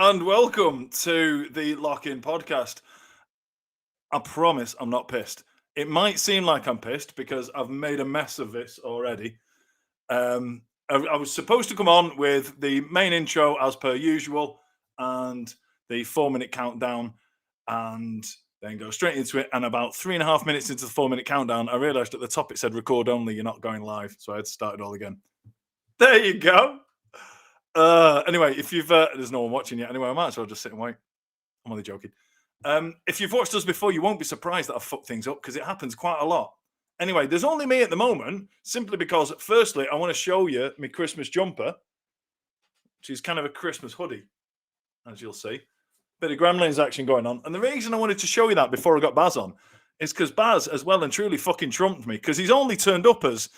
and welcome to the Lock-In podcast. I promise I'm not pissed. It might seem like I'm pissed because I've made a mess of this already. I was supposed to come on with the main intro as per usual and the 4-minute countdown and then go straight into it. And about 3.5 minutes into the 4-minute countdown, I realized at the top it said record only, you're not going live. So I had to start it all again. There you go. Anyway, if you've there's no one watching yet. Anyway, I might as well just sit and wait. I'm only joking. If you've watched us before, you won't be surprised that I've fucked things up because it happens quite a lot. Anyway, there's only me at the moment, simply because, firstly, I want to show you my Christmas jumper, which is kind of a Christmas hoodie, as you'll see. Bit of Gremlins action going on. And the reason I wanted to show you that before I got Baz on is because Baz has well and truly fucking trumped me because he's only turned up as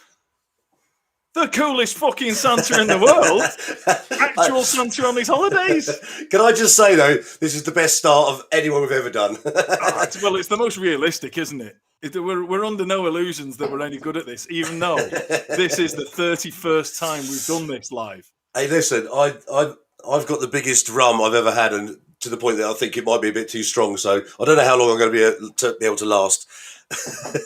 the coolest fucking Santa in the world. Actual Santa on these holidays. Can I just say, though, this is the best start of anyone we've ever done. Well, it's the most realistic, isn't it? We're under no illusions that we're any good at this, even though this is the 31st time we've done this live. Hey, listen, I've got the biggest rum I've ever had, and to the point that I think it might be a bit too strong. So I don't know how long I'm going to be able to last.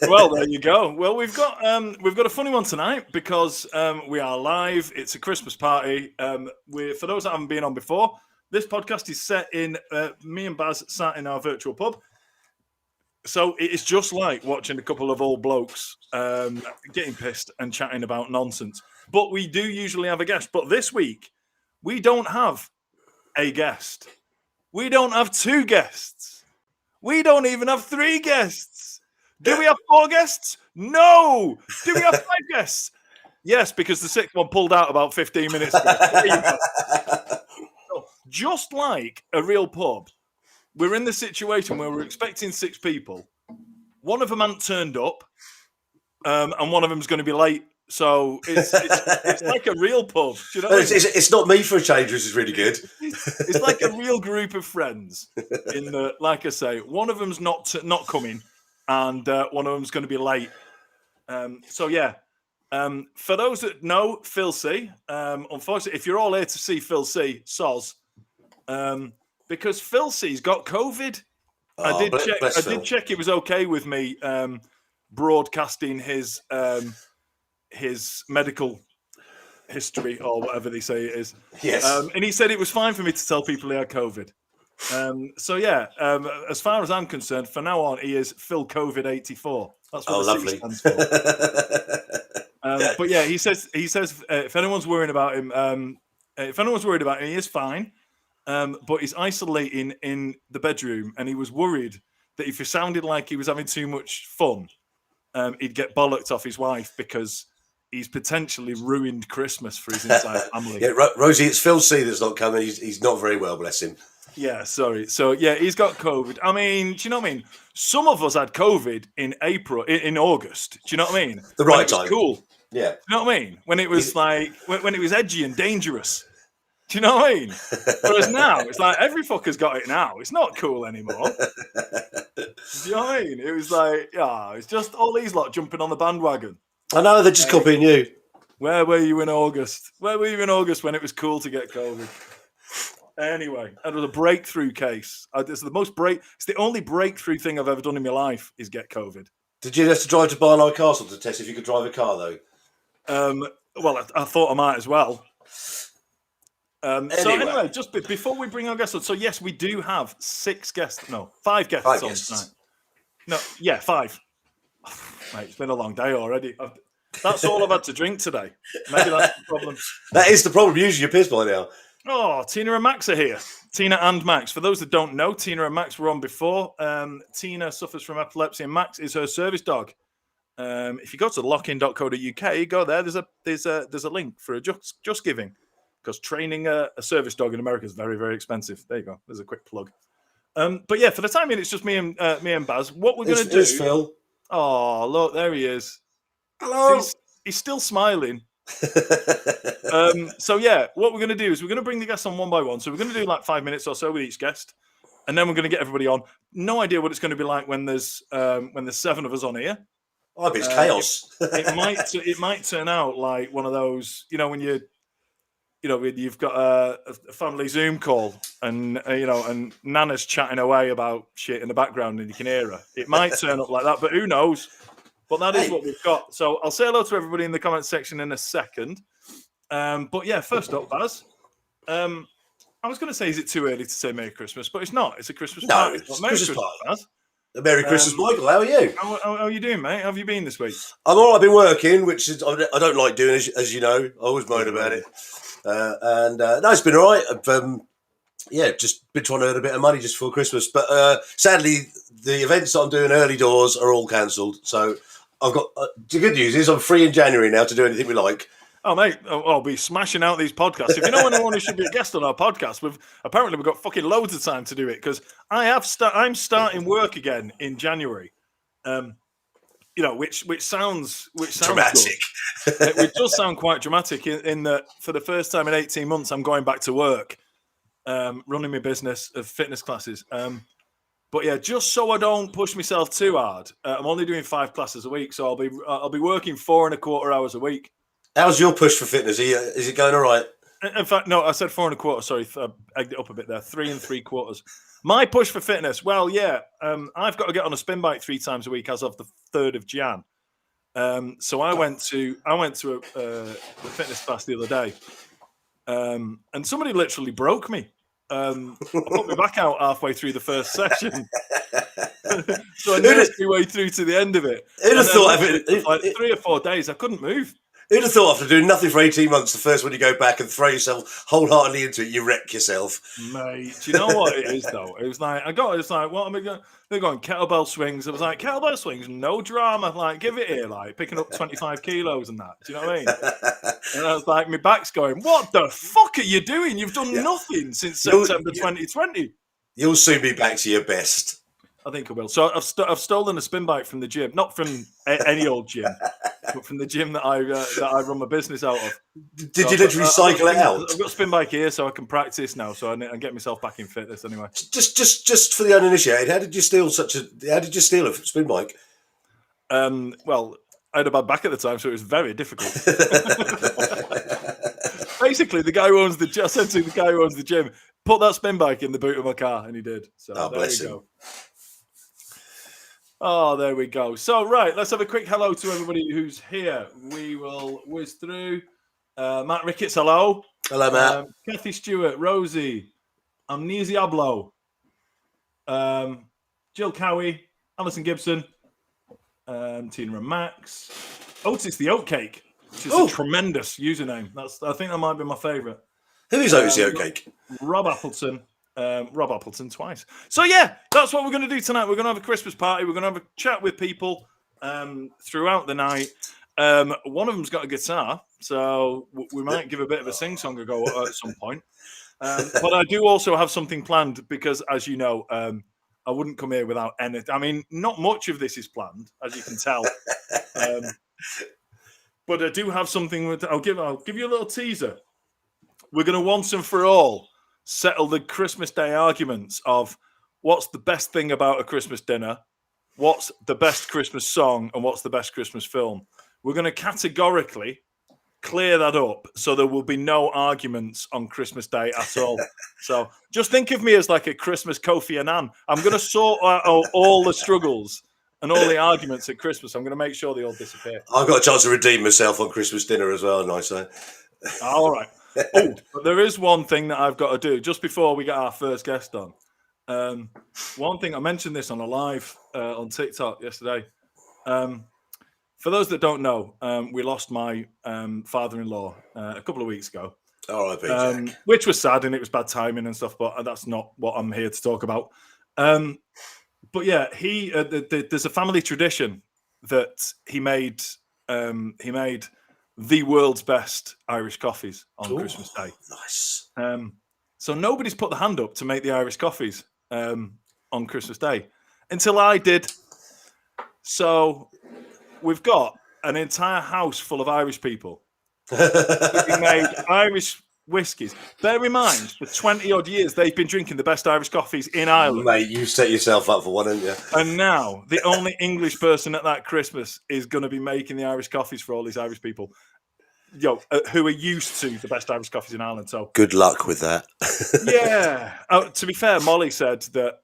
Well, there you go. Well, we've got a funny one tonight because we are live. It's a Christmas party. For those that haven't been on before, this podcast is set in me and Baz sat in our virtual pub. So it is just like watching a couple of old blokes getting pissed and chatting about nonsense. But we do usually have a guest. But this week, we don't have a guest. We don't have 2 guests. We don't even have 3 guests. Do we have 4 guests? No. Do we have 5 guests? Yes, because the 6th one pulled out about 15 minutes ago. So, just like a real pub, we're in the situation where we're expecting 6 people. One of them hasn't turned up, and one of them's going to be late. So it's like a real pub. Do you know it's not me for a change, which is really good. It's like a real group of friends. Like I say, one of them's not coming, and one of them's going to be late. So yeah. For those that know Phil C, unfortunately, if you're all here to see Phil C, soz. Because Phil C's got COVID. I did check it was okay with me broadcasting his medical history or whatever they say it is. Yes. And he said it was fine for me to tell people he had COVID. So yeah, as far as I'm concerned, from now on, he is Phil COVID 84. That's what the C stands for. But yeah, he says if anyone's worried about him, he is fine. But he's isolating in the bedroom, and he was worried that if he sounded like he was having too much fun, he'd get bollocked off his wife because he's potentially ruined Christmas for his entire family. Yeah, Rosie, it's Phil C that's not coming. He's not very well, bless him. Yeah, sorry. So yeah, he's got COVID. I mean, do you know what I mean? Some of us had COVID in August. Do you know what I mean? The right time. Cool. Yeah. Do you know what I mean? When it was when it was edgy and dangerous. Do you know what I mean? Whereas now, it's like every fucker's got it now. It's not cool anymore. Do you know what I mean? It was like, it's just all these lot jumping on the bandwagon. I know, they're just copying you. Where were you in August? Where were you in August when it was cool to get COVID? Anyway, that was a breakthrough case. It's the only breakthrough thing I've ever done in my life is get COVID. Did you have to drive to Barnard Castle to test if you could drive a car, though? Well, I thought I might as well. So anyway, just before we bring our guests on, so yes, we do have 5 guests on tonight. No, yeah, 5. Mate, it's been a long day already. That's all I've had to drink today. Maybe that's the problem. That is the problem. Usually you're pissed by now. Oh, Tina and Max are here. Tina and Max. For those that don't know, Tina and Max were on before. Tina suffers from epilepsy, and Max is her service dog. If you go to lockin.co.uk, go there. There's a link for a just giving. Because training a service dog in America is very, very expensive. There you go. There's a quick plug. But yeah, for the time being, it's just me and Baz. What we're going to do? It's Phil. Oh, look, there he is. Hello. He's still smiling. So yeah, what we're going to do is we're going to bring the guests on one by one. So we're going to do like 5 minutes or so with each guest, and then we're going to get everybody on. No idea what it's going to be like when there's 7 of us on here. I bet it's chaos. It might turn out like one of those, when you you've got a family Zoom call, and and Nana's chatting away about shit in the background, and you can hear her. It might turn up like that, but who knows? But that is what we've got. So I'll say hello to everybody in the comment section in a second. But yeah, first up, Baz. I was going to say, is it too early to say Merry Christmas? But it's not. It's a Christmas party. No, it's Merry Christmas party. Baz. Merry Christmas, Michael. How are you? How are you doing, mate? How have you been this week? I'm all right. I've been working, which is I don't like doing, as you know. I always moan about it. No, it's been all right. I've just been trying to earn a bit of money just for Christmas. But sadly, the events that I'm doing early doors are all cancelled. So I've got the good news is I'm free in January now to do anything we like. Oh, mate, I'll be smashing out these podcasts. If you know anyone who should be a guest on our podcast, we've got fucking loads of time to do it, because I'm starting work again in January. Which sounds dramatic. It does sound quite dramatic in that for the first time in 18 months, I'm going back to work, running my business of fitness classes. But yeah, just so I don't push myself too hard, I'm only doing 5 classes a week, so I'll be working 4.25 hours a week. How's your push for fitness? Is it going all right? In fact, no, I said 4.25. Sorry, I egged it up a bit there. 3.75. My push for fitness. Well, yeah, I've got to get on a spin bike 3 times a week as of the 3rd of Jan. So I went to a fitness class the other day, and somebody literally broke me. I put my back out halfway through the first session. So I nursed my way through to the end of it. Who'd have thought of it? Like 3 or 4 days, I couldn't move. Who'd have thought after doing nothing for 18 months, the first one you go back and throw yourself wholeheartedly into it, you wreck yourself? Mate, do you know what it is, though? It was like, what am I going? They're going kettlebell swings. I was like, kettlebell swings, no drama. Like, give it here, like picking up 25 kilos and that. Do you know what I mean? And I was like, my back's going, what the fuck are you doing? You've done nothing since September 2020. You'll soon be back to your best. I think I will. So I've stolen a spin bike from the gym, not from any old gym, but from the gym that I run my business out of. Did you literally cycle it out? I've got a spin bike here, so I can practice now. So I get myself back in fitness anyway. Just for the uninitiated, how did you steal a spin bike? Well, I had a bad back at the time, so it was very difficult. Basically, the guy who owns I said to the guy who owns the gym, put that spin bike in the boot of my car, and he did. So bless him. Go. Oh, there we go. So, right, let's have a quick hello to everybody who's here. We will whiz through. Matt Ricketts, hello. Hello, Matt. Kathy Stewart, Rosie, Amnesiablo, Jill Cowie, Alison Gibson, Tina and Max. Otis the Oatcake, which is a tremendous username. I think that might be my favourite. Who is Otis the Oatcake? Rob Appleton twice. So yeah, that's what we're going to do tonight. We're going to have a Christmas party. We're going to have a chat with people throughout the night. One of them's got a guitar, so we might give a bit of a sing-song a go at some point. But I do also have something planned because, as you know, I wouldn't come here without anything. I mean, not much of this is planned, as you can tell. But I do have something. I'll give you a little teaser. We're going to once and for all settle the Christmas Day arguments of what's the best thing about a Christmas dinner, what's the best Christmas song, and what's the best Christmas film. We're going to categorically clear that up so there will be no arguments on Christmas Day at all. So just think of me as like a Christmas Kofi Annan. I'm going to sort out all the struggles and all the arguments at Christmas. I'm going to make sure they all disappear. I've got a chance to redeem myself on Christmas dinner as well, nice. All right. Oh, but there is one thing that I've got to do just before we get our first guest on. One thing, I mentioned this on a live on TikTok yesterday. For those that don't know, we lost my father-in-law a couple of weeks ago. Which was sad, and it was bad timing and stuff, but that's not what I'm here to talk about. But yeah, there's a family tradition that he made the world's best Irish coffees on Christmas Day. Nice. So nobody's put the hand up to make the Irish coffees on Christmas Day until I did. So we've got an entire house full of Irish people who made Irish whiskies. Bear in mind, for 20-odd years, they've been drinking the best Irish coffees in Ireland. Mate, you set yourself up for one, haven't you? And now, the only English person at that Christmas is going to be making the Irish coffees for all these Irish people. who are used to the best Irish coffees in Ireland. So good luck with that. yeah. To be fair, Molly said that.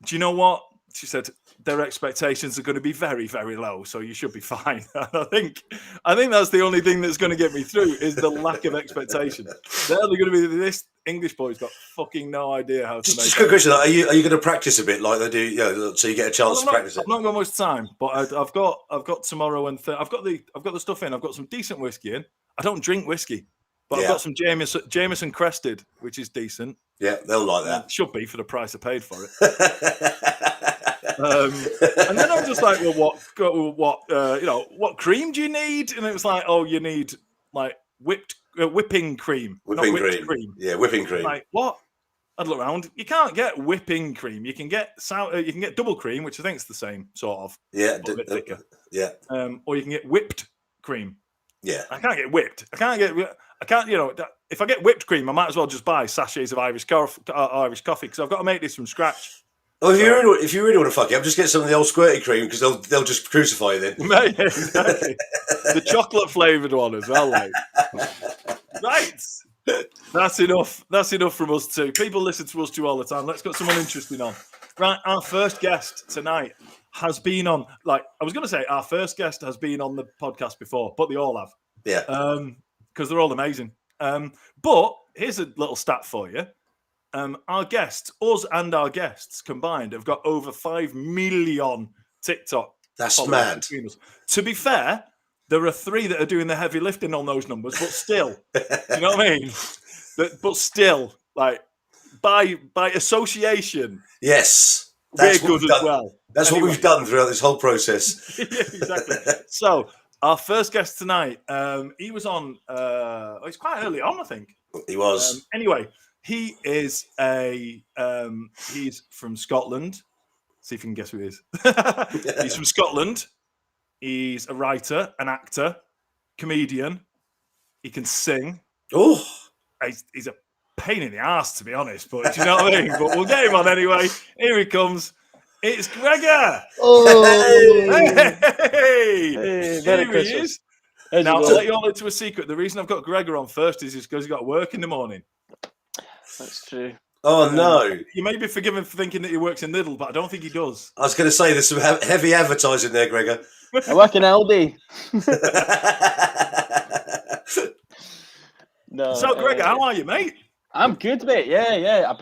Do you know what she said? Their expectations are going to be very, very low, so you should be fine. I think that's the only thing that's going to get me through is the lack of expectation. They're going to be this English boy's got fucking no idea how to make. Just a quick question: Are you going to practice a bit like they do? So you get a chance to practice it. I've not got much time, but I've got tomorrow and I've got the stuff in. I've got some decent whiskey in. I don't drink whiskey, but I've got some Jameson Crested, which is decent. Yeah, they'll like that. Should be for the price I paid for it. And then I'm just like, well, what cream do you need? And it was like, oh, you need like whipping cream, whipping cream. Yeah, whipping cream. Like what? I'd look around. You can't get whipping cream. You can get you can get double cream, which I think is the same sort of. Yeah, a bit thicker. Yeah. Or you can get whipped cream. Yeah. I can't get whipped. I can't. If I get whipped cream, I might as well just buy sachets of Irish coffee because I've got to make this from scratch. Oh, if you really want to fuck it up, just get some of the old squirty cream because they'll just crucify you then. Mate, exactly. The chocolate flavoured one as well, like. Right. That's enough. That's enough from us too. People listen to us too all the time. Let's get someone interesting on. Right, our first guest tonight has been on. Like I was going to say, our first guest has been on the podcast before, but they all have. Yeah. Because they're all amazing. But here's a little stat for you. Our guests, us and our guests combined, have got over 5 million TikTok. That's mad. To be fair, there are 3 that are doing the heavy lifting on those numbers, but still, you know what I mean? But still, like by association, yes, we're good as well. That's what we've done throughout this whole process. Yeah, exactly. So our first guest tonight, he was on. It's quite early on, I think. He was. Anyway, he is he's from Scotland. See if you can guess who he is. He's from Scotland. He's a writer, an actor, comedian. He can sing. Oh, he's a pain in the ass, to be honest. But do you know what I mean? But we'll get him on anyway. Here he comes. It's Gregor. Oh, hey, Merry here he is. Now, I'll let you all into a secret. The reason I've got Gregor on first is because he's got to work in the morning. That's true. Oh, no. You may be forgiven for thinking that he works in Lidl, but I don't think he does. I was going to say there's some heavy advertising there, Gregor. I work in Aldi. No. So, Gregor, how are you, mate? I'm good, mate. Yeah.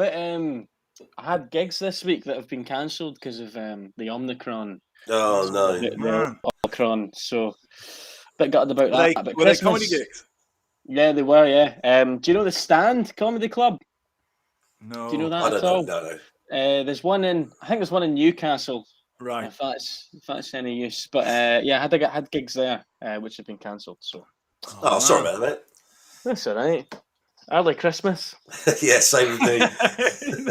I had gigs this week that have been cancelled because of the Omicron. Oh, no. The Omicron. So, a bit gutted about that. Were they comedy gigs? Yeah, they were, yeah. Do you know the Stand Comedy Club? No. Do you know that I don't at all? know. No. There's one in Newcastle. Right. If that's any use. But yeah, I had gigs there, which have been cancelled. So. Oh, sorry about that, mate. That's all right. Early Christmas. Yeah, same with me.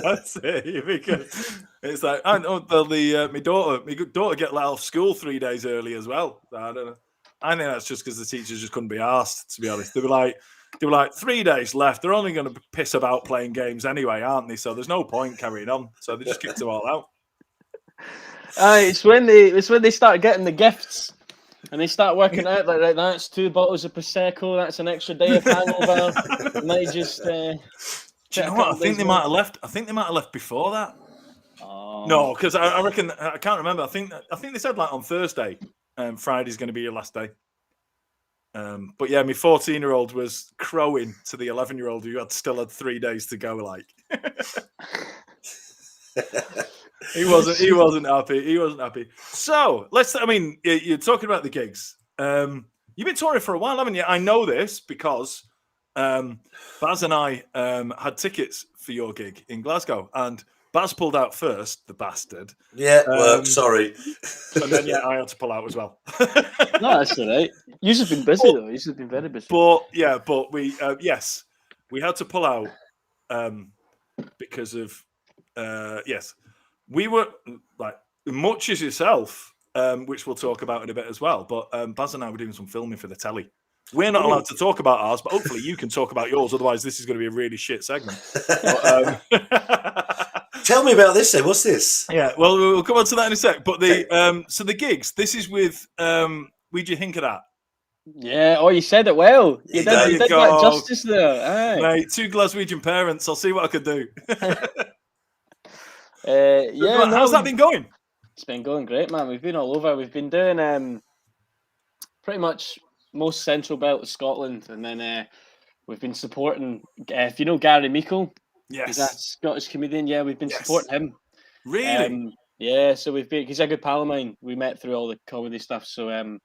That's it. Because it's like I know my daughter get let off school 3 days early as well. I don't know. I think that's just because the teachers just couldn't be asked. To be honest, they were like 3 days left. They're only going to piss about playing games anyway, aren't they? So there's no point carrying on. So they just kicked them all out. It's when they start getting the gifts. And they start working out like, right, that's 2 bottles of Prosecco, that's an extra day of hangover. And they just. Do you know what? I think they might have left. I think they might have left before that. Oh. No, because I reckon I can't remember. I think they said like on Thursday, Friday's going to be your last day. But yeah, my 14-year-old was crowing to the 11-year-old who still had 3 days to go. Like. He wasn't happy. So you're talking about the gigs. You've been touring for a while, haven't you? I know this because Baz and I had tickets for your gig in Glasgow, and Baz pulled out first, the bastard. Yeah, well, sorry. And then I had to pull out as well. No, that's all right. You've been busy though. You've been very busy. But we we had to pull out because of we were like much as yourself, which we'll talk about in a bit as well. But Baz and I were doing some filming for the telly. We're not allowed to talk about ours, but hopefully you can talk about yours. Otherwise, this is going to be a really shit segment. Tell me about this then. What's this? Yeah, well, we'll come on to that in a sec. But so the gigs, this is with We'd You Think of That? Yeah. Oh, you said it well. You There did you that go. justice there. Aye. Mate, 2 Glaswegian parents. I'll see what I could do. Yeah. No, How's that been going? it's been going great, man. We've been all over. We've been doing pretty much most central belt of Scotland, and then we've been supporting. If you know Gary Meikle, he's a Yes. Scottish comedian. Yeah, we've been Yes. supporting him. Really? Yeah, so we've been. He's a good pal of mine. We met through all the comedy stuff. So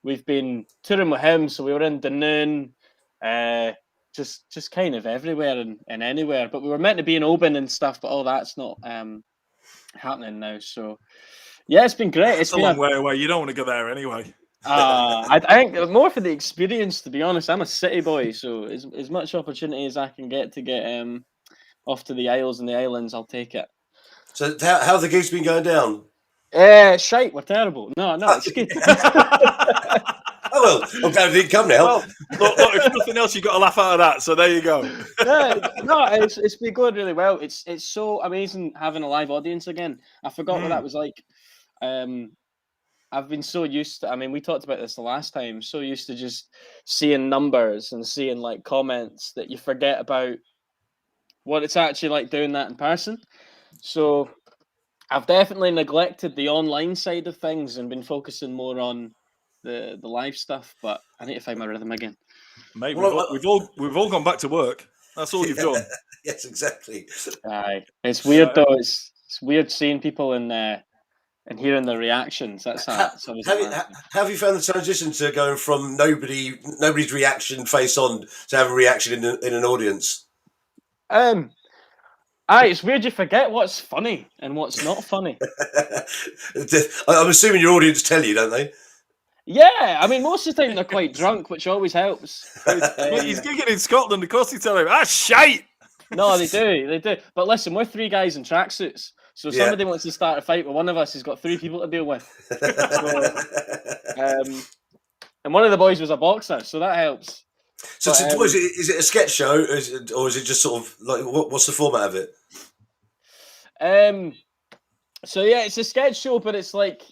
we've been touring with him. So we were in Dunoon, just kind of everywhere and anywhere. But we were meant to be in Oban and stuff, but all that's not happening now. So yeah, it's been great. It's a long way away. You don't want to go there anyway. I think more for the experience, to be honest. I'm a city boy, so as much opportunity as I can get off to the Isles and the Islands, I'll take it. So how have the gigs been going down? Shite, we're terrible. No, it's good. Oh well, I'm glad it didn't come now. Well, look, if nothing else, you got to laugh out of that. So there you go. It's been going really well. It's so amazing having a live audience again. I forgot what that was like. I've been so used to. I mean, we talked about this the last time. So used to just seeing numbers and seeing like comments that you forget about what it's actually like doing that in person. So I've definitely neglected the online side of things and been focusing more on the live stuff. But I need to find my rhythm again. Mate, we've all gone back to work. That's all you've done. Yes, exactly. Aye, it's weird though. It's weird seeing people and hearing their reactions. That's Have you found the transition to going from nobody's reaction face on to have a reaction in an audience? It's weird you forget what's funny and what's not funny. I'm assuming your audience tell you, don't they? Yeah, I mean, most of the time they're quite drunk, which always helps. He's gigging in Scotland, of course. He's telling him, shite. No, they do. But listen, we're 3 guys in tracksuits, so somebody wants to start a fight with one of us. He's got 3 people to deal with. And one of the boys was a boxer, so that helps. So, is it a sketch show, or is it just sort of like what's the format of it? So yeah, it's a sketch show, but it's like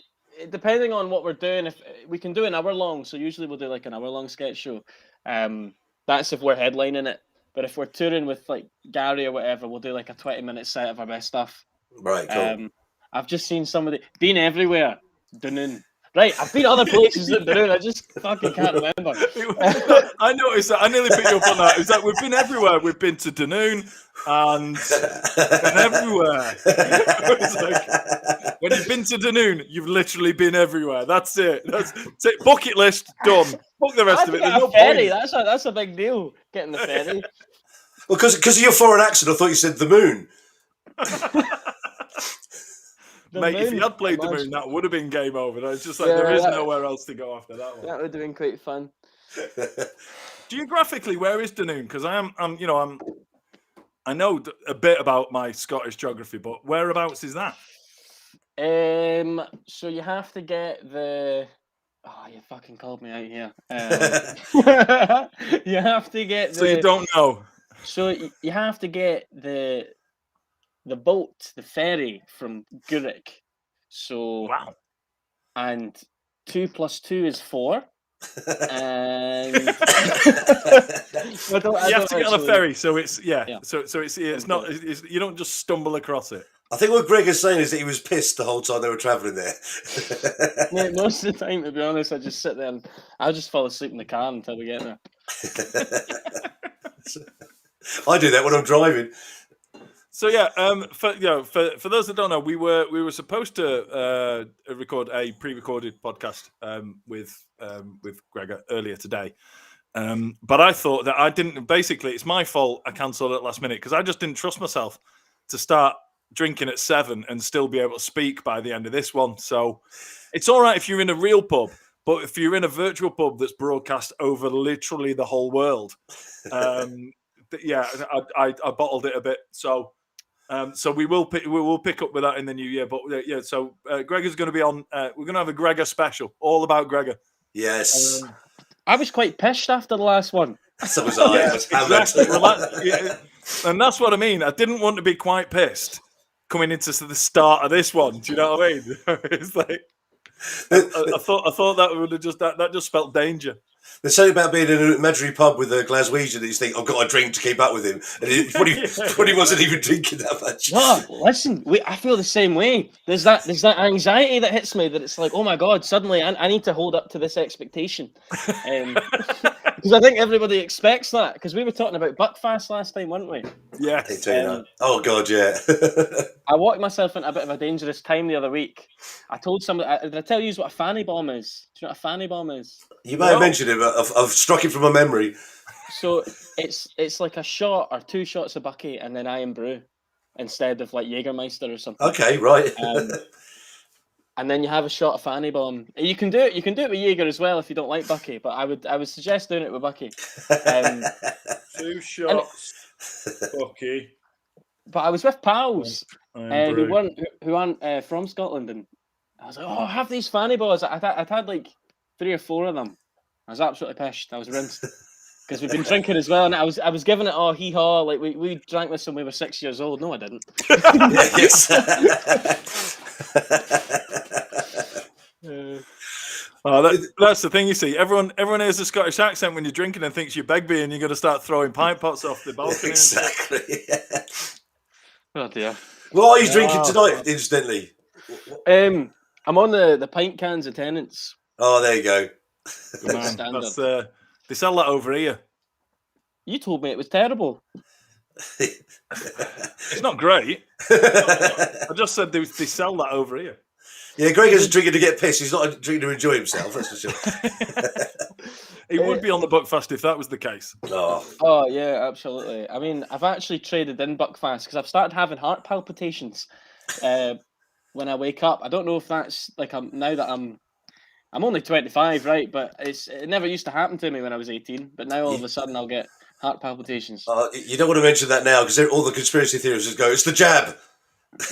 depending on what we're doing. If we can do an hour long, so usually we'll do like an hour long sketch show. That's if we're headlining it. But if we're touring with like Gary or whatever, we'll do like a 20-minute set of our best stuff. Right, cool. I've just seen somebody been everywhere. Dunoon. Right, I've been other places than Dunoon. I just fucking can't remember. I noticed that. I nearly picked you up on that. It's like we've been everywhere. We've been to Dunoon and been everywhere. It's like, when you've been to Dunoon, you've literally been everywhere. That's it. That's it. Bucket list done. Fuck the rest of it. There's no ferry. point. That's a big deal. Getting the ferry. Well, because of your foreign accent, I thought you said the moon. Mate, if you had played the moon, that would have been game over. It's just like there is nowhere else to go after that one. That would have been quite fun. Geographically, where is Dunoon? Because I know a bit about my Scottish geography, but whereabouts is that? So you have to get the. Oh, you fucking called me out here. You have to get. So you don't know. So you have to get the boat, the ferry from Gurrick. So wow. And 2 + 2 is 4. And you have to get on a ferry, so it's So it's not. You don't just stumble across it. I think what Greg is saying is that he was pissed the whole time they were travelling there. Yeah, most of the time, to be honest, I just sit there and I'll just fall asleep in the car until we get there. I do that when I'm driving. So yeah, for those that don't know, we were supposed to record a pre-recorded podcast with Gregor earlier today, but I thought that I didn't. Basically, it's my fault. I cancelled it last minute because I just didn't trust myself to start drinking at 7 and still be able to speak by the end of this one. So it's all right if you're in a real pub, but if you're in a virtual pub that's broadcast over literally the whole world, I bottled it a bit. So we will pick up with that in the new year. But so Gregor's going to be on. We're going to have a Gregor special, all about Gregor. Yes. I was quite pissed after the last one. So was I. Exactly. And that's what I mean. I didn't want to be quite pissed coming into the start of this one. Do you know what I mean? It's like I thought that would have that just spelt danger. There's something about being in an imaginary pub with a Glaswegian that you think, I've got a drink to keep up with him. And he probably wasn't even drinking that much. No, listen, I feel the same way. There's that anxiety that hits me that it's like, oh my God, suddenly I need to hold up to this expectation. Because I think everybody expects that. Because we were talking about Buckfast last time, weren't we? Yes. Oh, God, yeah. I walked myself into a bit of a dangerous time the other week. I told somebody, did I tell you what a fanny bomb is? Do you know what a fanny bomb is? You may have mentioned it, but I've struck it from my memory. So it's like a shot or 2 shots of Bucky and then Iron Brew instead of like Jägermeister or something. Okay, right. And then you have a shot of fanny bomb. You can do it with Jaeger as well if you don't like Bucky, but I would suggest doing it with Bucky. 2 shots, Bucky. But I was with pals who aren't from Scotland, and I was like, "Oh, have these fanny balls." I'd had like 3 or 4 of them. I was absolutely pissed. I was rinsed because we've been drinking as well, and I was giving it hee haw. Like we drank this when we were 6 years old. No, I didn't. Yes. That's the thing, you see. Everyone has a Scottish accent when you're drinking and thinks you're Begbie and you're going to start throwing pint pots off the balcony. Exactly. Oh dear. What are you drinking tonight, incidentally? I'm on the pint cans of Tennent's. Oh, there you go. Standard. They sell that over here. You told me it was terrible. It's not great. I just said they sell that over here. Yeah, Greg isn't drinking to get pissed. He's not drinking to enjoy himself, that's for sure. He would be on the Buckfast if that was the case. Oh yeah, absolutely. I mean, I've actually traded in Buckfast because I've started having heart palpitations when I wake up. I don't know if that's like now that I'm only 25, right? But it never used to happen to me when I was 18. But now all of a sudden I'll get heart palpitations. You don't want to mention that now because all the conspiracy theorists just go, it's the jab.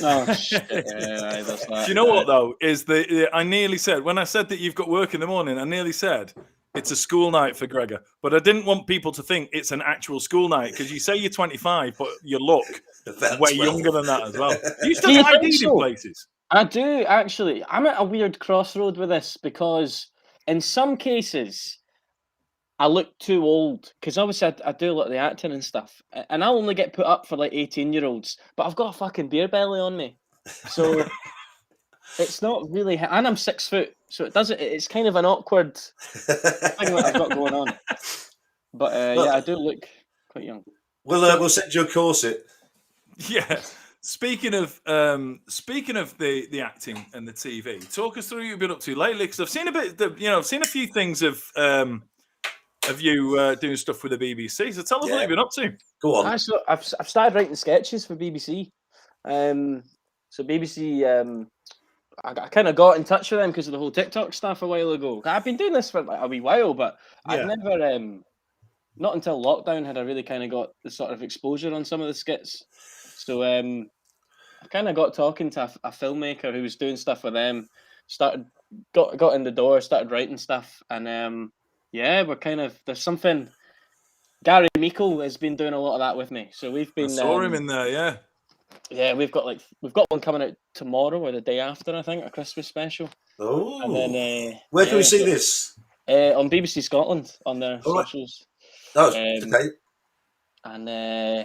Oh shit! Yeah, that's that. Do you know what though? I nearly said when I said that you've got work in the morning, I nearly said it's a school night for Gregor, but I didn't want people to think it's an actual school night because you say you're 25, but you look way younger than that as well. You still get ID'd in places. I do actually. I'm at a weird crossroad with this because in some cases I look too old because obviously I do a lot of the acting and stuff, and I'll only get put up for like 18-year-olds, but I've got a fucking beer belly on me, so it's not really. And I'm 6 foot, so it doesn't. It's kind of an awkward thing that I've got going on. But yeah, I do look quite young. We'll send you a corset. Yeah. Speaking of the acting and the TV, talk us through what you've been up to lately because I've seen a bit. I've seen a few things of you doing stuff with the BBC. So tell us what you've been up to. Go on. So I've started writing sketches for BBC. So BBC, I kind of got in touch with them because of the whole TikTok stuff a while ago. I've been doing this for a wee while, but I've never, not until lockdown had I really kind of got the sort of exposure on some of the skits. So I kind of got talking to a filmmaker who was doing stuff with them. Got in the door, started writing stuff, and yeah, we're kind of there's something. Gary Meikle has been doing a lot of that with me, so we've been. I saw him in there, yeah. Yeah, we've got one coming out tomorrow or the day after, I think, a Christmas special. Oh, and then where can we see this? On BBC Scotland on their socials. Oh, okay. And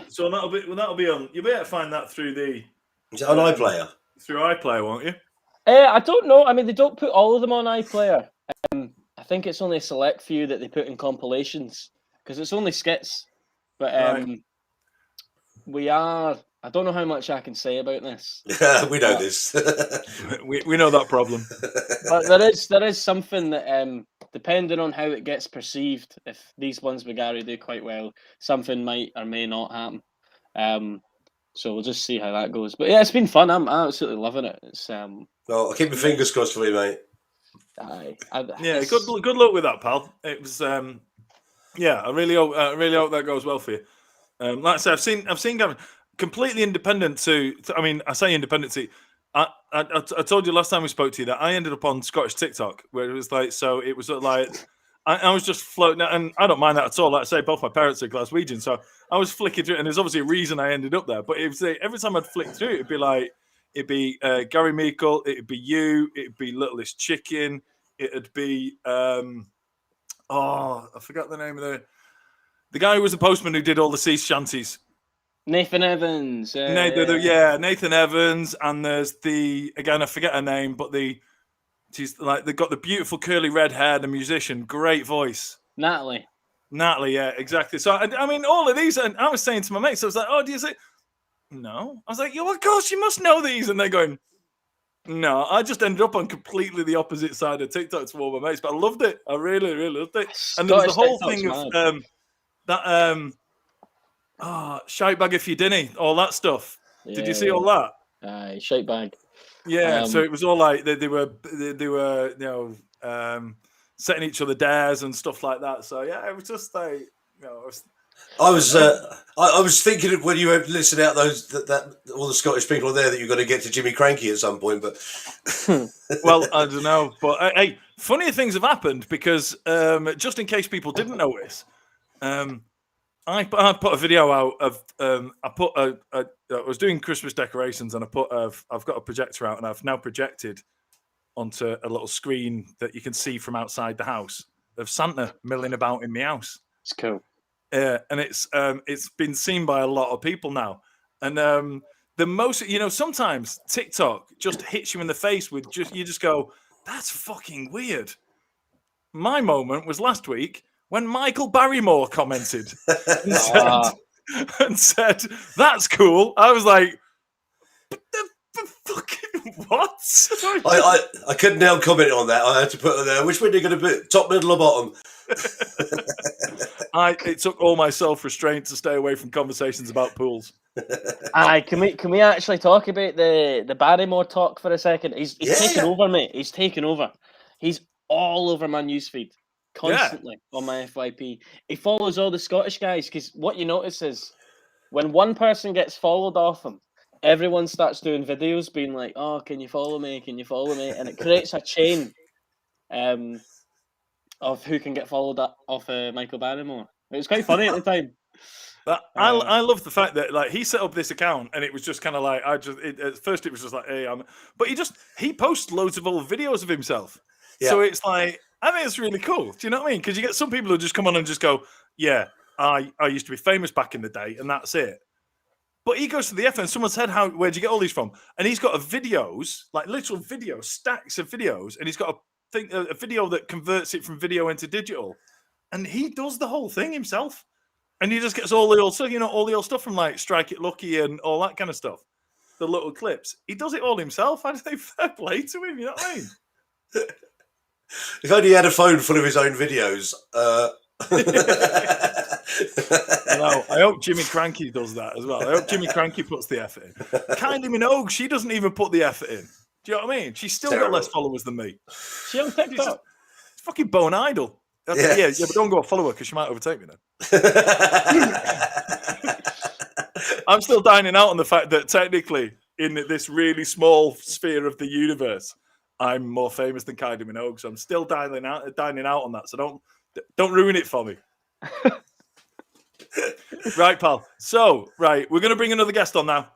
so that'll be on. You'll be able to find that through the. Is it on iPlayer? Through iPlayer, won't you? I don't know. I mean, they don't put all of them on iPlayer. I think it's only a select few that they put in compilations because it's only skits. But we are. I don't know how much I can say about this. We know this. we know that problem. But there is something that depending on how it gets perceived, if these ones with Gary do quite well, something might or may not happen. So we'll just see how that goes. But yeah, it's been fun. I'm absolutely loving it. It's well, I'll keep my fingers crossed for you, mate. Good luck with that, pal. It was yeah. I really hope that goes well for you. Like I said, I've seen Gavin completely independent to. I mean, I say independent to. I told you last time we spoke to you that I ended up on Scottish TikTok where it was like it was like I was just floating, and I don't mind that at all. Like I say, both my parents are Glaswegian, so I was flicking through it, and there's obviously a reason I ended up there. But it was every time I'd flick through, it'd be Gary Meikle, it'd be you, it'd be Littlest Chicken, it'd be Oh, I forgot the name of the guy who was the postman who did all the sea shanties. Nathan Evans. Nathan Evans, and there's again I forget her name, but she's like they got the beautiful curly red hair, the musician, great voice. Natalie, yeah, exactly. So I mean, all of these, and I was saying to my mates, I was like, "Oh, do you say?" No, I was like, "Yo, of course you must know these," and they're going, "No." I just ended up on completely the opposite side of TikTok to all my mates, but I loved it. I really, really loved it. And there was the whole thing of that shite bag if you didn't, all that stuff. Yeah, did you see all that? Shite bag. Yeah, so it was all like they were setting each other dares and stuff like that. So yeah, it was just like I was thinking of when you were listing out those that all the Scottish people are there that you're going to get to Jimmy Cranky at some point, but well, I don't know. But hey, funnier things have happened because just in case people didn't notice, I put a video out of I was doing Christmas decorations and I've got a projector out and I've now projected onto a little screen that you can see from outside the house of Santa milling about in my house. It's cool. Yeah, and it's been seen by a lot of people now. And the most, sometimes TikTok just hits you in the face with you just go, that's fucking weird. My moment was last week when Michael Barrymore commented and said, that's cool. I was like, fucking what? I couldn't now comment on that. I had to put it there. Which one are you going to put? Top, middle, or bottom? It took all my self-restraint to stay away from conversations about pools. Can we actually talk about the Barrymore talk for a second? He's taken over, mate. He's taken over. He's all over my newsfeed constantly on my FYP. He follows all the Scottish guys because what you notice is when one person gets followed off him, everyone starts doing videos being like, "Oh, can you follow me? Can you follow me?" And it creates a chain of who can get followed off Michael Barrymore. It was quite funny at the time. I love the fact that like he set up this account and it was just kind of like at first it was just like, hey, but he posts loads of old videos of himself. Yeah. So it's like I think it's really cool. Do you know what I mean? Because you get some people who just come on and just go, yeah, I used to be famous back in the day, and that's it. But he goes to the F and someone said, where'd you get all these from? And he's got videos, like literal videos, stacks of videos, and he's got a video that converts it from video into digital. And he does the whole thing himself. And he just gets all the old stuff from like Strike It Lucky and all that kind of stuff. The little clips. He does it all himself. I'd say fair play to him, you know what I mean? If only he had a phone full of his own videos. I hope Jimmy Cranky does that as well. I hope Jimmy Cranky puts the effort in. Kylie Minogue, she doesn't even put the effort in. Do you know what I mean? She's still got less followers than me. She on TikTok. It's fucking bone idol. Yeah, but don't go follow her because she might overtake me then. I'm still dining out on the fact that technically, in this really small sphere of the universe, I'm more famous than Kylie Minogue. So I'm still dining out on that. So don't ruin it for me. Right, pal. So, we're going to bring another guest on now.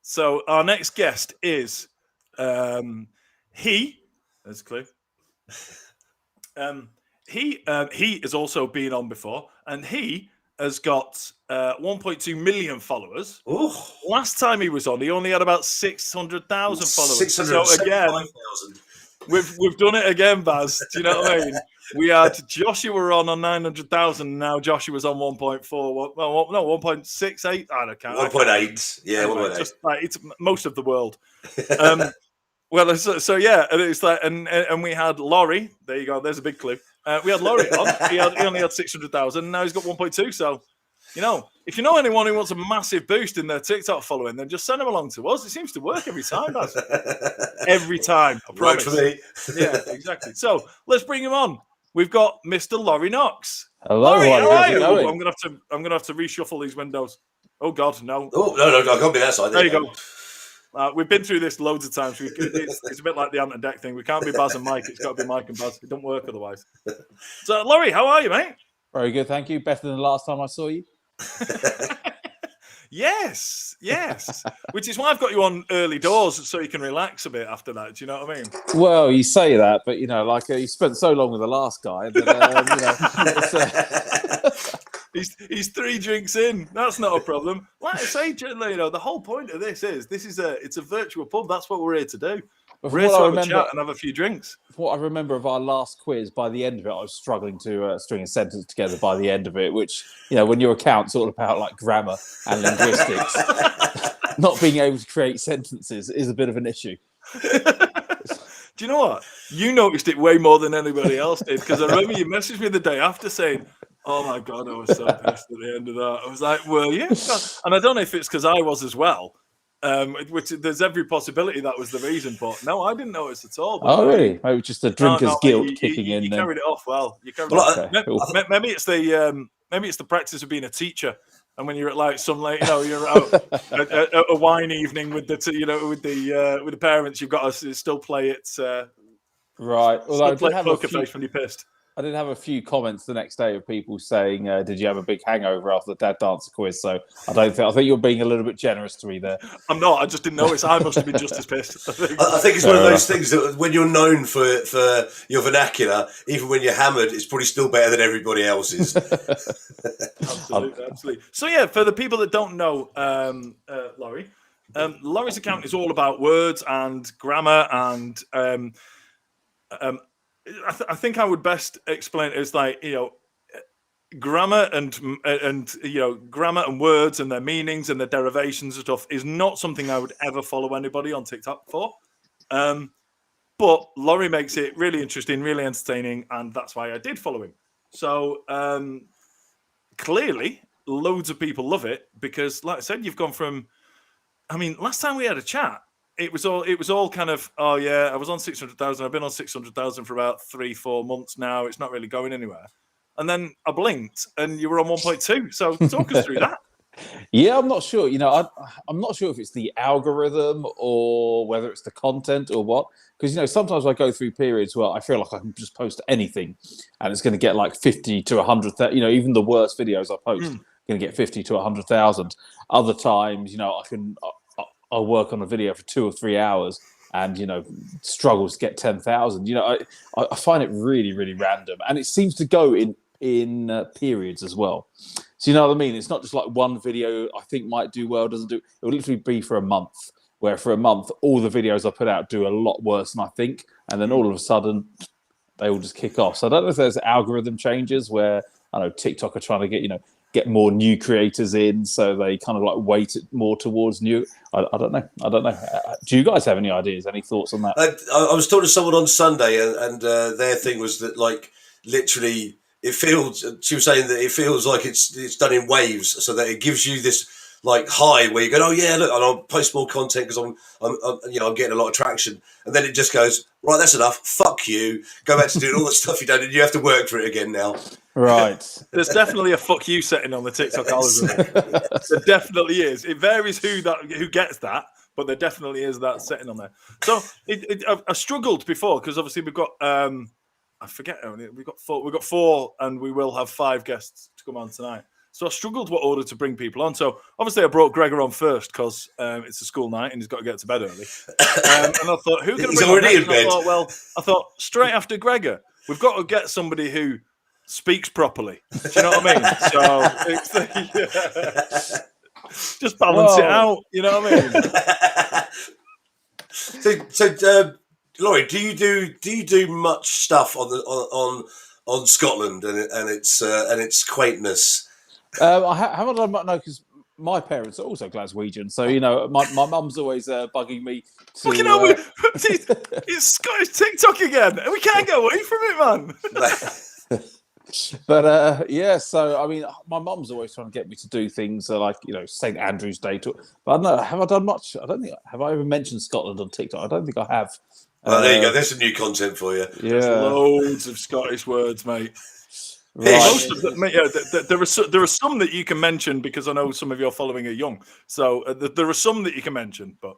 So our next guest is he. That's clear. He has also been on before, and he has got 1.2 million followers. Ooh. Last time he was on, he only had about 600,000 followers. So again, we've done it again, Baz. Do you know what I mean? We had Joshua on 900,000. Now Joshua's on 1.4. Well, no, 1.68. I don't count. 1.8. Yeah, 1.8. Just like it's most of the world. Well, so yeah, and it's like, and we had Laurie. There you go. There's a big clue. We had Laurie on. He only had 600,000. Now he's got 1.2. So, if you know anyone who wants a massive boost in their TikTok following, then just send them along to us. It seems to work every time. Every time. I promise. Right for me. Yeah, exactly. So let's bring him on. We've got Mr. Laurie Knox. Hello, Laurie, how are you? going? I'm gonna have to reshuffle these windows. Oh God, no. Oh no, I can't be that side. There you go. We've been through this loads of times. It's a bit like the Ant and Deck thing. We can't be Baz and Mike. It's got to be Mike and Baz. It don't work otherwise. So, Laurie, how are you, mate? Very good, thank you. Better than the last time I saw you. Yes. Which is why I've got you on early doors so you can relax a bit after that. Do you know what I mean? Well, you say that, but you spent so long with the last guy that He's 3 drinks in. That's not a problem. Like I say, the whole point of this is it's a virtual pub. That's what we're here to do. We're here to have a chat and have a few drinks. What I remember of our last quiz, by the end of it, I was struggling to string a sentence together by the end of it, which, when your account's all about like grammar and linguistics, not being able to create sentences is a bit of an issue. Do you know what? You noticed it way more than anybody else did, because I remember you messaged me the day after saying, "Oh my God, I was so pissed at the end of that." I was like, "Well, yeah," and I don't know if it's because I was as well. Which there's every possibility that was the reason, but no, I didn't notice at all. But, really? Maybe just the drinker's guilt kicking in. You carried it off well. Maybe it's the practice of being a teacher, and when you're at like some late, you're out at a wine evening with the parents, you've got to still play it. Right. Well, I play poker face when you're pissed. I did have a few comments the next day of people saying, "Did you have a big hangover after the Dad Dancer quiz?" So I think you're being a little bit generous to me there. I'm not. I just didn't notice. I must have been just as pissed. I think it's one of those things that when you're known for your vernacular, even when you're hammered, it's probably still better than everybody else's. Absolutely. So yeah, for the people that don't know, Laurie, Laurie's account is all about words and grammar and. I think I would best explain it as like grammar and grammar and words and their meanings and their derivations and stuff is not something I would ever follow anybody on TikTok for. But Laurie makes it really interesting, really entertaining, and that's why I did follow him. So clearly, loads of people love it because, like I said, you've gone from. I mean, last time we had a chat. It was all kind of, oh yeah, I was on 600,000. I've been on 600,000 for about 3-4 months now. It's not really going anywhere. And then I blinked and you were on 1.2. So talk us through that. Yeah, I'm not sure. I'm not sure if it's the algorithm or whether it's the content or what. Because, sometimes I go through periods where I feel like I can just post anything and it's going to get like 50 to 100,000. Even the worst videos I post are going to get 50 to 100,000. Other times, I'll work on a video for 2 or 3 hours and, struggles to get 10,000. I find it really, really random. And it seems to go in periods as well. So you know what I mean? It's not just like one video I think might do well, doesn't do. It will literally be for a month, where for a month, all the videos I put out do a lot worse than I think. And then all of a sudden, they all just kick off. So I don't know if there's algorithm changes where, I know TikTok are trying to get more new creators in, so they kind of like weight it more towards new. I don't know. Do you guys have any ideas? Any thoughts on that? I was talking to someone on Sunday, and their thing was that like literally it feels. She was saying that it feels like it's done in waves, so that it gives you this like high where you go, oh yeah, look, and I'll post more content because I'm getting a lot of traction, and then it just goes, right, that's enough. Fuck you. Go back to doing all the stuff you done, and you have to work for it again now. Right. There's definitely a fuck you setting on the TikTok algorithm. There definitely is. It varies who gets that, but there definitely is that setting on there. So I struggled before because obviously we've got I forget how many we've got four, and we will have 5 guests to come on tonight. So I struggled what order to bring people on. So obviously I brought Gregor on first because it's a school night and he's got to get to bed early. And I thought, who can I bring on next? I thought straight after Gregor, we've got to get somebody who speaks properly. Do you know what I mean? So just balance it out. You know what I mean? So Laurie, do you do much stuff on Scotland and its quaintness? I haven't done much, no, because my parents are also Glaswegian, so my mum's always bugging me. Fucking hell, it's Scottish TikTok again. We can't get away from it, man. But yeah, so I mean, my mum's always trying to get me to do things like St Andrew's Day. But I don't know, have I done much? I don't think. Have I ever mentioned Scotland on TikTok? I don't think I have. Well, there you go. There's some new content for you. Yeah, there's loads of Scottish words, mate. Right. Most of them, there are some that you can mention because I know some of your following are young. So there are some that you can mention, but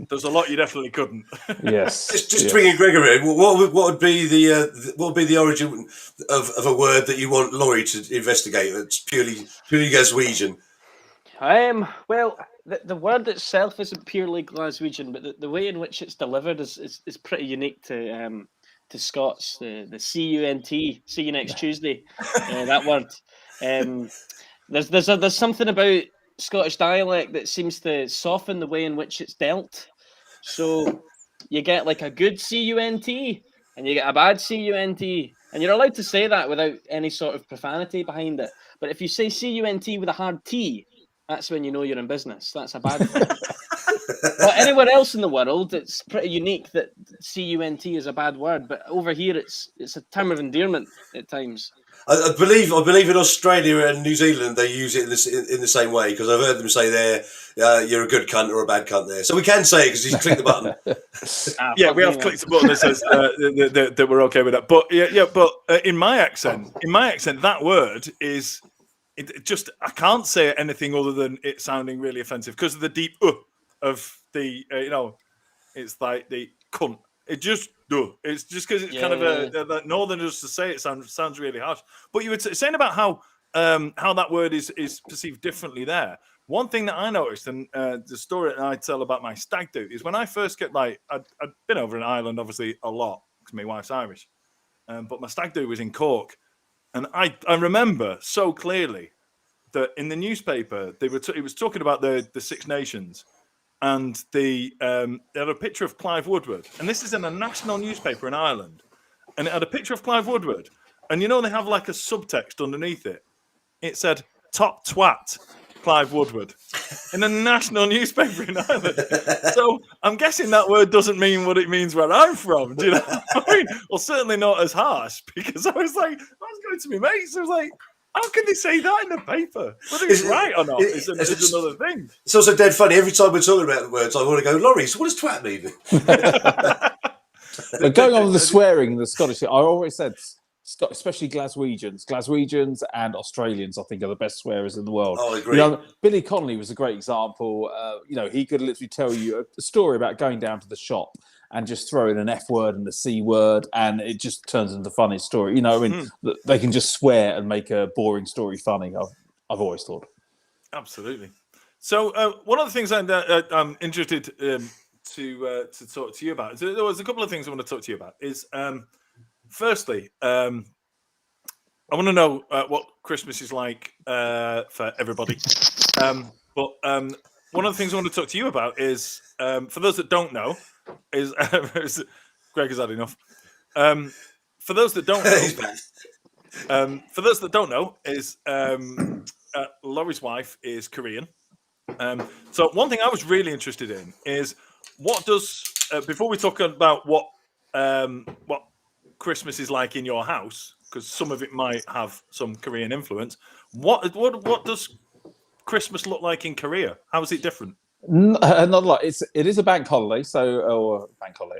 there's a lot you definitely couldn't. Yes. Just bringing Gregor in. What would be the origin of a word that you want Laurie to investigate? That's purely Glaswegian. Well, the word itself isn't purely Glaswegian, but the way in which it's delivered is pretty unique to Scots. The CUNT, see you next Tuesday. That word. There's something about Scottish dialect that seems to soften the way in which it's dealt. So you get like a good CUNT and you get a bad CUNT, and you're allowed to say that without any sort of profanity behind it. But if you say CUNT with a hard T, that's when you know you're in business. That's a bad thing. But anywhere else in the world, it's pretty unique that CUNT is a bad word. But over here, it's a term of endearment at times. I believe in Australia and New Zealand they use it in the same way, because I've heard them say you're a good cunt or a bad cunt there. So we can say it because you click the button. Yeah, we have clicked the button that says that we're okay with that. But in my accent, that word is I can't say anything other than it sounding really offensive because of the deep of the it's like the cunt. It just it's just because it's kind of a northerners to say it sounds really harsh. But you were saying about how that word is perceived differently there. One thing that I noticed, and the story that I tell about my stag do, is when I first get I'd been over in Ireland obviously a lot because my wife's Irish, but my stag do was in Cork, and I remember so clearly that in the newspaper it was talking about the Six Nations. And they had a picture of Clive Woodward, and this is in a national newspaper in Ireland, and it had a picture of Clive Woodward, and they have like a subtext underneath it. It said "top twat Clive Woodward" in a national newspaper in Ireland. So I'm guessing that word doesn't mean what it means where I'm from. Do you know what I mean? Well, certainly not as harsh, because I was going to my mates. I was like, how can they say that in the paper? Whether it's right or not is another thing. It's also dead funny. Every time we're talking about the words, I want to go, Laurie, so what does twat mean? But going on with the swearing in the Scottish, I always said, especially Glaswegians and Australians, I think, are the best swearers in the world. Oh, I agree. Billy Connolly was a great example. He could literally tell you a story about going down to the shop and just throw in an F word and a C word, and it just turns into a funny story. They can just swear and make a boring story funny. I've always thought. Absolutely. So one of the things I'm interested to talk to you about, there was a couple of things I want to talk to you about. Is firstly, I want to know what Christmas is like for everybody. But one of the things I want to talk to you about is, for those that don't know, is Greg has had enough. For those that don't know, is Laurie's wife is Korean. So one thing I was really interested in is what does before we talk about what Christmas is like in your house, because some of it might have some Korean influence. What does Christmas look like in Korea? How is it different? Not a lot. It is a bank holiday, a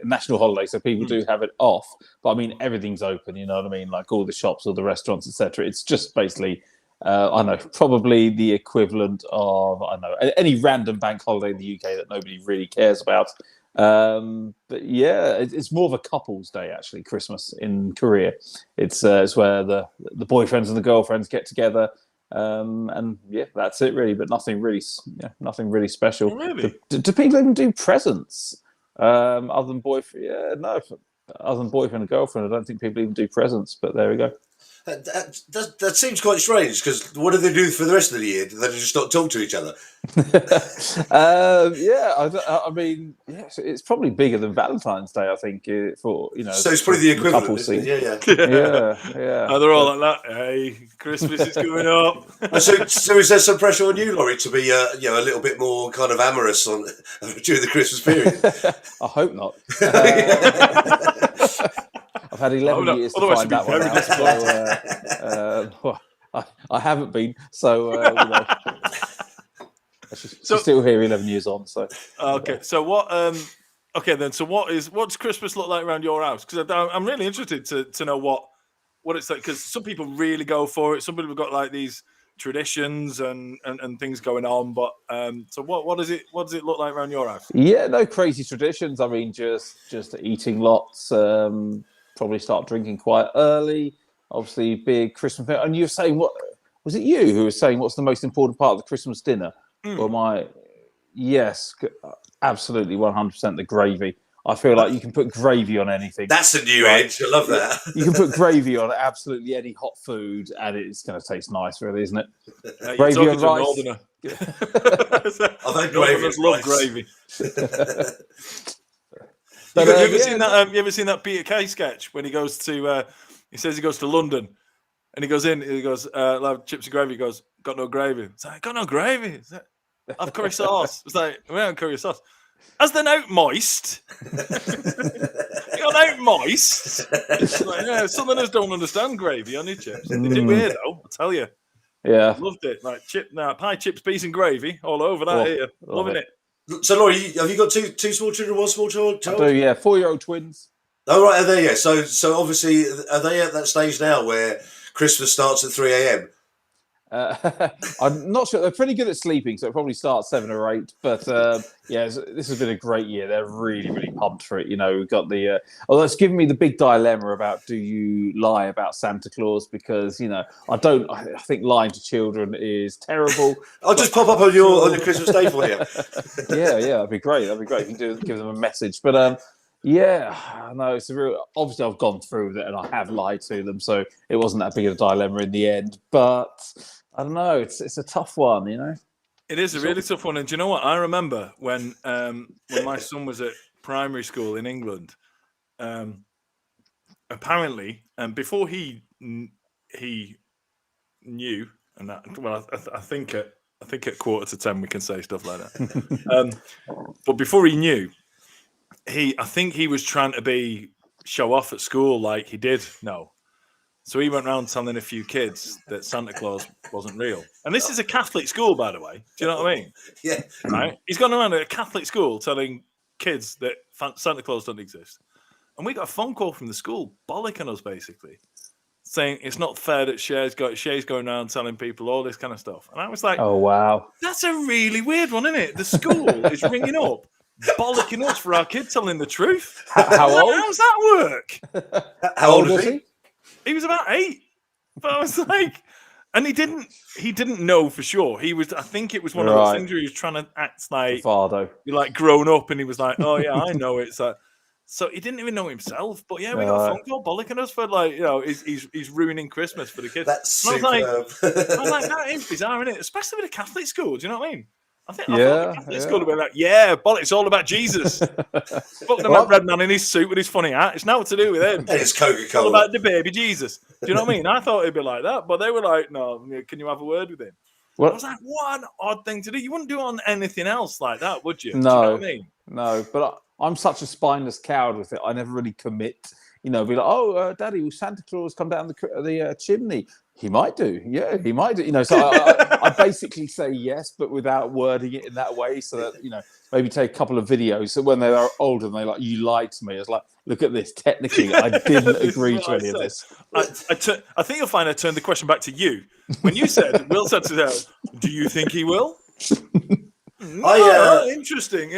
national holiday, so people do have it off. But I mean, everything's open. You know what I mean? Like all the shops, all the restaurants, etc. It's just basically, probably the equivalent of any random bank holiday in the UK that nobody really cares about. But yeah, it's more of a couple's day actually. Christmas in Korea, it's where the boyfriends and the girlfriends get together. And yeah, that's it really, but nothing really special. Oh, really? Do people even do presents? Other than boyfriend? Yeah, no. Other than boyfriend and girlfriend, I don't think people even do presents. But there we go. That seems quite strange, because what do they do for the rest of the year? Do they just not talk to each other? It's probably bigger than Valentine's Day, I think. So it's probably the equivalent. Yeah. They're all like that. Hey, Christmas is coming up. So is there some pressure on you, Laurie, to be a little bit more kind of amorous during the Christmas period? I hope not. I've had 11 years to find that one out. I haven't been, so she's still here 11 years on. So okay, so what? Okay, then. So what's Christmas look like around your house? Because I'm really interested to know what it's like. Because some people really go for it. Some people have got like these traditions and things going on. But so what does it look like around your house? Yeah, no crazy traditions. I mean, just eating lots. Probably start drinking quite early. Obviously, big Christmas thing. And you were saying, what was it? You who was saying, what's the most important part of the Christmas dinner? or yes, absolutely 100% the gravy. I feel like you can put gravy on anything. That's a new edge. I love that. You can put gravy on absolutely any hot food, and it's going to taste nice, really, isn't it? Gravy on rice. I've had gravy. Love gravy. You ever seen that Peter Kay sketch when he goes to? He says he goes to London, and he goes in. He goes, "Love chips and gravy." He goes, "Got no gravy." It's like, "Got no gravy." It's like, "I've curry sauce." It's like, "We don't curry sauce." As they're out moist. You're out moist. Like, yeah, Southerners don't understand gravy on your chips. They do here though, I'll tell you. Yeah. Loved it. Like pie, chips, peas, and gravy all over that here. Loving it. So, Laurie, have you got two small children, one small child? I do, yeah. 4-year-old twins. Oh, right, are they? Yeah. So obviously, are they at that stage now where Christmas starts at 3 a.m.? I'm not sure. They're pretty good at sleeping, so it probably starts 7 or 8. But this has been a great year. They're really, really pumped for it. You know, we've got the. Although it's given me the big dilemma about do you lie about Santa Claus, because I don't. I think lying to children is terrible. I'll just pop up on your Christmas day for you. yeah, that'd be great. That'd be great. You can give them a message, but. Yeah, no, it's a real. Obviously, I've gone through with it and I have lied to them, so it wasn't that big of a dilemma in the end. But I don't know. It's a tough one, It is a really tough one, and do you know what? I remember when my son was at primary school in England. Apparently, before he knew, and that. Well, I think at 9:45 we can say stuff like that. But before he knew. I think he was trying to show off at school like he did know. So he went around telling a few kids that Santa Claus wasn't real. And this is a Catholic school, by the way. Do you know what I mean? Yeah. Right? He's gone around at a Catholic school telling kids that Santa Claus doesn't exist. And we got a phone call from the school bollocking us, basically, saying it's not fair that Shay's going around telling people all this kind of stuff. And I was like, oh, wow. That's a really weird one, isn't it? The school is ringing up. Bollocking us for our kid telling the truth. How old? How does that work? How old was he? He was about 8. But I was like, and he didn't know for sure. I think it was one of those things where he was trying to act like Fardo. You're like grown up, and he was like, "Oh yeah, I know it." So he didn't even know himself. But yeah, we got a phone call bollocking us for he's ruining Christmas for the kids. That's superb. I was like, that is bizarre, isn't it? Especially with a Catholic school. Do you know what I mean? I thought the Catholic school would be like, bollocks, it's all about Jesus. Fucking about red man in his suit with his funny hat. It's not to do with him. And it's Coca-Cola. It's all about the baby Jesus. Do you know what I mean? I thought it'd be like that, but they were like, "No, can you have a word with him?" I was like, what an odd thing to do. You wouldn't do it on anything else like that, would you? No, do you know what I mean? No, but I'm such a spineless coward with it. I never really commit. Be like, "Oh, Daddy, will Santa Claus come down the chimney?" He might do. Yeah, he might do. So I basically say yes, but without wording it in that way, so that maybe take a couple of videos. So when they are older, and they're like, "You lied to me." It's like, look at this. Technically, I didn't agree to any of this. I think you'll find I turned the question back to you when you said, "Will said to do you think he will?" Interesting.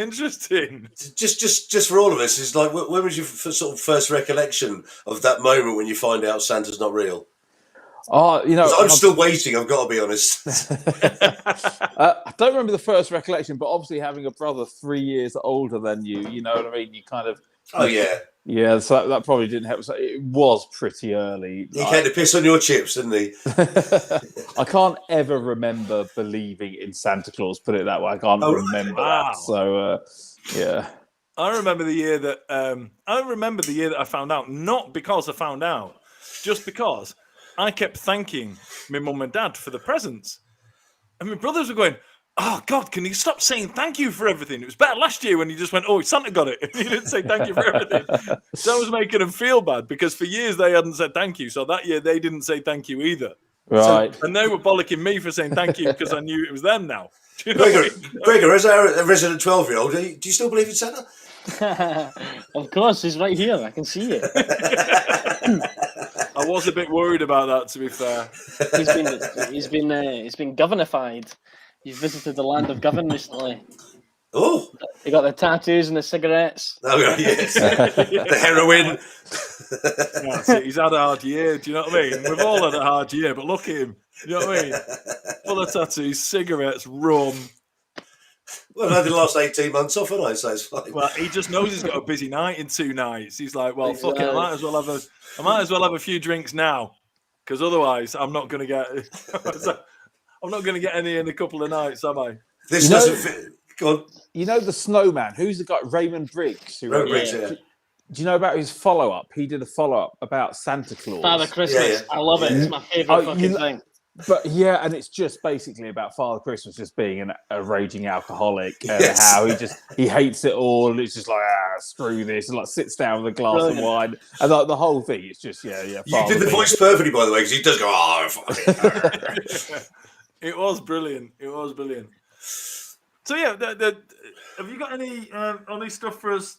Just for all of us, is like, when was your sort of first recollection of that moment when you find out Santa's not real? I'm still waiting. I've got to be honest. I don't remember the first recollection, but obviously having a brother 3 years older than you know what I mean. You kind of. Oh yeah. Yeah, so that probably didn't help. So it was pretty early. He came to piss on your chips, didn't he? I can't ever remember believing in Santa Claus. Put it that way. I can't remember that. So yeah. I remember the year that I found out. Not because I found out, just because I kept thanking my mum and dad for the presents, and my brothers were going, "Oh God, can you stop saying thank you for everything? It was better last year when you just went, oh, Santa got it. And you didn't say thank you for everything." So I was making them feel bad because for years they hadn't said thank you. So that year they didn't say thank you either. Right. And they were bollocking me for saying thank you because I knew it was them now. Do you know Gregor, as a resident 12-year-old, do you still believe in Santa? Of course, he's right here. I can see it. I was a bit worried about that, to be fair. He's been governorified. He's visited the land of Govan recently. Oh, he got the tattoos and the cigarettes. Oh yes, the heroin. He's had a hard year. Do you know what I mean? We've all had a hard year, but look at him. Do you know what I mean? Full of tattoos, cigarettes, rum. Well, I had the last 18 months off, and I so it's fine. Well, he just knows he's got a busy night in 2 nights. He's like, well, fuck it. I Exactly. might as well have a few drinks now, because otherwise I'm not going to get. I'm not going to get any in a couple of nights, am I? This doesn't fit. Go on. You know the Snowman? Who's the guy? Raymond Briggs. Who Raymond wrote Briggs, it? yeah. Do you know about his follow-up? He did a follow-up about Santa Claus. Father Christmas. Yeah. I love it. It's my favourite fucking thing. But yeah, and it's just basically about Father Christmas just being a raging alcoholic and Yes. how he hates it all, and it's just like screw this, and like sits down with a glass Brilliant. of wine, and like the whole thing. It's just yeah. You Father did the being- voice perfectly, by the way, because he does go, oh, fuck. It was brilliant. It was brilliant. So yeah, have you got any stuff for us,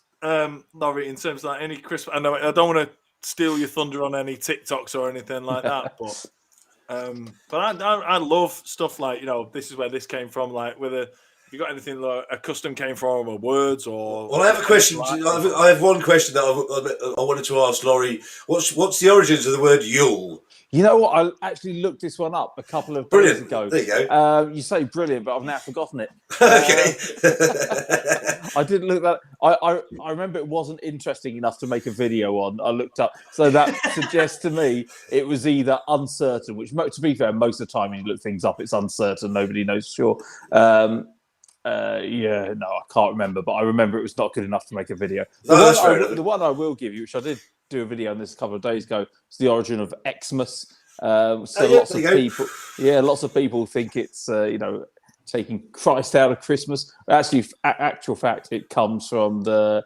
Laurie, in terms of like any Christmas? I know I don't want to steal your thunder on any TikToks or anything like that, but I love stuff like, you know, this is where this came from. Like whether you got anything like a custom came from, or words, or Well, I have a question. I have one question that I wanted to ask Laurie. What's the origins of the word Yule? You know what? I actually looked this one up a couple of days Brilliant. ago. There you go. You say brilliant, but I've now forgotten it. Okay. I didn't look that. I remember it wasn't interesting enough to make a video on. I looked up, so that suggests to me it was either uncertain, which to be fair, most of the time when you look things up, it's uncertain. Nobody knows for sure. Yeah, no, I can't remember, but I remember it was not good enough to make a video. The one I will give you, which I did do a video on this a couple of days ago, is the origin of Xmas. Lots of people think it's taking Christ out of Christmas. Actually, actual fact, it comes from the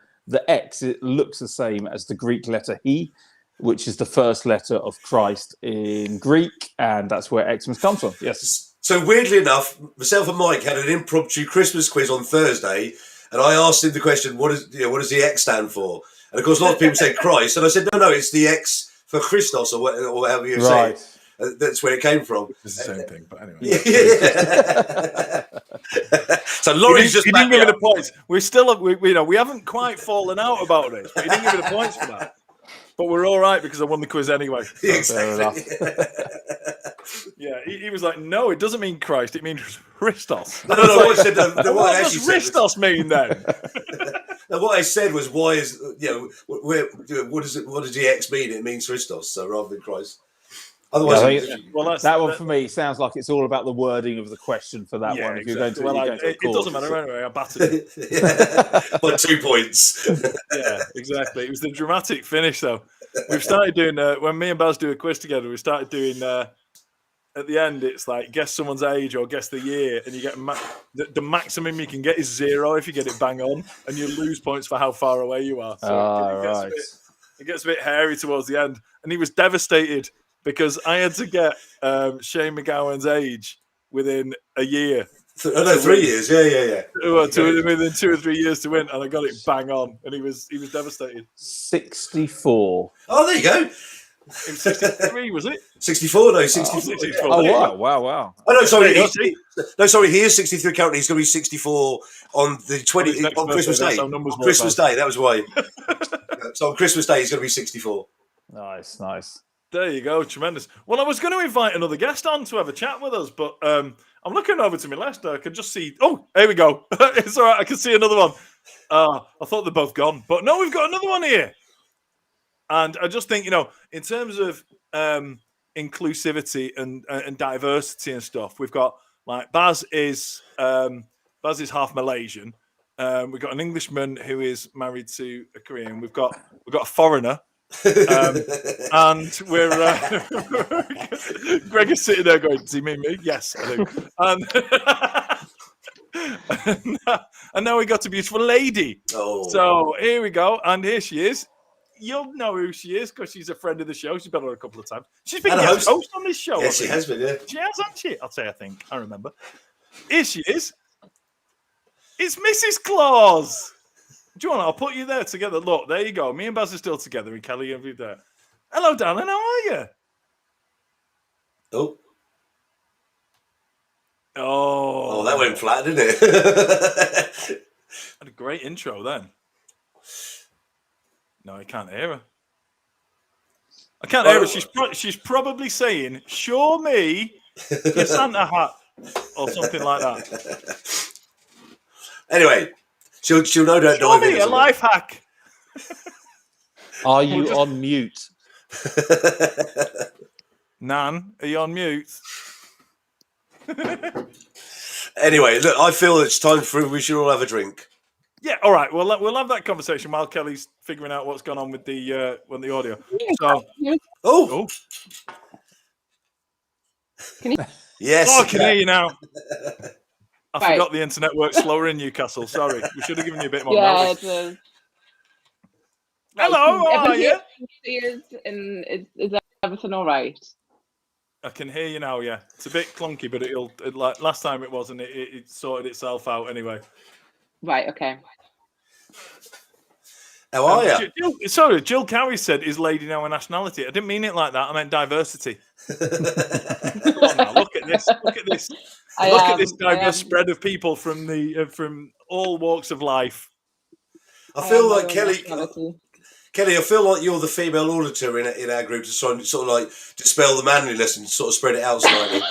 X. It looks the same as the Greek letter He, which is the first letter of Christ in Greek, and that's where Xmas comes from. Yes. So weirdly enough, myself and Mike had an impromptu Christmas quiz on Thursday, and I asked him the question, "What does the X stand for?" And of course, a lot of people said Christ, and I said, "No, it's the X for Christos, or whatever you say." That's where it came from. It's the same thing, but anyway. Yeah. So Laurie's just he didn't give me the points. We haven't quite fallen out about this, but he didn't give me the points for that. But we're all right because I won the quiz anyway. Exactly. Yeah, he was like, "No, it doesn't mean Christ. It means Christos." No. What I said, what does Christos mean then? No, what I said was, why is what does the X mean? It means Christos, so rather than Christ. Otherwise, that one for me sounds like it's all about the wording of the question for that one. If you're going to, it doesn't matter anyway. I battered it by 2 points. Yeah, exactly. It was the dramatic finish, though. We've started doing when me and Baz do a quiz together. We started doing at the end. It's like guess someone's age or guess the year, and you get the maximum you can get is 0 if you get it bang on, and you lose points for how far away you are. So it gets a bit hairy towards the end, and he was devastated because I had to get Shane McGowan's age within a year. 3 years, yeah. Within 2 or 3 years to win, and I got it bang on, and he was devastated. 64. Oh, there you go. It was 63, was it? 64, no, 64. 64. Oh, wow. Oh, no, sorry. He is 63 currently. He's going to be 64 on the on Christmas Day. Christmas Day, that was why. So on Christmas Day, he's going to be 64. Nice. There you go, tremendous. Well, I was going to invite another guest on to have a chat with us, but I'm looking over to my left. I can just see. Oh, here we go. It's all right. I can see another one. I thought they're both gone, but no, we've got another one here. And I just think, in terms of inclusivity and diversity and stuff, we've got like Baz is half Malaysian. We've got an Englishman who is married to a Korean. We've got a foreigner. And we're Greg is sitting there going, "Does he mean me?" Yes, I do. And now we got a beautiful lady. Oh. So here we go, and here she is. You'll know who she is because she's a friend of the show. She's been on a couple of times. She's been guest host on this show. Yes, she has been. Yeah, she has, hasn't she? I think I remember. Here she is. It's Mrs. Claus. Do you want? I'll put you there together. Look, there you go. Me and Baz are still together, and Kelly and you there. Hello, darling. How are you? Oh, that went flat, didn't it? Had a great intro then. No, I can't hear her. I can't hear her. She's probably saying, "Show me your Santa hat," or something like that. Anyway, she'll no doubt Show dive me into a life hack. Are you on mute? Nan, are you on mute? Anyway, look, I feel it's time for we should all have a drink. Yeah, all right. Well, we'll have that conversation while Kelly's figuring out what's going on with the audio. So, Oh, yes. I can hear you now. I Right. forgot the internet works slower in Newcastle. Sorry, we should have given you a bit more Yeah, notice. it was. Hello, how are you? And is everything all right? I can hear you now. Yeah, it's a bit clunky, but it'll like last time it wasn't. It sorted itself out anyway. Right. Okay. How are you? Jill Cowie said, "Is lady now a nationality?" I didn't mean it like that. I meant diversity. Come on now, look at this. Look at this. Look at this diverse spread of people from from all walks of life. I feel like Kelly, I feel like you're the female auditor in our group to sort of like dispel the manliness and sort of spread it out slightly.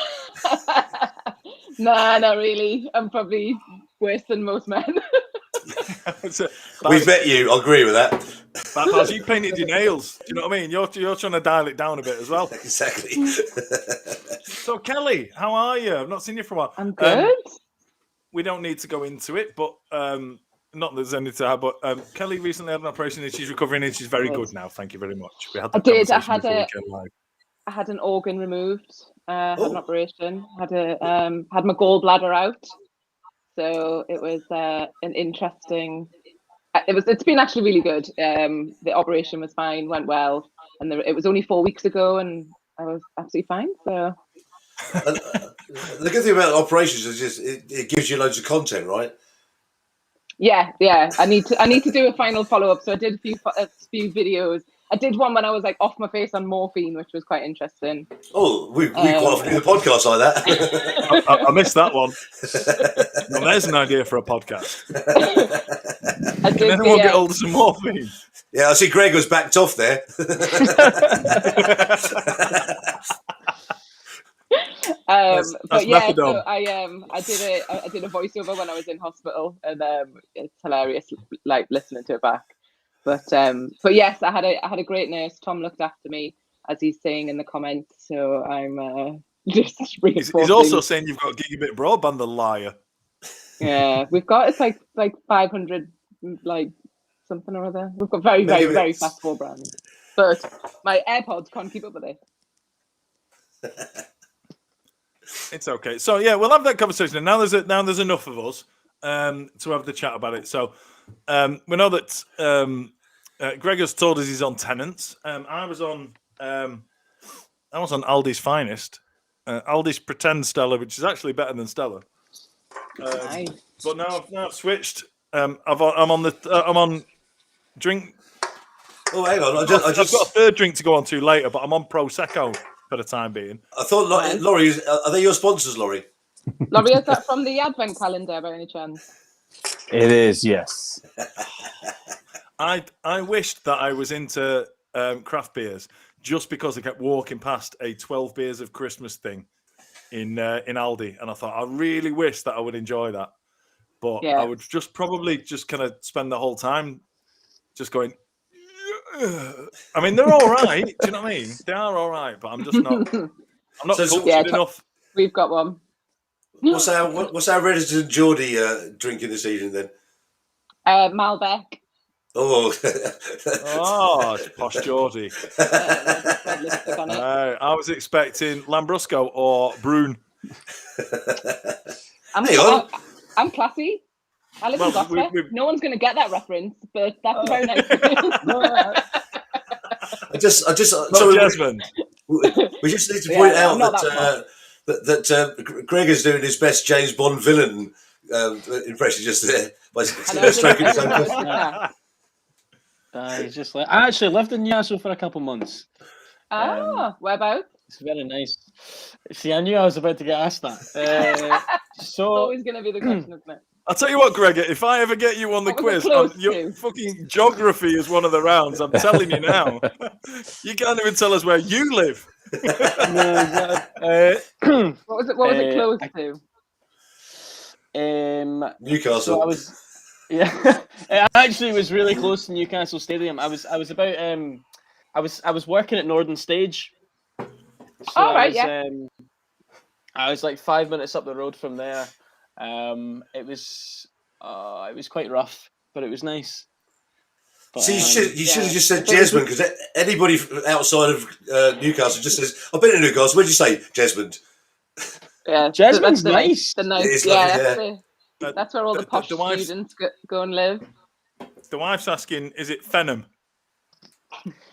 Nah, not really. I'm probably worse than most men. We've met you. I agree with that. Baz, you painted your nails. Do you know what I mean? You're trying to dial it down a bit as well. Exactly. So, Kelly, how are you? I've not seen you for a while. I'm good. We don't need to go into it, but not that there's anything to have. But Kelly recently had an operation and she's recovering and she's very good now. Thank you very much. We had that I had an organ removed. Had an operation. Had my gallbladder out. So it was an interesting. It's been actually really good. The operation was fine, went well, and it was only 4 weeks ago, and I was absolutely fine. So the good thing about operations is just it gives you loads of content, right? Yeah. I need to do a final follow up. So I did a few videos. I did one when I was like off my face on morphine, which was quite interesting. Oh, we quite often do the podcast like that. I missed that one. Well, there's an idea for a podcast. Can anyone get hold of some morphine? Yeah, I see Greg was backed off there. But yeah, methadone. so I did a voiceover when I was in hospital, and it's hilarious, like listening to it back. But yes, I had a great nurse. Tom looked after me, as he's saying in the comments. So I'm just reinforcing. He's also saying you've got gigabit broadband, the liar. Yeah, we've got it's like 500 like something or other. We've got very very fast broadband, but my AirPods can't keep up with it. It's okay. So yeah, we'll have that conversation. And now there's enough of us to have the chat about it. So we know that Greg has told us he's on Tenants. I was on Aldi's Finest, Aldi's Pretend Stella, which is actually better than Stella. Nice. But now I've switched. I'm on drink. Oh, hang on! I've got a third drink to go on to later, but I'm on Prosecco for the time being. I thought, Laurie, are they your sponsors, Laurie? Laurie, is that from the Advent calendar by any chance? It is, yes. I wished that I was into craft beers just because I kept walking past a 12 beers of Christmas thing in Aldi, and I thought I really wish that I would enjoy that, but I would just probably just kind of spend the whole time just going. I mean, they're all right. Do you know what I mean? They are all right, but I'm just not. I'm not cultured enough. We've got one. What's our resident Geordie drinking this evening then? Malbec. Oh, posh Geordie. I was expecting Lambrusco or Brune. I'm classy. I live in Gloucester. No one's going to get that reference, but that's a very nice thing. I just Jasmine. We just need to point out that Greg is doing his best James Bond villain impression just there by stroking his own face. He's just like, I actually lived in Newcastle for a couple months. Whereabouts? It's very nice. See, I knew I was about to get asked that. It's always going to be the question, isn't it? I'll tell you what, Greg, if I ever get you on the quiz, your fucking geography is one of the rounds. I'm telling you now. You can't even tell us where you live. What was it close to? Newcastle. So I was, yeah, it actually was really close to Newcastle Stadium. I was about I was working at Northern Stage. So I was like 5 minutes up the road from there. It was quite rough, but it was nice. But, See, you should have just said Jesmond, because anybody outside of Newcastle just says, "I've been to Newcastle." Where'd you say, Jesmond? Yeah, Jesmond's nice. That's where all the posh the students go and live. The wife's asking, "Is it Fenham?"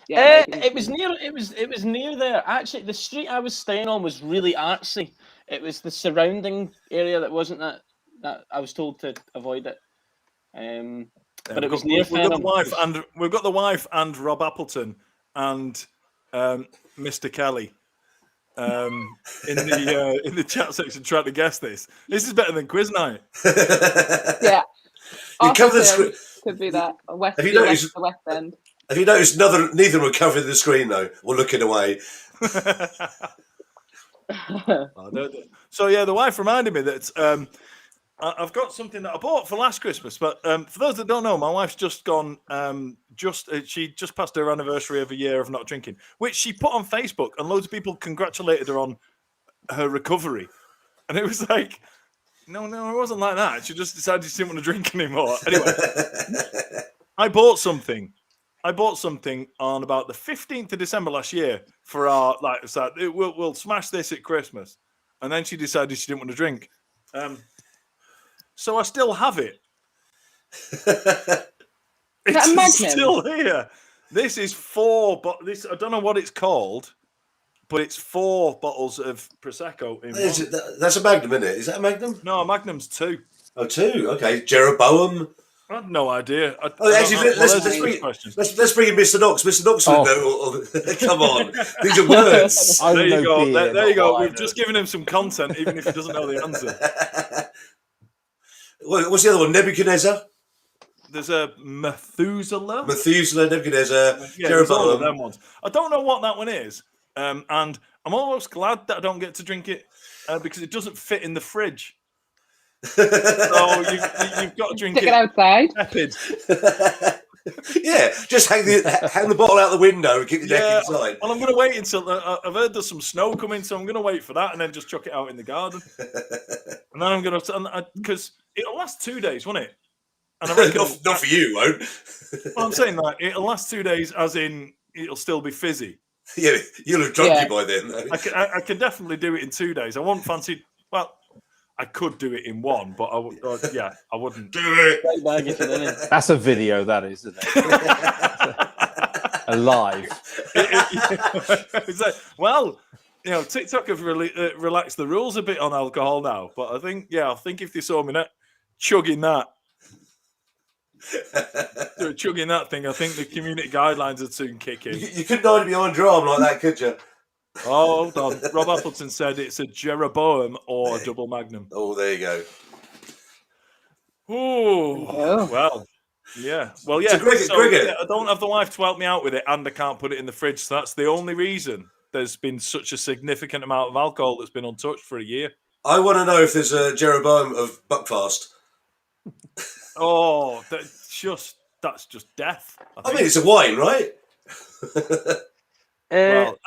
Yeah, it was near there. Actually, the street I was staying on was really artsy. It was the surrounding area that wasn't that I was told to avoid it. But it was near Fenham. We've got the wife and Rob Appleton and Mr. Kelly in the chat section trying to guess this. This is better than quiz night. Yeah. You cover the could be that. Have you noticed the West End? Have you noticed neither were covering the screen though, or looking away? So yeah, the wife reminded me that I've got something that I bought for last Christmas. But for those that don't know, my wife's just gone. She just passed her anniversary of a year of not drinking, which she put on Facebook, and loads of people congratulated her on her recovery. And it was like, no, it wasn't like that. She just decided she didn't want to drink anymore. Anyway, I bought something on about the 15th of December last year for our we'll smash this at Christmas, and then she decided she didn't want to drink. So I still have it. It's still here. This is 4, but I don't know what it's called, but it's 4 bottles of Prosecco in one. That's a Magnum, isn't it? Is that a Magnum? No, a Magnum's 2. Oh, 2. Okay, Jeroboam. I have no idea. Let's bring in Mr. Knox. Mr. Knox would know. Come on, these are words. There you go. There you go. We've just given him some content, even if he doesn't know the answer. What's the other one? Nebuchadnezzar. There's a Methuselah, Nebuchadnezzar, Jeroboam. All of them ones. I don't know what that one is, and I'm almost glad that I don't get to drink it because it doesn't fit in the fridge. So you've got to drink it outside. Tepid. Yeah, just hang the bottle out the window and keep your neck inside. Well, I'm going to wait until I've heard there's some snow coming, so I'm going to wait for that and then just chuck it out in the garden. And then I'm going to, because it'll last 2 days, won't it? And I reckon not for you, won't. Well, I'm saying that it'll last 2 days, as in it'll still be fizzy. Yeah, you'll have drunk you by then. Though. I can definitely do it in 2 days. I won't fancy. Well, I could do it in 1, but I wouldn't do it. That's a video, that is, isn't it? Alive. It's like, well, TikTok have relaxed the rules a bit on alcohol now, but I think if they saw me chugging that thing, I think the community guidelines would soon kick in. You couldn't hide behind your arm like that, could you? Oh, hold on. Rob Appleton said it's a Jeroboam or a double Magnum. Oh, there you go. Oh, well, yeah. Well, yeah. I don't have the wife to help me out with it, and I can't put it in the fridge. So that's the only reason there's been such a significant amount of alcohol that's been untouched for a year. I want to know if there's a Jeroboam of Buckfast. Oh, that's just death. I mean, it's a wine, right? Well,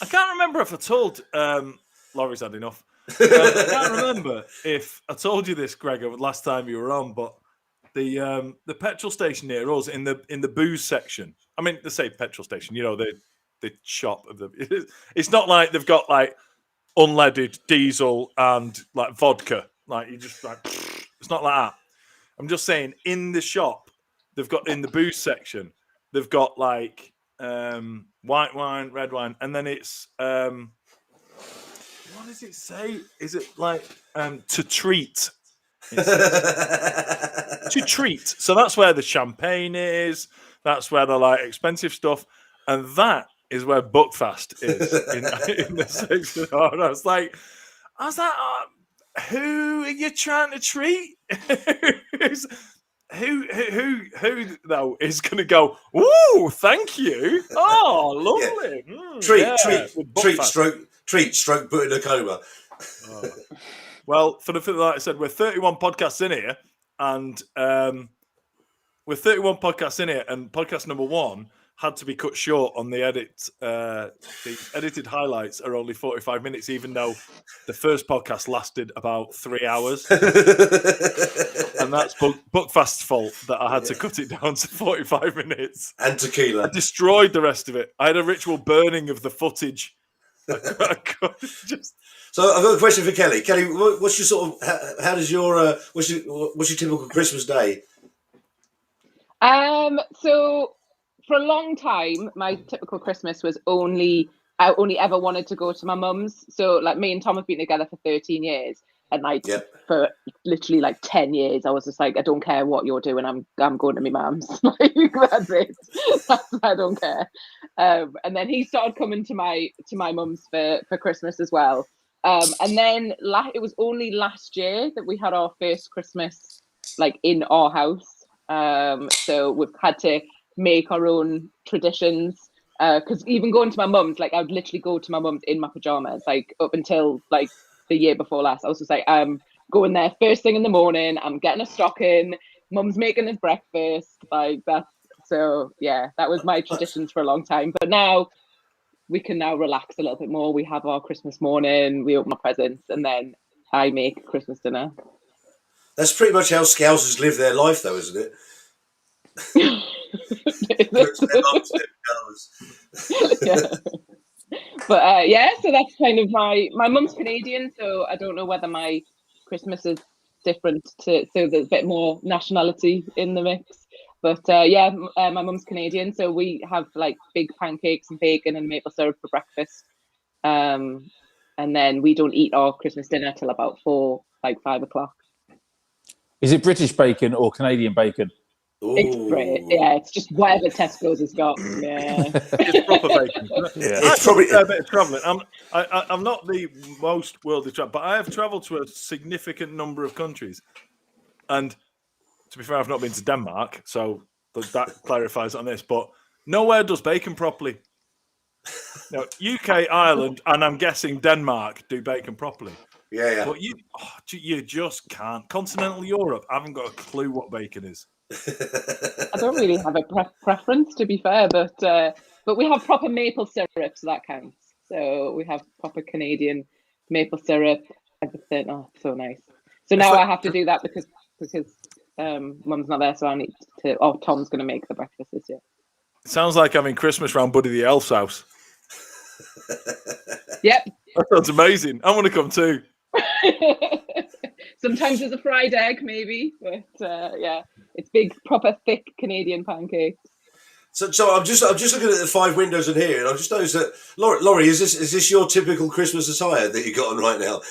I can't remember if I told Laurie's had enough. I can't remember if I told you this, Gregor, last time you were on, but the petrol station near us in the booze section. I mean, they say petrol station, the shop of the. It's not like they've got like unleaded diesel and like vodka. Like you just like it's not like that. I'm just saying in the shop they've got in the booze section they've got like white wine, red wine, and then it's what does it say? Is it like to treat? To treat. So that's where the champagne is. That's where the like expensive stuff, and that is where Buckfast is in the section. I was like, who are you trying to treat? Who though is going to go? Ooh, thank you. Oh, lovely. Yeah. Treat, stroke, put in a coma. Oh. Well, like I said, we're 31 podcasts in here, and podcast number 1 had to be cut short on the edit. The edited highlights are only 45 minutes, even though the first podcast lasted about 3 hours. And that's Buckfast's fault that I had to cut it down to 45 minutes. And tequila. I destroyed the rest of it. I had a ritual burning of the footage. So I've got a question for Kelly. Kelly, what's your sort of? How does your what's your typical Christmas day? So for a long time, my typical Christmas was I only ever wanted to go to my mum's. So like me and Tom have been together for 13 years, and like for literally like 10 years, I was just like, I don't care what you're doing, I'm going to my mum's. Like that's it. I don't care. And then he started coming to my mum's for Christmas as well. And then it was only last year that we had our first Christmas like in our house. So we've had to make our own traditions. Because even going to my mum's, like I would literally go to my mum's in my pajamas, like up until like the year before last. I was just like, I'm going there first thing in the morning. I'm getting a stocking. Mum's making us breakfast, like that. So yeah, that was my traditions for a long time. But now we can now relax a little bit more. We have our Christmas morning, we open our presents, and then I make Christmas dinner. That's pretty much how Scousers live their life, though, isn't it? Yeah. But so that's kind of my mum's Canadian, so I don't know whether my Christmas is different so there's a bit more nationality in the mix. But my mum's Canadian, so we have like big pancakes and bacon and maple syrup for breakfast. And then we don't eat our Christmas dinner till about 5 o'clock. Is it British bacon or Canadian bacon? Ooh. It's great. Yeah, it's just whatever Tesco's has got. Yeah, it's proper bacon. It's probably a bit of travelling. I'm not the most worldly traveler, but I have travelled to a significant number of countries. And to be fair, I've not been to Denmark, so that clarifies on this. But nowhere does bacon properly. No, UK, Ireland, and I'm guessing Denmark do bacon properly. Yeah. But you just can't. Continental Europe, I haven't got a clue what bacon is. I don't really have a preference, to be fair, but we have proper maple syrup, so that counts. So we have proper Canadian maple syrup, everything. Oh, so nice. So now I have to do that because Mum's not there, so I need to. Oh, Tom's going to make the breakfast this year. It sounds like having Christmas round Buddy the Elf's house. Yep. That sounds amazing. I want to come too. Sometimes there's a fried egg, maybe, but it's big, proper, thick Canadian pancakes. So I'm just looking at the 5 windows in here, and I've just noticed that Laurie, is this your typical Christmas attire that you got on right now?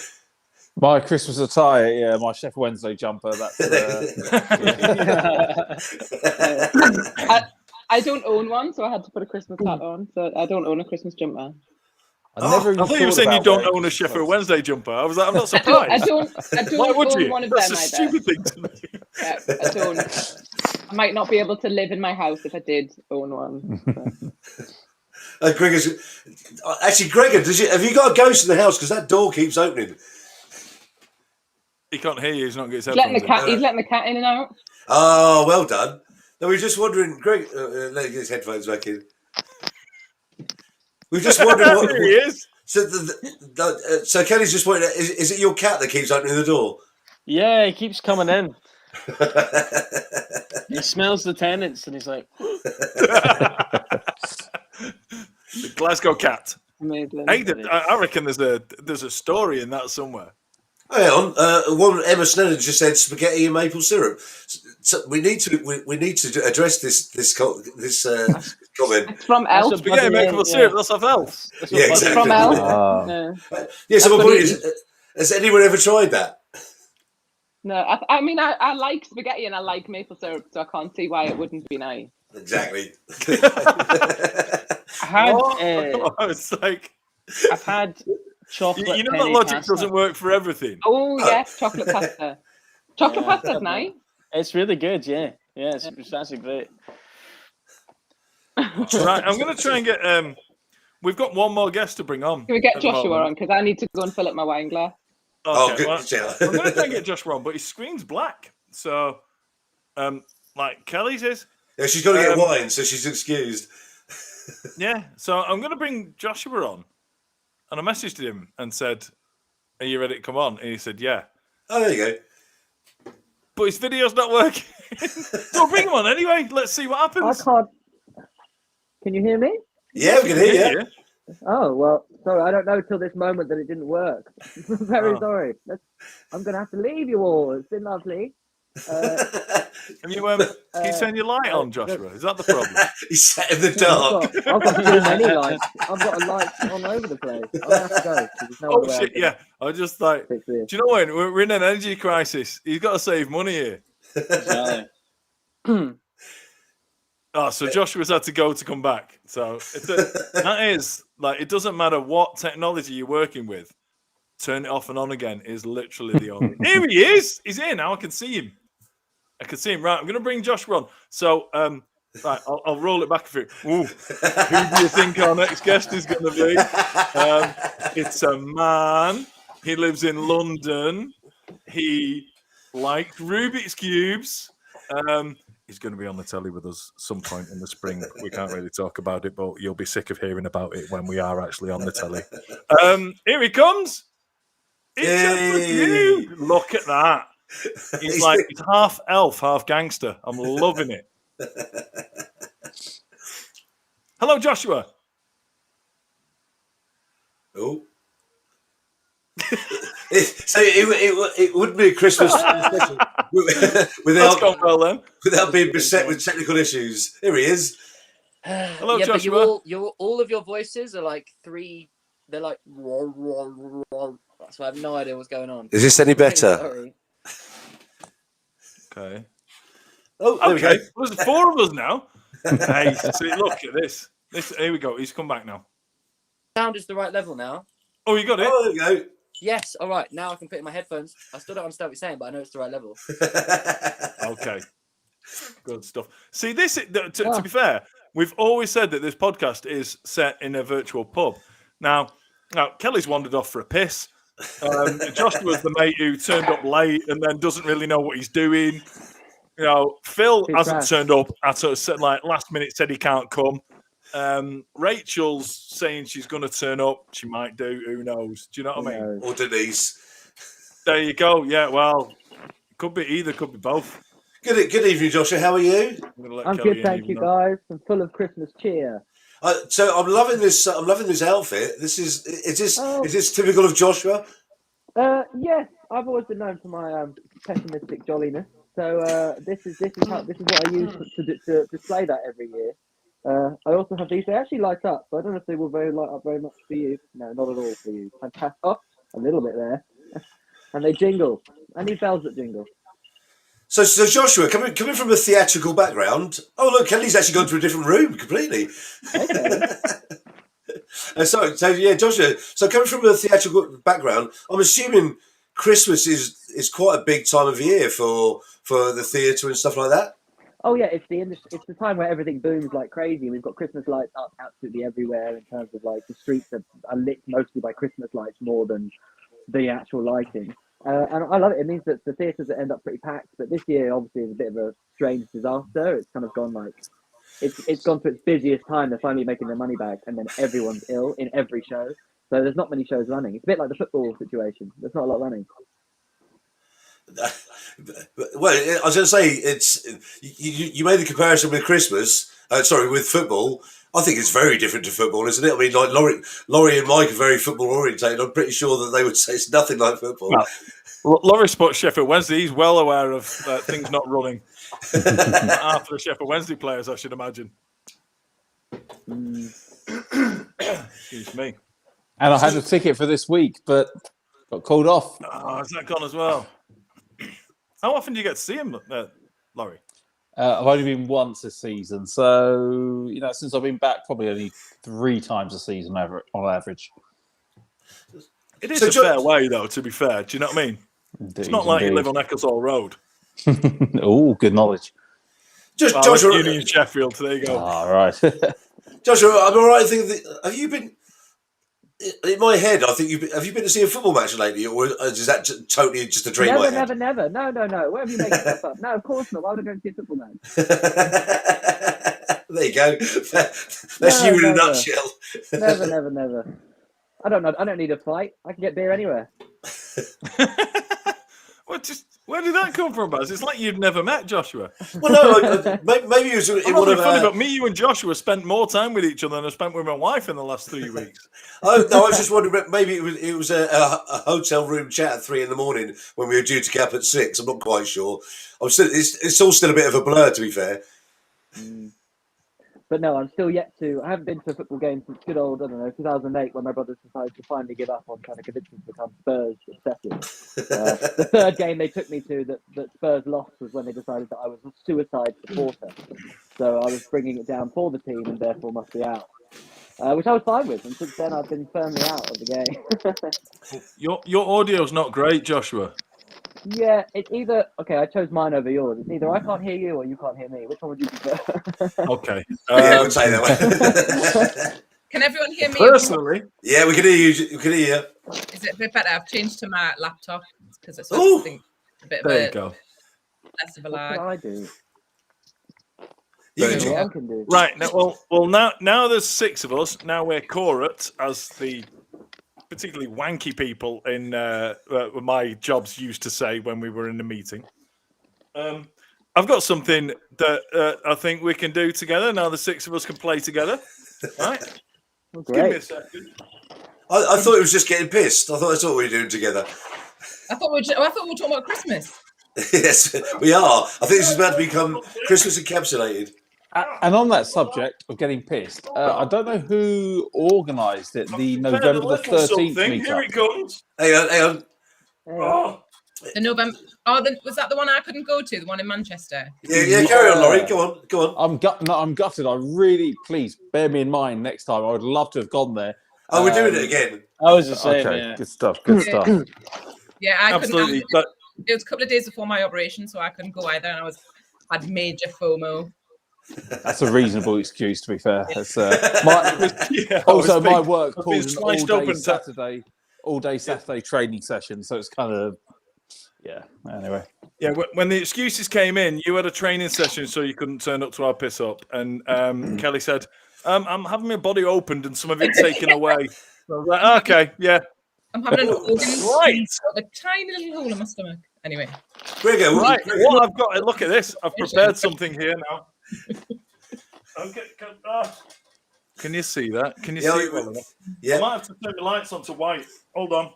My Christmas attire, yeah, my Chef Wednesday jumper. That's. I don't own one, so I had to put a Christmas hat on. So I don't own a Christmas jumper. I thought you were saying you don't own a Sheffield Wednesday jumper. I was like, I'm not surprised. I don't Why would own you? one of That's them a either. stupid thing to me. Yeah, I don't. I might not be able to live in my house if I did own one. So. Gregor, have you got a ghost in the house? Because that door keeps opening. He can't hear you. He's not getting his He's headphones letting the cat in and out. Oh, well done. No, we were just wondering, Greg, let him get his headphones back in. We're just wondering what. Here he is. So Kelly's just wondering, is it your cat that keeps opening the door? Yeah, he keeps coming in. He smells the tenants and he's like, The Glasgow cat. Amazing. I reckon there's a story in that somewhere. Oh, hang on. One Emma Sneddon just said spaghetti and maple syrup. So we need to address this comment. It's from Elf. Spaghetti and maple syrup. That's off Elf. Yeah, exactly. It's from Elf. So my point is, has anyone ever tried that? No, I mean I like spaghetti and I like maple syrup, so I can't see why it wouldn't be nice. Exactly. It's like I've had chocolate. You know that logic doesn't work for everything. Oh yes, chocolate pasta. Chocolate pasta is nice. It's really good, yeah. Yeah, it's actually great. Right, I'm going to try and get. We've got one more guest to bring on. Can we get Joshua on? Because I need to go and fill up my wine glass. Oh, Okay, good. well, Yeah. I'm going to try and get Josh wrong, but his screen's black. So, like Kelly's is. Yeah, she's got to get wine, so she's excused. Yeah, so I'm going to bring Joshua on. And I messaged him and said, "Are you ready to come on?" And he said, "Yeah." Oh, there you go. But his video's not working. So bring him on anyway. Let's see what I happens. can't. Can you hear me? Yeah, we can hear you. Oh, well, sorry, I don't know till this moment that it didn't work. Very sorry. I'm going to have to leave you all. It's been lovely. Can you turn your light on, Joshua? Is that the problem? He's sat in the dark. I've got too many lights. I've got a light on over the place. I'm going to have to go. 'cause there's no Oh, other way I shit, can yeah. I was just like, do fix this. you know what? We're in an energy crisis. He's got to save money here. Exactly. Oh, so Joshua's had to go to come back. So that is, like, it doesn't matter what technology you're working with. Turn it off and on again is literally the only. Here he is. He's here now. I can see him. Right, I'm going to bring Joshua on. So, right, I'll roll it back a few. Ooh, who do you think our next guest is going to be? It's a man. He lives in London. He likes Rubik's Cubes. He's going to be on the telly with us some point in the spring. We can't really talk about it, but you'll be sick of hearing about it when we are actually on the telly. Here he comes. It's you. Look at that. He's half elf, half gangster. I'm loving it. Hello, Joshua. Oh. So it wouldn't be a Christmas special without being beset with technical issues. Here he is. Hello, yeah, Joshua. But all of your voices are like three. They're like so I have no idea what's going on. Is this any better? Sorry. Okay. Oh, there we go. Well, there's 4 of us now. Hey, see, look at this. Here we go. He's come back now. Sound is the right level now. Oh, you got it? Oh, there we go. Yes. All right. Now I can put in my headphones. I still don't understand what you're saying, but I know it's the right level. Okay. Good stuff. See, this, to be fair, we've always said that this podcast is set in a virtual pub. Now Kelly's wandered off for a piss. Joshua's the mate who turned up late and then doesn't really know what he's doing. You know, Phil hasn't turned up at like last minute, said he can't come. Rachel's saying she's going to turn up. She might do. Who knows? Do you know what I mean? Or Denise. There you go. Yeah. Well, could be either. Could be both. Good evening, Joshua. How are you? I'm good, thank you, guys. I'm full of Christmas cheer. So I'm loving this. I'm loving this outfit. Is this typical of Joshua? Yes, I've always been known for my pessimistic jolliness. So this is what I use to display that every year. I also have these. They actually light up, so I don't know if they will light up very much for you. No, not at all for you. Fantastic. Oh, a little bit there, and they jingle. I need bells that jingle. So Joshua, coming from a theatrical background. Oh look, Kelly's actually gone to a different room completely. Okay. So yeah, Joshua. So coming from a theatrical background, I'm assuming Christmas is quite a big time of year for the theatre and stuff like that. Oh yeah, it's the time where everything booms like crazy. We've got Christmas lights up absolutely everywhere. In terms of like the streets are lit mostly by Christmas lights more than the actual lighting. And I love it. It means that the theatres end up pretty packed. But this year, obviously, is a bit of a strange disaster. It's kind of gone like it's gone to its busiest time. They're finally making their money back, and then everyone's ill in every show. So there's not many shows running. It's a bit like the football situation. There's not a lot running. Well, I was going to say you made the comparison with Christmas. With football. I think it's very different to football, isn't it? I mean, like Laurie and Mike are very football orientated. I'm pretty sure that they would say it's nothing like football. Well, Laurie spots Sheffield Wednesday. He's well aware of things not running. After the Sheffield Wednesday players, I should imagine. Excuse me. And I had a ticket for this week, but got called off. Oh, is that gone as well? How often do you get to see him, Laurie? I've only been once this season, so since I've been back, probably only 3 times a season on average. It is a fair way, though. To be fair, do you know what I mean? Indeed, it's not like you live on Ecclesall Road. Oh, good knowledge. Joshua, Union Sheffield. There you go. All right. Joshua, I'm all right. Have you been? In my head, I think have you been to see a football match lately, or is that totally just a dream? Never. No. Where have you made stuff up? No, of course not. Why would I go and see a football match? There you go. That's you in a nutshell. Never. I don't know. I don't need a fight. I can get beer anywhere. Where did that come from, Baz? It's like you've never met Joshua. Well, no, maybe it was in one of funny, but me, you, and Joshua spent more time with each other than I spent with my wife in the last 3 weeks. Oh no, I was just wondering. Maybe it was a hotel room chat at 3 a.m. when we were due to cap at 6. I'm not quite sure. It's all still a bit of a blur, to be fair. But no, I'm still yet to. I haven't been to a football game since good old, 2008, when my brothers decided to finally give up on trying to convince me to become Spurs obsessive. The third game they took me to that Spurs lost was when they decided that I was a suicide supporter. So I was bringing it down for the team and therefore must be out. Which I was fine with, and since then I've been firmly out of the game. Your audio's not great, Joshua. Yeah, it's either I chose mine over yours. It's either I can't hear you or you can't hear me. Which one would you prefer? Okay. Yeah, I'd say that way. Can everyone hear me? Personally, yeah, we can hear you. We can hear you. Is it a bit better? I've changed to my laptop because it's Ooh. something a bit there you of go. less of a What lag. can I do? You There can you What talk. I can do. Right now, now there's 6 of us. Now we're corporate as the particularly wanky people in my jobs used to say when we were in the meeting. I've got something that I think we can do together. Now the 6 of us can play together. Right? Oh, Give me a great. second. I thought it was just getting pissed. I thought that's what we were doing together. I thought we were talking about Christmas. Yes, we are. I think this is about to become Christmas encapsulated. And on that subject of getting pissed, I don't know who organised it. The November the 13th Here it meetup. comes. Hang on. Oh. The November. Was that the one I couldn't go to? The one in Manchester? Yeah. Carry on, Laurie. Go on. I'm gutted. I really, please bear me in mind next time. I would love to have gone there. Oh, we're doing it again. I was the same. Okay, Yeah. good stuff. Good stuff. Yeah, I Absolutely. couldn't. It was a couple of days before my operation, so I couldn't go either, and I had major FOMO. That's a reasonable excuse, to be fair. It's, Yeah, also, my I've work been pulls an sliced all-day open Saturday training session, so it's kind of Anyway, yeah. When the excuses came in, you had a training session, so you couldn't turn up to our piss up, and Kelly said, "I'm having my body opened and some of it taken away." So I was like, "Okay, yeah." I'm having an organ. Right. A tiny little hole in my stomach. Anyway. Gregor, Right. What I've got. Look at this. I've prepared something here now. Okay. Can you see that? Can you see it well enough? Yeah. I might have to turn the lights on to white. Hold on.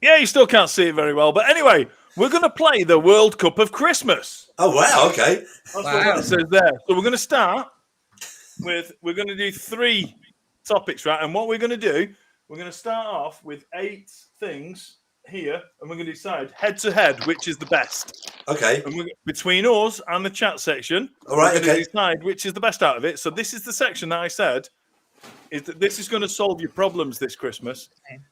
Yeah, you still can't see it very well. But anyway, we're going to play the World Cup of Christmas. Oh, wow. Okay. That's what that says there. So we're going to start with, we're going to do 3 topics, right? And what we're going to do, we're going to start off with 8 things here, and we're going to decide head to head which is the best. Okay. And between us and the chat section, All right, we're going okay. to decide which is the best out of it. So this is the section that I said is that this is going to solve your problems this Christmas,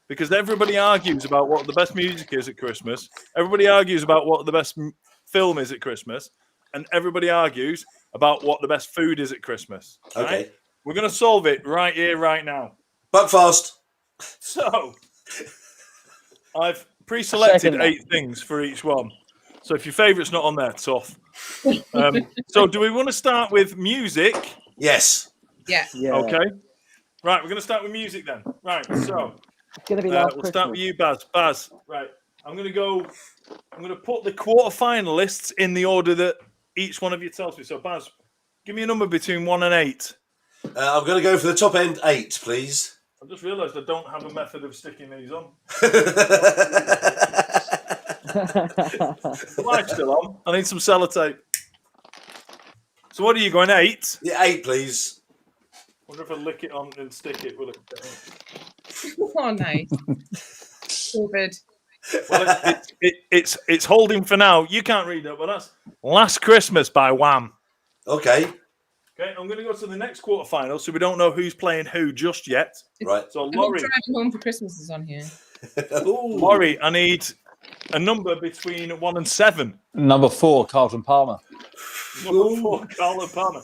because everybody argues about what the best music is at Christmas. Everybody argues about what the best film is at Christmas, and everybody argues about what the best food is at Christmas. Right? Okay. We're going to solve it right here, right now. Buck fast. So I've pre-selected Second that. 8 things for each one. So if your favourite's not on there, tough. So do we want to start with music? Yes. Yeah. Yeah. Okay. Right, we're going to start with music then. Right, so It's gonna be we'll last start with Christmas. you, Baz. Baz, right. I'm going to put the quarter-finalists in the order that each one of you tells me. So, Baz, give me a number between 1 and 8. I'm going to go for the top end 8, please. I just realised I don't have a method of sticking these on. The light's still on. I need some sellotape. So what are you going, 8? Yeah, 8, please. Wonder if I lick it on and stick it, will it? Oh, nice. So good. Well, it's holding for now. You can't read it, but that's Last Christmas by Wham. Okay. Okay, I'm going to go to the next quarterfinal, so we don't know who's playing who just yet. Right. So, I think Laurie, Driving Home for Christmas is on here. Ooh. Laurie, I need a number between 1 and 7. number 4, Carlton Palmer. Number 4, Carla Palmer.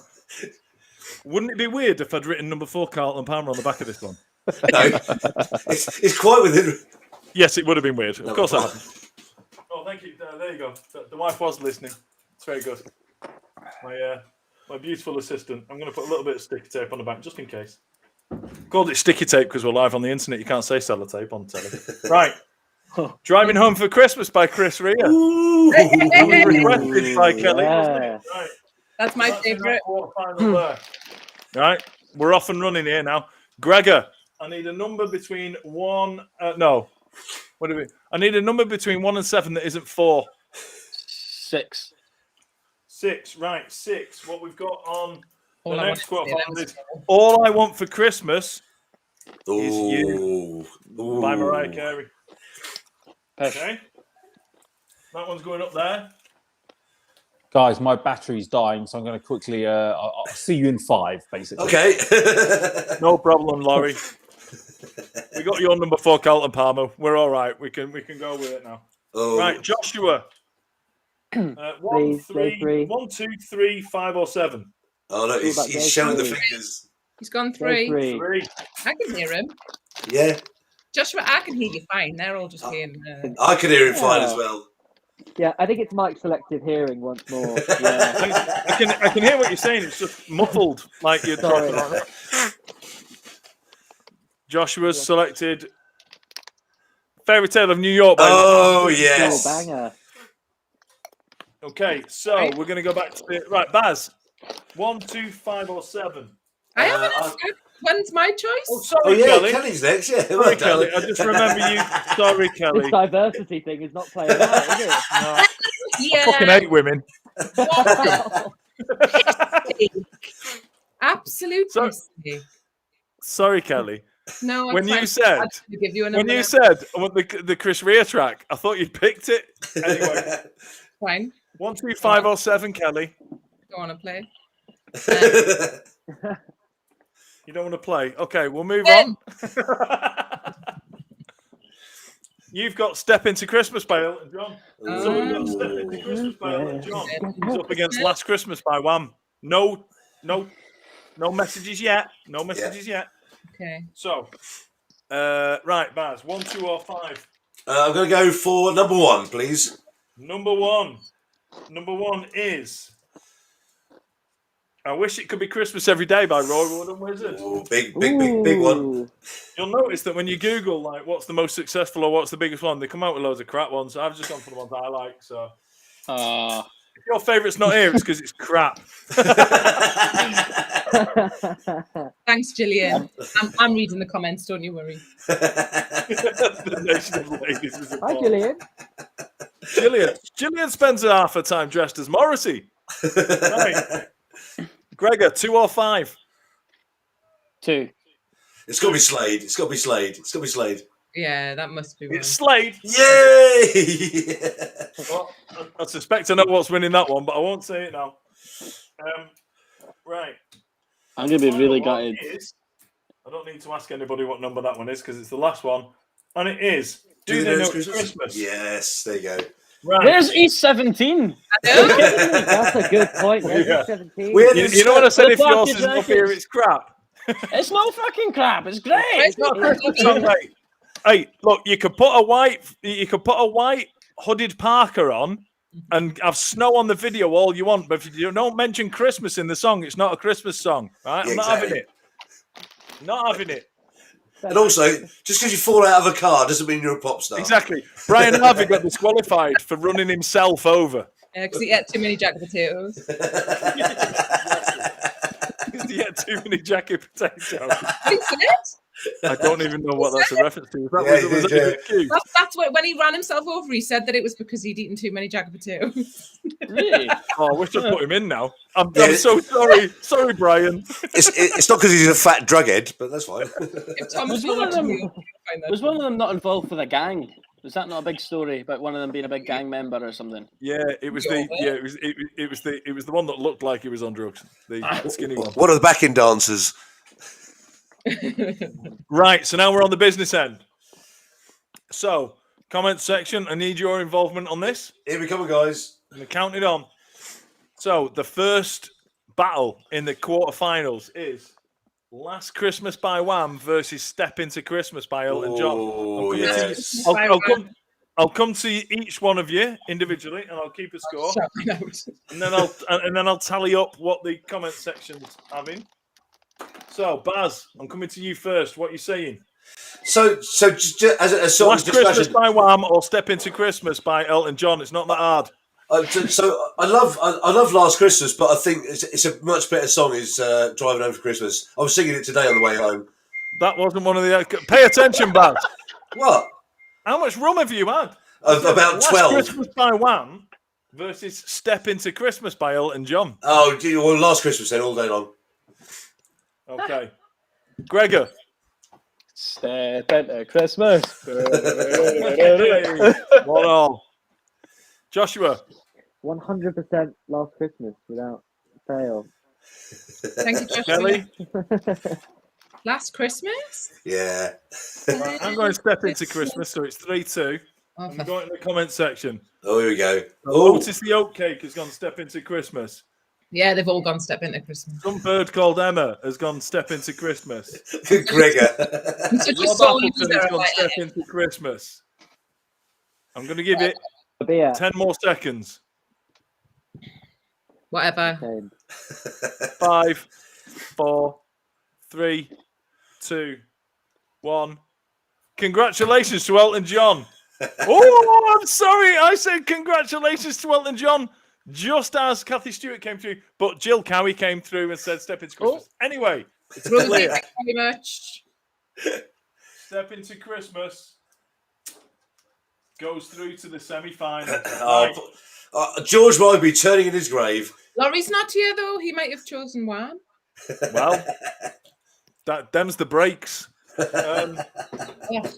Wouldn't it be weird if I'd written number 4 Carlton Palmer on the back of this one? No, it's quite within. Yes, it would have been weird. Of No. course I haven't. Oh, thank you. There you go. The wife was listening. It's very good. My beautiful assistant. I'm going to put a little bit of sticky tape on the back just in case. Called it sticky tape because we're live on the internet. You can't say sellotape on telly. Right. Driving Home for Christmas by Chris Rea. Requested by Kelly, wasn't it? Right. That's my favourite. Right. We're off and running here now. Gregor, I need a number between 1. I need a number between 1 and 7 that isn't 4. 6. 6, right, 6. What we've got on All the I next quote wanted to say is All I Want for Christmas is You Ooh. by Mariah Carey. Pish. Okay. That one's going up there. Guys, my battery's dying, so I'm going to quickly. I'll see you in 5, basically. Okay. No problem, Laurie. We got you on number 4, Carlton Palmer. We're all right. We can go with it now. Oh. Right, Joshua. 1, Please, 3, 1, 2, 3, 5, or 7. Oh no, he's showing the fingers. He's gone Go 3. 3. I can hear him. Yeah, Joshua, I can hear you fine. They're all just hearing. I could hear him fine as well. Yeah, I think it's Mike's selective hearing once more. Yeah. I can hear what you're saying. It's just muffled, like you're Sorry. talking like that. Joshua's selected Fairy Tale of New York. Oh Oh, yes. banger. Okay, so we're going to go back to the right. Baz, 1, 2, 5, or 7. I haven't asked. When's my choice? Oh, sorry, Oh yeah, Kelly. Kelly's next. Yeah, Sorry, well done. Kelly. I just remember you. Sorry, Kelly. This diversity thing is not playing out, is it? No, I Yeah. fucking hate women. Absolute So- mistake. Sorry, Kelly. No, When it's you fine. said- I'll give you a When number you now. said I want the Chris Rea track, I thought you'd picked it. Anyway, Fine. 1, 2, 5, or 7, Kelly. Don't want to play. You don't want to play. Okay, we'll move Ben. on. You've got Step Into Christmas by Elton John. So we've got Step Into Christmas by Elton John. He's up against Last Christmas by Wham. No messages yet. No messages yet. Okay. So, right, Baz, 1, 2, or 5. I'm going to go for number 1, please. Number 1. Number 1 is I Wish It Could Be Christmas Every Day by Roy Wood and Wizard. Ooh, big one. Ooh. You'll notice that when you Google like what's the most successful or what's the biggest one, they come out with loads of crap ones. I've just gone for the ones I like. So if your favourite's not here, it's because it's crap. Thanks, Gillian. I'm reading the comments. Don't you worry. The nation of ladies is Hi, important. Gillian. Gillian spends half her time dressed as Morrissey. Right. Gregor, 2 or 5? 2. It's got to be Slade. It's got to be Slade. It's got to be Slade. Yeah, that must be one. It's Slade. Yay! Well, I suspect I know what's winning that one, but I won't say it now. Right. I'm going to be Final really one gutted. is- I don't need to ask anybody what number that one is because it's the last one. And it is Do They Know It's Christmas? Yes, there you go. Right. Where's E17? That's a good point. Yeah, Yeah. 17. Weird. You know what I said? The If yours Party isn't up here, Jackets. it's crap. It's not fucking crap. It's great. It's not a Christmas song, mate. Hey, look, you could put a white hooded parka on and have snow on the video all you want, but if you don't mention Christmas in the song, it's not a Christmas song, right? Yeah, I'm not having it. Not having it. And also, just because you fall out of a car doesn't mean you're a pop star. Exactly. Brian Harvey got disqualified for running himself over. Because he ate too many jack potatoes. He had too many jacket potatoes. He said? I don't even know what that's a reference to. That Yeah, was yeah. a cue. That's what, when he ran himself over, he said that it was because he'd eaten too many jack potatoes. Really? Oh, I wish I'd put him in now. I'm Yeah. so sorry. Sorry, Brian. It's not because he's a fat drughead, but that's fine. If Thomas Was one of told me, them- find that. Was one of them not involved with a gang? Was that not a big story about one of them being a big gang member or something? Yeah, it was the one that looked like he was on drugs. The skinny one. What are the backing dancers? Right, so now we're on the business end. So, comment section, I need your involvement on this. Here we come, guys. I'm going to count it on. So, the first battle in the quarterfinals is Last Christmas by Wham versus Step Into Christmas by Elton John. Oh, coming to you- yes. I'll come to each one of you individually, and I'll keep a score, Shouting out. and then I'll tally up what the comment section's having. So, Baz, I'm coming to you first. What are you saying? So just as a sort Last of Christmas discussion. by Wham or Step Into Christmas by Elton John? It's not that hard. So I love Last Christmas, but I think it's a much better song. Is Driving Home for Christmas. I was singing it today on the way home. That wasn't one of the. Pay attention, Baz. What? How much rum have you had? About Last 12. Christmas by Wham versus Step Into Christmas by Elton John. Oh, well, Last Christmas then all day long. Okay, Gregor. Step into Christmas. 1-1. Joshua. 100% Last Christmas without fail. Thank you, Joshua. Kelly. Last Christmas? Yeah. Right, I'm going to Step Into Christmas, so it's 3-2. Oh, I'm going to the comment section. Oh, here we go. Oh, Otis the Oatcake has gone Step Into Christmas. yeah, they've all gone Step Into Christmas. Some bird called Emma has gone Step Into Christmas. Gregor. I'm such a Rob soul Appleton user. has I'm gone like, Step Into Christmas. I'm going to give it Beer. 10 more seconds. whatever. Same. 5, 4, 3, 2, 1. Congratulations to Elton John. Oh, I'm sorry. I said congratulations to Elton John just as Kathy Stewart came through, but Jill Cowie came through and said Step Into Christmas. Anyway, it's Rosie, clear. thank you very much. Step Into Christmas goes through to the semi-final. George might be turning in his grave. Laurie's not here though. He might have chosen one. Well, them's the breaks.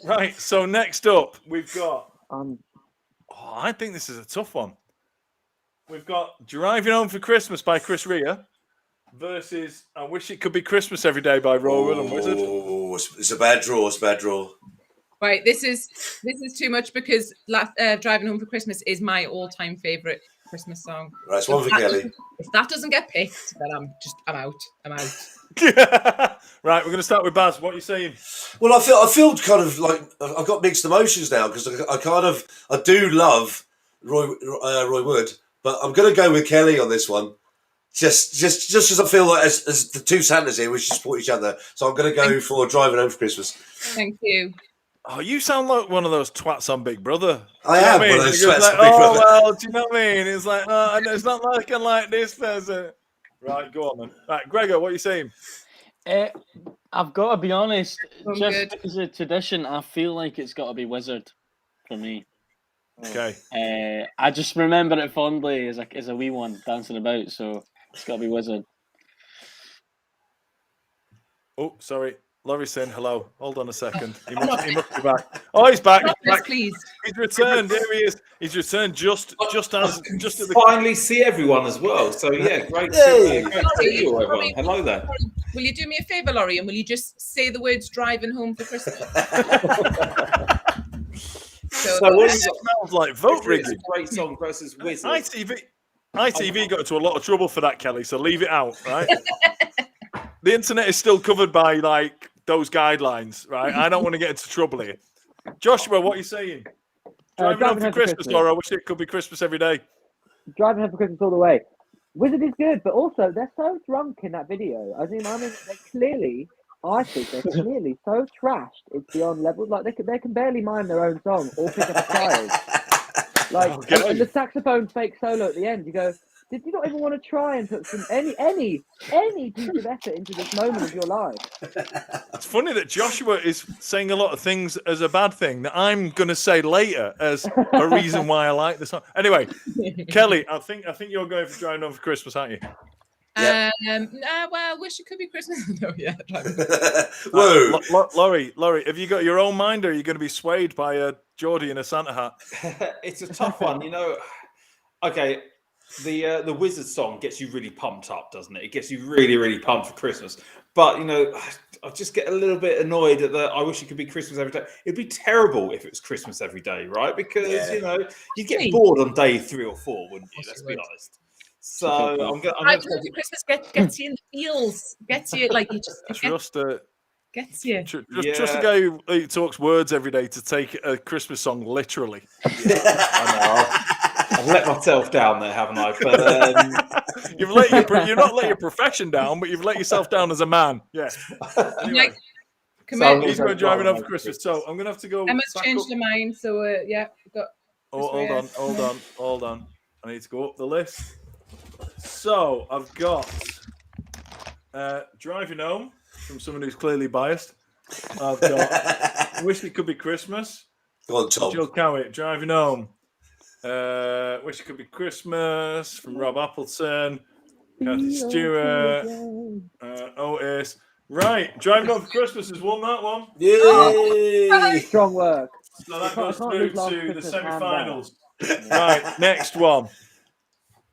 Right, so next up, we've got... I think this is a tough one. We've got Driving Home for Christmas by Chris Rea versus I Wish It Could Be Christmas Every Day by Roy Wood and Wizard. Oh, it's a bad draw. It's a bad draw. Right, this is too much because Driving Home for Christmas is my all-time favorite Christmas song. Right, it's one for Kelly. If that doesn't get picked, then I'm out. Right, we're going to start with Baz. What are you saying? Well, I feel kind of like I've got mixed emotions now because I do love Roy Wood, but I'm going to go with Kelly on this one. Just as I feel like as the two Santas here, we should support each other. So I'm going to go for Driving Home for Christmas. Thank you. Oh, you sound like one of those twats on Big Brother. I am one of those twats like, on Big Brother. Well, do you know what I mean? It's like, it's not like I like this person. Right, go on then. Right, Gregor, what are you saying? I've got to be honest, I'm just good. because of tradition, I feel like it's got to be Wizard for me. Okay. I just remember it fondly as a wee one dancing about, so it's got to be Wizard. Oh, sorry. Laurie's saying hello. Hold on a second. He must be back. Oh, he's back. He's back. Please. He's returned. There he is. He's returned just at the finally see everyone as well. So yeah, great Yay. to see you, everyone. Hello there. Will you do me a favour, Laurie, and will you just say the words "driving home for Christmas"? So what is it? Smells like vote It's rigging. a great song versus Wizard. ITV got into a lot of trouble for that, Kelly. So leave it out, right? The internet is still covered by like those guidelines, right? I don't want to get into trouble here. Joshua, what are you saying? Driving Home for Christmas, or I wish it could be Christmas every day. Driving Home for Christmas all the way. Wizard is good, but also they're so drunk in that video. I mean, they're clearly, I think they're clearly so trashed. It's beyond levels. Like they can barely mime their own song or pick up a child. Like and the saxophone fake solo at the end. You go, did you not even want to try and put some any piece of effort into this moment of your life? It's funny that Joshua is saying a lot of things as a bad thing that I'm going to say later as a reason why I like the song. Anyway, Kelly, I think you're going for Driving Home for Christmas, aren't you? Yeah. Well, wish it could be Christmas. No, yeah. Whoa. Laurie, have you got your own mind, or are you going to be swayed by a Geordie in a Santa hat? It's a tough one, Okay, the Wizard song gets you really pumped up, doesn't it? It gets you really, really pumped for Christmas. But I just get a little bit annoyed at the I wish it could be Christmas every day. It'd be terrible if it was Christmas every day, right? Because you'd get bored on day 3 or 4, wouldn't you? Let's be honest. So Okay. I'm going Right, to Christmas gets you in the feels. Gets you like you just it gets you. Trust a guy who talks words every day to take a Christmas song literally. I've let myself down there, haven't I? But You've not let your profession down, but you've let yourself down as a man. Yeah. Anyway, Like, commit. he's going driving home for Christmas, so I'm gonna have to go. Emma's changed her mind, so yeah, we've got. Hold on. I need to go up the list. So I've got driving home from someone who's clearly biased. I've got Wish It Could Be Christmas. Go on, Tom. Jill Cowitt, driving home. Wish It Could Be Christmas from Rob Appleton. Kathy Stewart. Otis. Right, driving home for Christmas has won that one. Yay! Strong work. So that I goes can't through lose last to the Christmas and semi-finals. Right, next one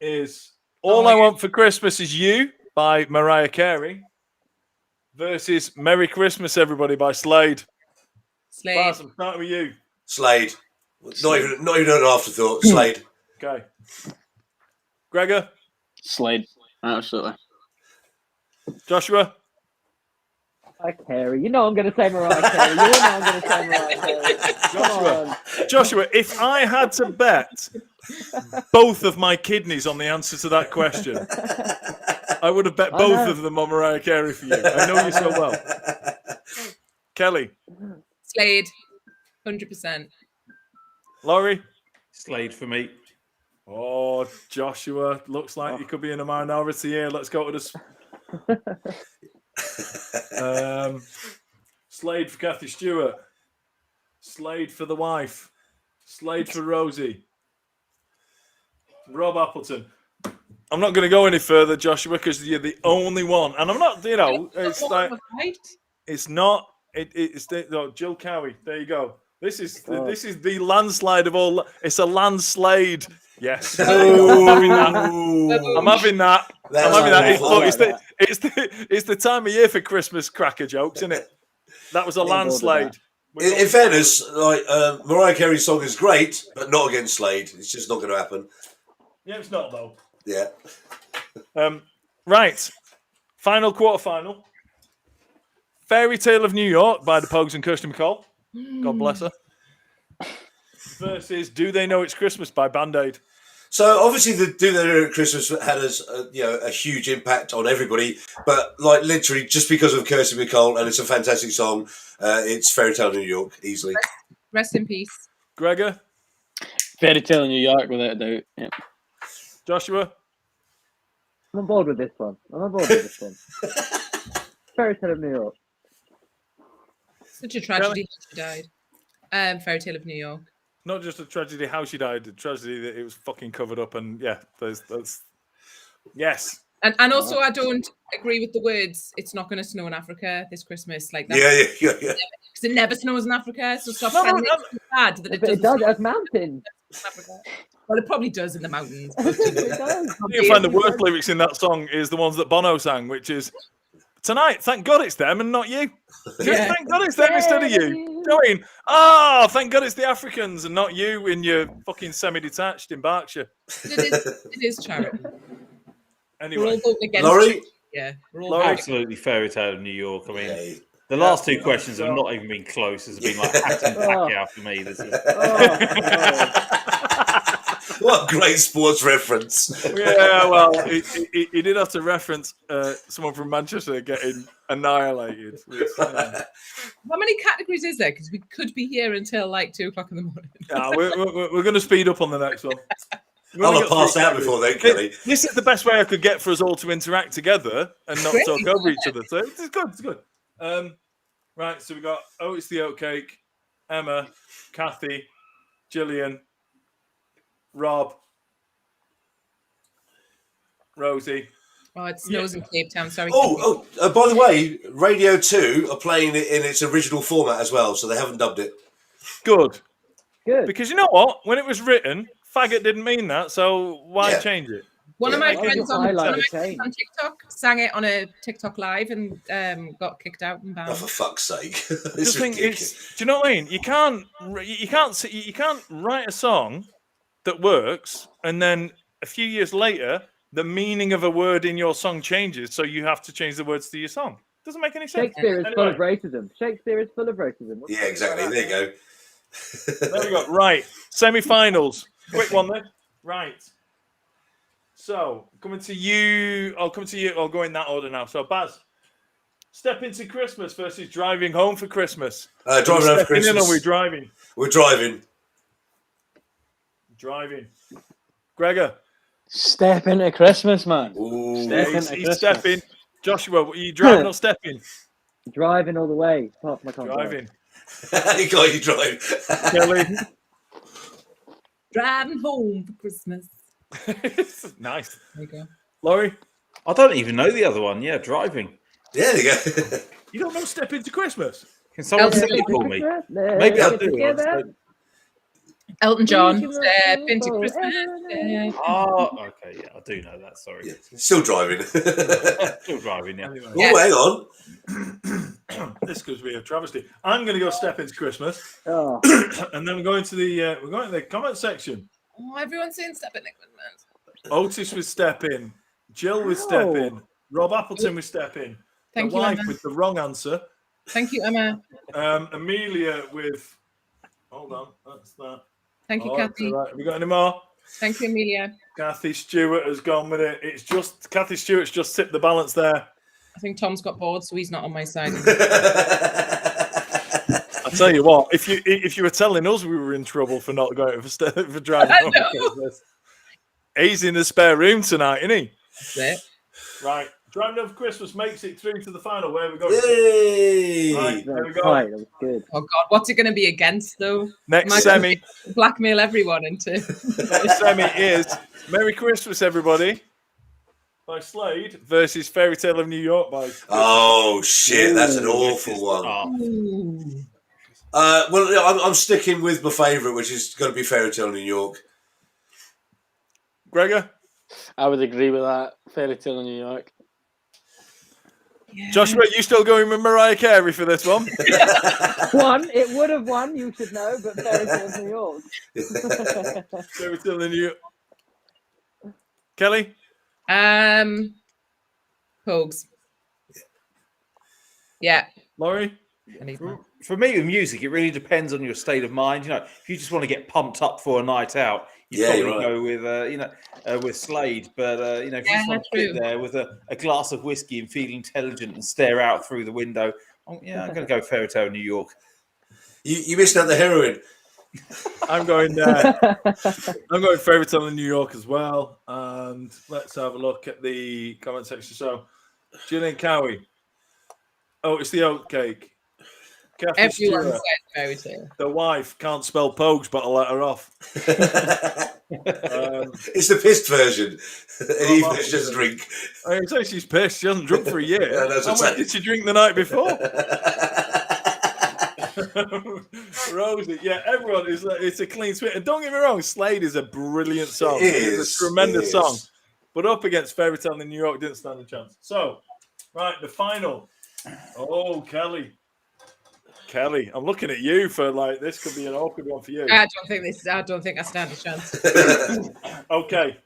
is All I Want for Christmas Is You by Mariah Carey versus Merry Christmas Everybody by Slade. Baz, I'm starting with you. Slade. Not even an afterthought. Slade. Okay. Gregor? Slade. Absolutely. Joshua? Mariah Carey. You know I'm going to say Mariah Carey. You know I'm going to say Mariah Carey. Joshua, if I had to bet both of my kidneys on the answer to that question, I would have bet both of them on Mariah Carey for you. I know you so well. Kelly? Slade. 100%. Laurie? Slade for me. Oh, Joshua, looks like you could be in a minority here. Let's go to this. Slade for Kathy Stewart. Slade for the wife. Slade for Rosie. Rob Appleton. I'm not going to go any further, Joshua, because you're the only one. And I'm not, it's like, it's not, no, Jill Cowie. There you go. This is the landslide of all. It's a landslide. Yes. I'm having that. It's the time of year for Christmas cracker jokes, isn't it? That was a landslide. In fairness, like Mariah Carey's song is great, but not against Slade. It's just not going to happen. Yeah, it's not though. Yeah. Right. Final quarterfinal. Fairy Tale of New York by the Pogues and Kirsty MacColl. God bless her. Versus Do They Know It's Christmas by Band-Aid. So obviously, the Do They Know It's Christmas had a huge impact on everybody. But like literally, just because of Kirsty MacColl, and it's a fantastic song, it's Fairy Tale of New York easily. Rest in peace, Gregor. Fairy Tale in New York, without a doubt. Yeah. Joshua. I'm on board with this one. Fairy Tale of New York. such a tragedy how she died. Fairy Tale of New York. Not just a tragedy how she died, a tragedy that it was fucking covered up, and yeah, that's yes. And also, I don't agree with the words. It's not going to snow in Africa this Christmas. Like that. Yeah. Because it never snows in Africa. So stop telling me it's bad that it doesn't. It does. There's mountains. Well, it probably does in the mountains. You find the worst lyrics in that song is the ones that Bono sang, which is tonight. Thank God it's them and not you. Yeah. Thank God it's them instead of you. Going, thank God it's the Africans and not you in your fucking semi-detached in Berkshire. It is charity. Anyway, We're all voting against Laurie? it. Yeah, we're all voting. Absolutely Fairy Tale of New York. I mean, the last two questions have not even been close. It's been like hat and pack out for me. This is... What a great sports reference. Yeah, well, he did have to reference someone from Manchester getting annihilated. How many categories is there? Because we could be here until like 2:00 in the morning. Yeah, we're going to speed up on the next one. I'll have passed out before then, Kelly. This is the best way I could get for us all to interact together and not talk over each other. So it's good. It's good. Right, so we got It's the Oatcake, Emma, Kathy, Gillian, Rob, Rosie. Oh, it snows in Cape Town. Sorry. By the way, Radio 2 are playing it in its original format as well, so they haven't dubbed it. Good. Good. Because you know what? When it was written, faggot didn't mean that, so why change it? One of my friends on change. TikTok sang it on a TikTok live and got kicked out and banned. Oh, for fuck's sake! Just think, do you know what I mean? You can't write a song that works and then a few years later the meaning of a word in your song changes, so you have to change the words to your song. Doesn't make any sense. Shakespeare is full of Anyway. racism. Shakespeare is full of racism. Yeah, exactly. There you go. There we go. Right. Semi-finals. Quick one then. Right. So, coming to you. I'll come to you. I'll go in that order now. So, Baz, Step Into Christmas versus Driving Home for Christmas. Driving home for Stepping Christmas. in or we're driving? We're driving. Driving. Gregor. Step into Christmas, man. Ooh. Step He's into Christmas. stepping. Joshua, are you driving or stepping? Driving all the way. Apart from I can't drive. Driving. You got you drive. Kelly. Driving home for Christmas. Nice. There you go. Laurie? I don't even know the other one. Yeah, driving. Yeah, there you go. You don't know Step Into Christmas? Can someone Elton sing it for me? Maybe Maybe I'll I'll do it. Elton John, Step Into Christmas. Oh, okay. Yeah, I do know that. Sorry. Yeah, still driving. Still driving, yeah. Anyway. Yeah. Oh, hang on. This could be a travesty. I'm going to go Step Into Christmas. Oh, And then we're going to the comment section. Oh, everyone's saying Step Into Christmas. Otis with Step In. Jill with Step In. Rob Appleton with Step In. Thank the you, wife Emma. with the wrong answer. Thank you, Emma. Amelia with... Hold on. That's that. Thank you, Oh, that's Kathy. all right. Have we got any more? Thank you, Amelia. Kathy Stewart has gone with it. It's just... Kathy Stewart's just tipped the balance there. I think Tom's got bored, so he's not on my side. I tell you what, if you were telling us we were in trouble for not going for driving home for Christmas, he's in the spare room tonight, isn't he? That's it. Right, driving home for Christmas makes it through to the final. Where we go? Yay! Right, there we that's go. right. That was good. Oh God, what's it going to be against though? Next Am I semi. gonna blackmail everyone into. Next semi is Merry Christmas, Everybody by Slade versus Fairy Tale of New York by. Oh shit, that's an Ooh, awful this is- one. oh. Ooh. Well, I'm sticking with my favourite, which is going to be Fairy Tale New York. Gregor, I would agree with that. Fairy Tale in New York. Yeah. Joshua, you still going with Mariah Carey for this one? It would have won, you should know, but Fairy Tale of New York. Fairy Tale of New York. Kelly, Pogues. Yeah. Laurie. I need one. For me, with music, it really depends on your state of mind. You know, if you just want to get pumped up for a night out, you Yeah, probably you're go with with Slade. But if you Yeah, just want to true. sit there with a glass of whiskey and feel intelligent and stare out through the window, I'm going to go Fairy Tale New York. You missed out the heroine. I'm going I'm going Fairy Tale in New York as well. And let's have a look at the comment section. So, Gillian Cowie. Oh, it's the oatcake. Kathy Everyone Stewart, said Fairy Tale. the wife can't spell Pogues, but I'll let her off. It's the pissed version. And even that's it's just a drink. I say she's pissed. She hasn't drunk for a year. Yeah, that's How what much I'm did she drink the night before? Rosie, yeah, everyone is. It's a clean sweep. And don't get me wrong, Slade is a brilliant song. It It's is, a tremendous it song. is. But up against Fairy Tale in New York, didn't stand a chance. So, right, the final. Oh, Kelly, I'm looking at you for like this could be an awkward one for you. I don't think I stand a chance. Okay,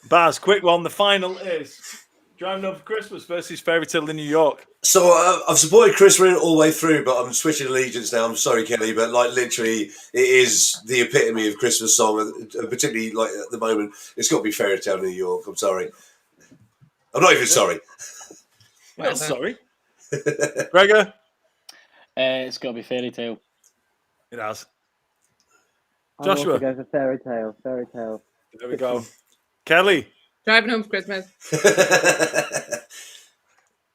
Baz, quick one. The final is Driving Home for Christmas versus Fairy Tale in New York. So I've supported Chris Rin all the way through, but I'm switching allegiance now. I'm sorry, Kelly, but like literally, it is the epitome of Christmas song, particularly like at the moment. It's got to be Fairy Tale New York. I'm sorry. I'm not even sorry. Well, sorry. Gregor? It's got to be Fairy Tale. It has. I'm Joshua? also going for Fairy Tale. Fairy Tale. There we go. Kelly? Driving Home for Christmas.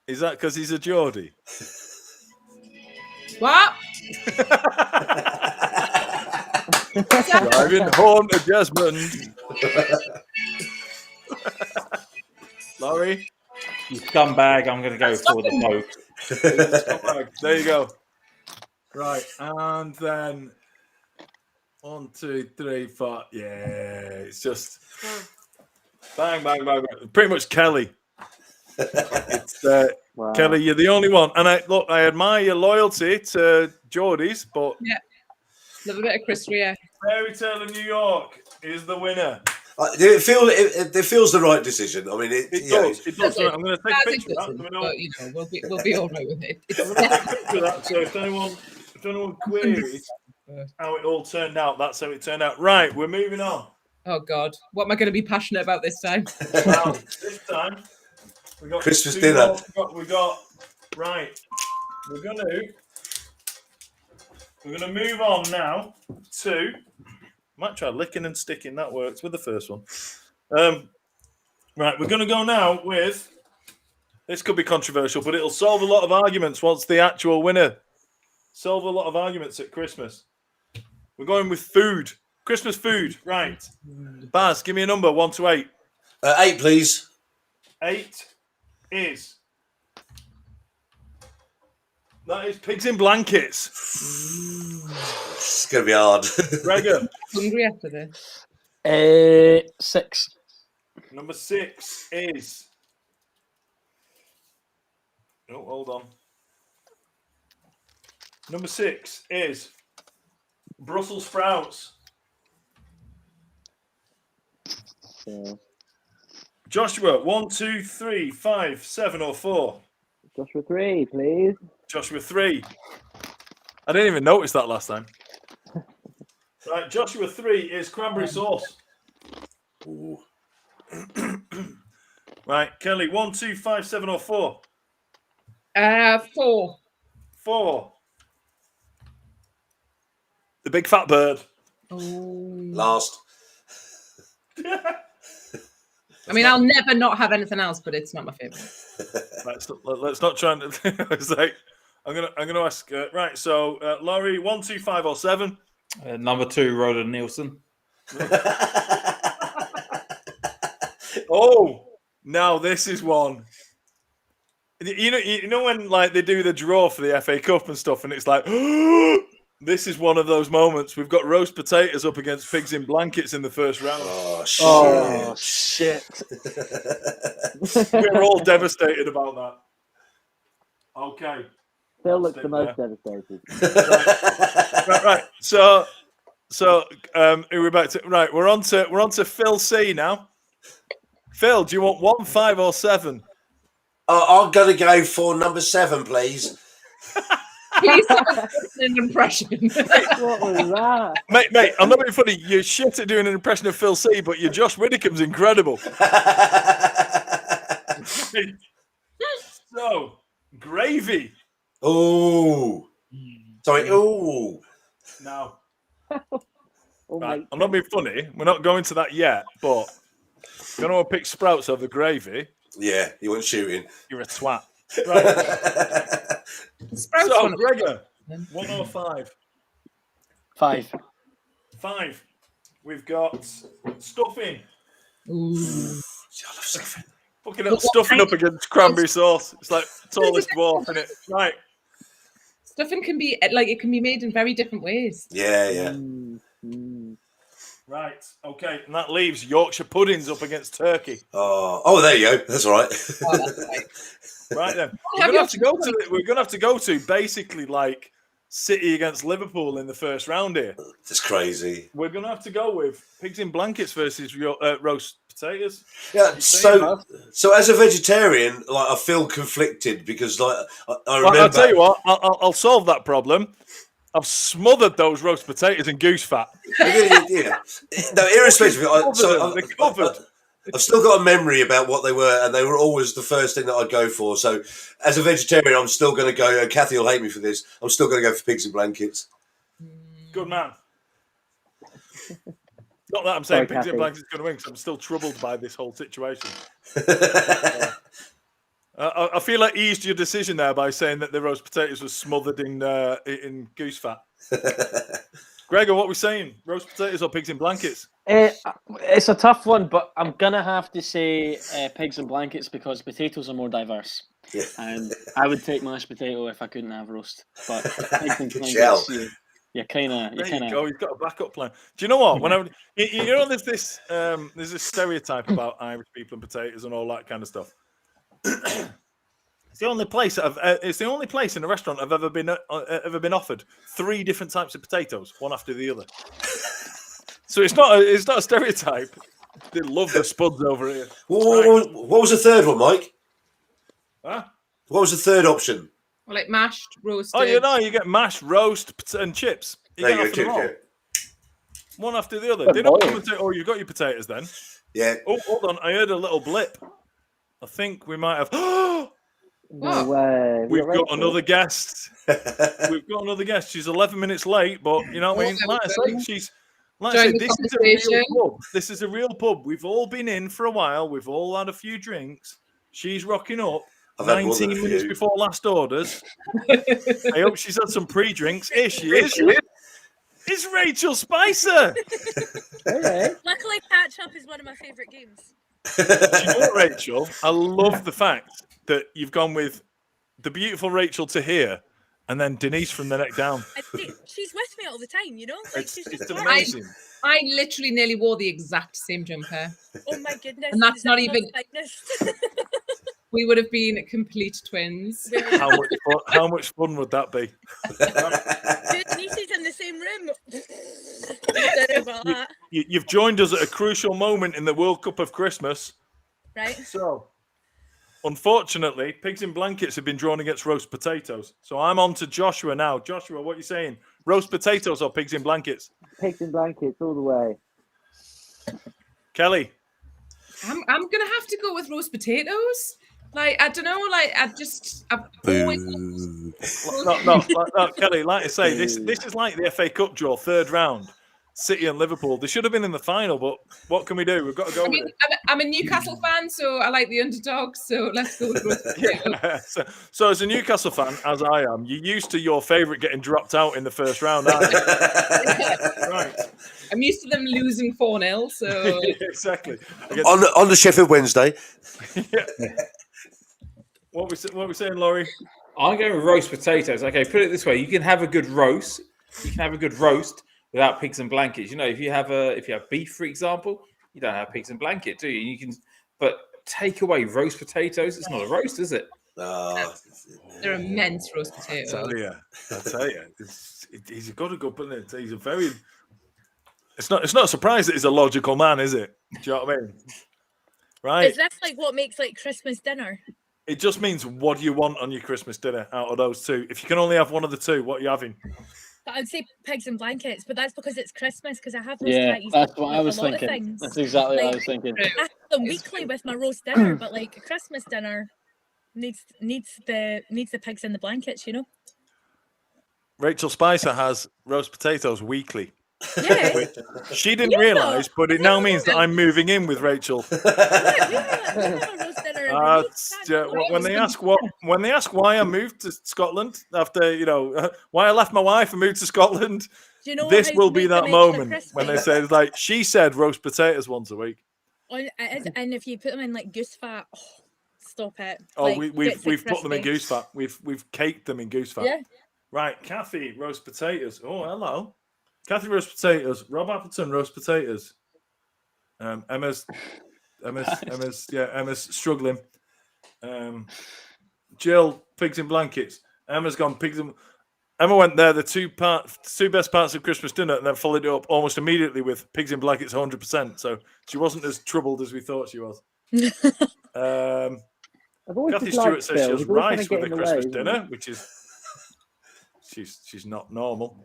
Is that because he's a Geordie? What? Driving home to Desmond. Laurie? You scumbag, I'm going to go for the Pogue. There you go. Right, and then 1, 2, 3, 4. Yeah, it's just bang, bang, bang, bang. Pretty much Kelly. It's Wow. Kelly, you're the only one. And I admire your loyalty to Geordies, but Love a bit of Chris Rea. Fairy Tale of New York is the winner. It feels the right decision. I mean, It does. It does. I'm going to take a As it picture of that. doesn't, but you know, we'll be all right with it. I'm going to take a picture of that. So if anyone queries how it all turned out, that's how it turned out. Right, we're moving on. Oh God, what am I going to be passionate about this time? Wow, this time we got Christmas two dinner. more. We got right. We're gonna move on now to. Might try licking and sticking. That works with the first one. Right, we're gonna go now with. This could be controversial, but it'll solve a lot of arguments once the actual winner. Solve a lot of arguments at Christmas. We're going with food. Christmas food. Right. Baz, give me a number 1 to 8. 8, please. 8 is. That is pigs in blankets. It's going to be hard. Gregor. Hungry after this. 6. Number 6 is. Oh, hold on. Number 6 is Brussels sprouts. Joshua, 1, 2, 3, 5, 7, or 4. Joshua 3, please. Joshua 3. I didn't even notice that last time. Right, Joshua 3 is cranberry sauce. Ooh. Right, Kelly, 1, 2, 5, 7, or 4. 4. 4. The big fat bird. Last. I mean, I'll never not have anything else, but it's not my favorite. Let's not try and. It's like I'm gonna ask. Right, so Laurie, 1, 2, 5, or 7. Number 2, Rhoda Nielsen. Oh, now this is one. You know when like they do the draw for the FA Cup and stuff, and it's like, this is one of those moments. We've got roast potatoes up against pigs in blankets in the first round. Oh shit! We're all devastated about that. Okay. Phil looks the most devastated. Right. So we're back to right. We're on to Phil C now. Phil, do you want 1, 5, or 7? I'm gonna go for number 7, please. Please stop an impression. What was that? Mate, I'm not being funny. You're shit at doing an impression of Phil C, but your Josh Widdicombe's incredible. So, gravy. Oh, sorry. Oh, No. Oh, Right, mate. I'm not being funny. We're not going to that yet, but if you want to pick sprouts over gravy, yeah, you weren't shooting. you're a twat. Right. Sprouts So, one. Gregor, 1 or 5? 5. 5. We've got stuffing. Ooh. I love stuffing. Fucking up stuffing up against cranberry sauce. It's like tallest dwarf, isn't it? Right. Stuffing can be like it can be made in very different ways. Yeah. Right. Okay. And that leaves Yorkshire puddings up against turkey. Oh, there you go. That's all right. Oh, that's right. Right then. We're gonna have to go to basically like City against Liverpool in the first round here. That's crazy. We're gonna have to go with pigs in blankets versus roast potatoes. Yeah. So as a vegetarian, like I feel conflicted because like I remember. I'll tell you what. I'll solve that problem. I've smothered those roast potatoes in goose fat. Yeah. No, irrespective. They're covered. I've still got a memory about what they were, and they were always the first thing that I'd go for. So, as a vegetarian, I'm still going to go. And Kathy will hate me for this. I'm still going to go for pigs in blankets. Good man. Not that I'm saying pigs in Kathy. blankets is going to win, because I'm still troubled by this whole situation. I feel I eased your decision there by saying that the roast potatoes were smothered in goose fat. Gregor, what are we saying? Roast potatoes or pigs in blankets? It's a tough one, but I'm gonna have to say pigs and blankets because potatoes are more diverse. Yeah. And I would take mashed potato if I couldn't have roast. But pigs and Good blankets, shout. you kind of. There you go. He's got a backup plan. Do you know what? When you know, there's this stereotype about Irish people and potatoes and all that kind of stuff. It's the only place in a restaurant I've ever been offered 3 different types of potatoes, one after the other. So it's not a stereotype. They love the spuds over here. What was the third one, Mike? Huh? What was the third option? Or like mashed, roasted. Oh, you get mashed, roast, and chips. You There get you off go, them all. Chip. One after the other. But They don't boiled. oh, you got your potatoes then? Yeah. Oh, hold on. I heard a little blip. I think we might have. No What? way. We've got Rachel. another guest. We've got another guest. She's 11 minutes late, but you know what I mean? Like I say, she's. Like I Join say, the this is a real conversation. pub. This is a real pub. We've all been in for a while. We've all had a few drinks. She's rocking up. I've had more 19 than a minutes few. before last orders. I hope she's had some pre-drinks. Here she is. It's Rachel Spicer. Hey. Luckily, Patch Up is one of my favourite games. Do you know what, Rachel? I love the fact that you've gone with the beautiful Rachel to here, and then Denise from the neck down. She's with me all the time, you know? Like, It's, she's it's just amazing. I literally nearly wore the exact same jumper. Oh my goodness. And that's is not that even- likeness? We would have been complete twins. How much fun would that be? Two Denise's in the same room. Sorry about that. You've joined us at a crucial moment in the World Cup of Christmas. Right? So, unfortunately, pigs in blankets have been drawn against roast potatoes. So I'm on to Joshua now. Joshua, what are you saying? Roast potatoes or pigs in blankets? Pigs in blankets all the way. Kelly. I'm gonna have to go with roast potatoes. Like, I don't know, like I've always No, Kelly, like I say, this is like the FA Cup draw, third round. City and Liverpool. They should have been in the final, but what can we do? We've got to go I mean, with it. I'm a Newcastle fan, so I like the underdogs. So let's go with roast potatoes. Yeah. So as a Newcastle fan, as I am, you're used to your favourite getting dropped out in the first round, aren't you? Right. I'm used to them losing 4-0, so Exactly. on the Sheffield Wednesday. Yeah. What we saying, Laurie? I'm going with roast potatoes. Okay, put it this way: you can have a good roast. You can have a good roast without pigs and blankets. You know, if you have beef, for example, you don't have pigs and blanket, do you? You can, but take away roast potatoes. It's not a roast, is it? they're immense roast potatoes. I tell you, he's got a good, but he's a very. It's not a surprise that he's a logical man, is it? Do you know what I mean? Right. Is that like what makes like Christmas dinner? It just means what do you want on your Christmas dinner out of those two? If you can only have one of the two, what are you having? I'd say pigs and blankets, but that's because it's Christmas. Because I have roast Yeah, patties that's with what I a was lot of thinking. things. That's exactly what I Like, was thinking. I have them weekly with my roast dinner, but like a Christmas dinner needs the pigs and the blankets, you know. Rachel Spicer has roast potatoes weekly. Yeah. She didn't realise, but it now means that I'm moving in with Rachel. We have a roast dinner every week. When they ask why I moved to Scotland after why I left my wife and moved to Scotland, Do you know this how will to be make that them extra moment crispy? when they say like she said roast potatoes once a week. And if you put them in like goose fat, stop it. Oh, Like, we've gets it put them in crispy. goose fat. We've caked them in goose fat. Yeah. Right, Kathy roast potatoes. Oh, hello. Kathy roast potatoes. Rob Appleton roast potatoes. Emma's struggling. Jill pigs in blankets. Emma's gone pigs in. Emma went there. The two best parts of Christmas dinner, and then followed it up almost immediately with pigs in blankets, 100%. So she wasn't as troubled as we thought she was. I've always Kathy disliked Stewart says she Phil. has He's always trying rice to get with a in the Christmas way, isn't dinner, which is she's not normal.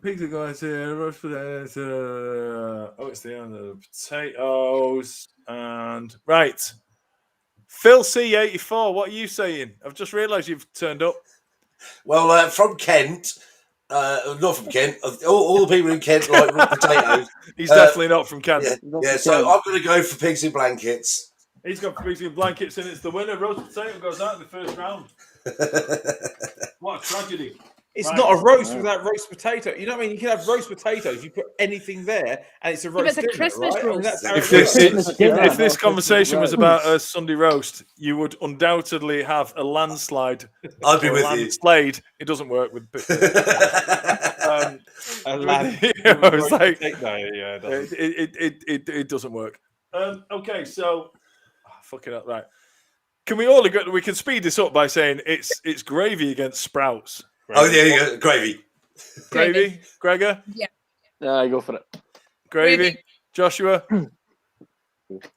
Pigs are going to roast potatoes. Oh, it's the end of the potatoes. And right. Phil C84, what are you saying? I've just realised you've turned up. Well, from Kent, not from Kent. All the people in Kent like raw potatoes. He's definitely not from Kent. Yeah, so I'm going to go for pigs in blankets. He's got pigs in blankets, and it's the winner. Roast potato goes out in the first round. What a tragedy. It's Right. not a roast without roast potato. You know what I mean? You can have roast potatoes. You put anything there, and it's a roast but it's a dinner, Christmas right? I mean, roast. that's how If it this, works. if this conversation was about a Sunday roast, you would undoubtedly have a landslide. I'd be or a with you. landslide. It doesn't work with. A land- It's like yeah, it doesn't. it doesn't work. Okay, so fucking up, right? Can we all agree? We can speed this up by saying it's gravy against sprouts. Oh, yeah, gravy. Gravy, Gregor. Yeah, go for it. Gravy. Joshua.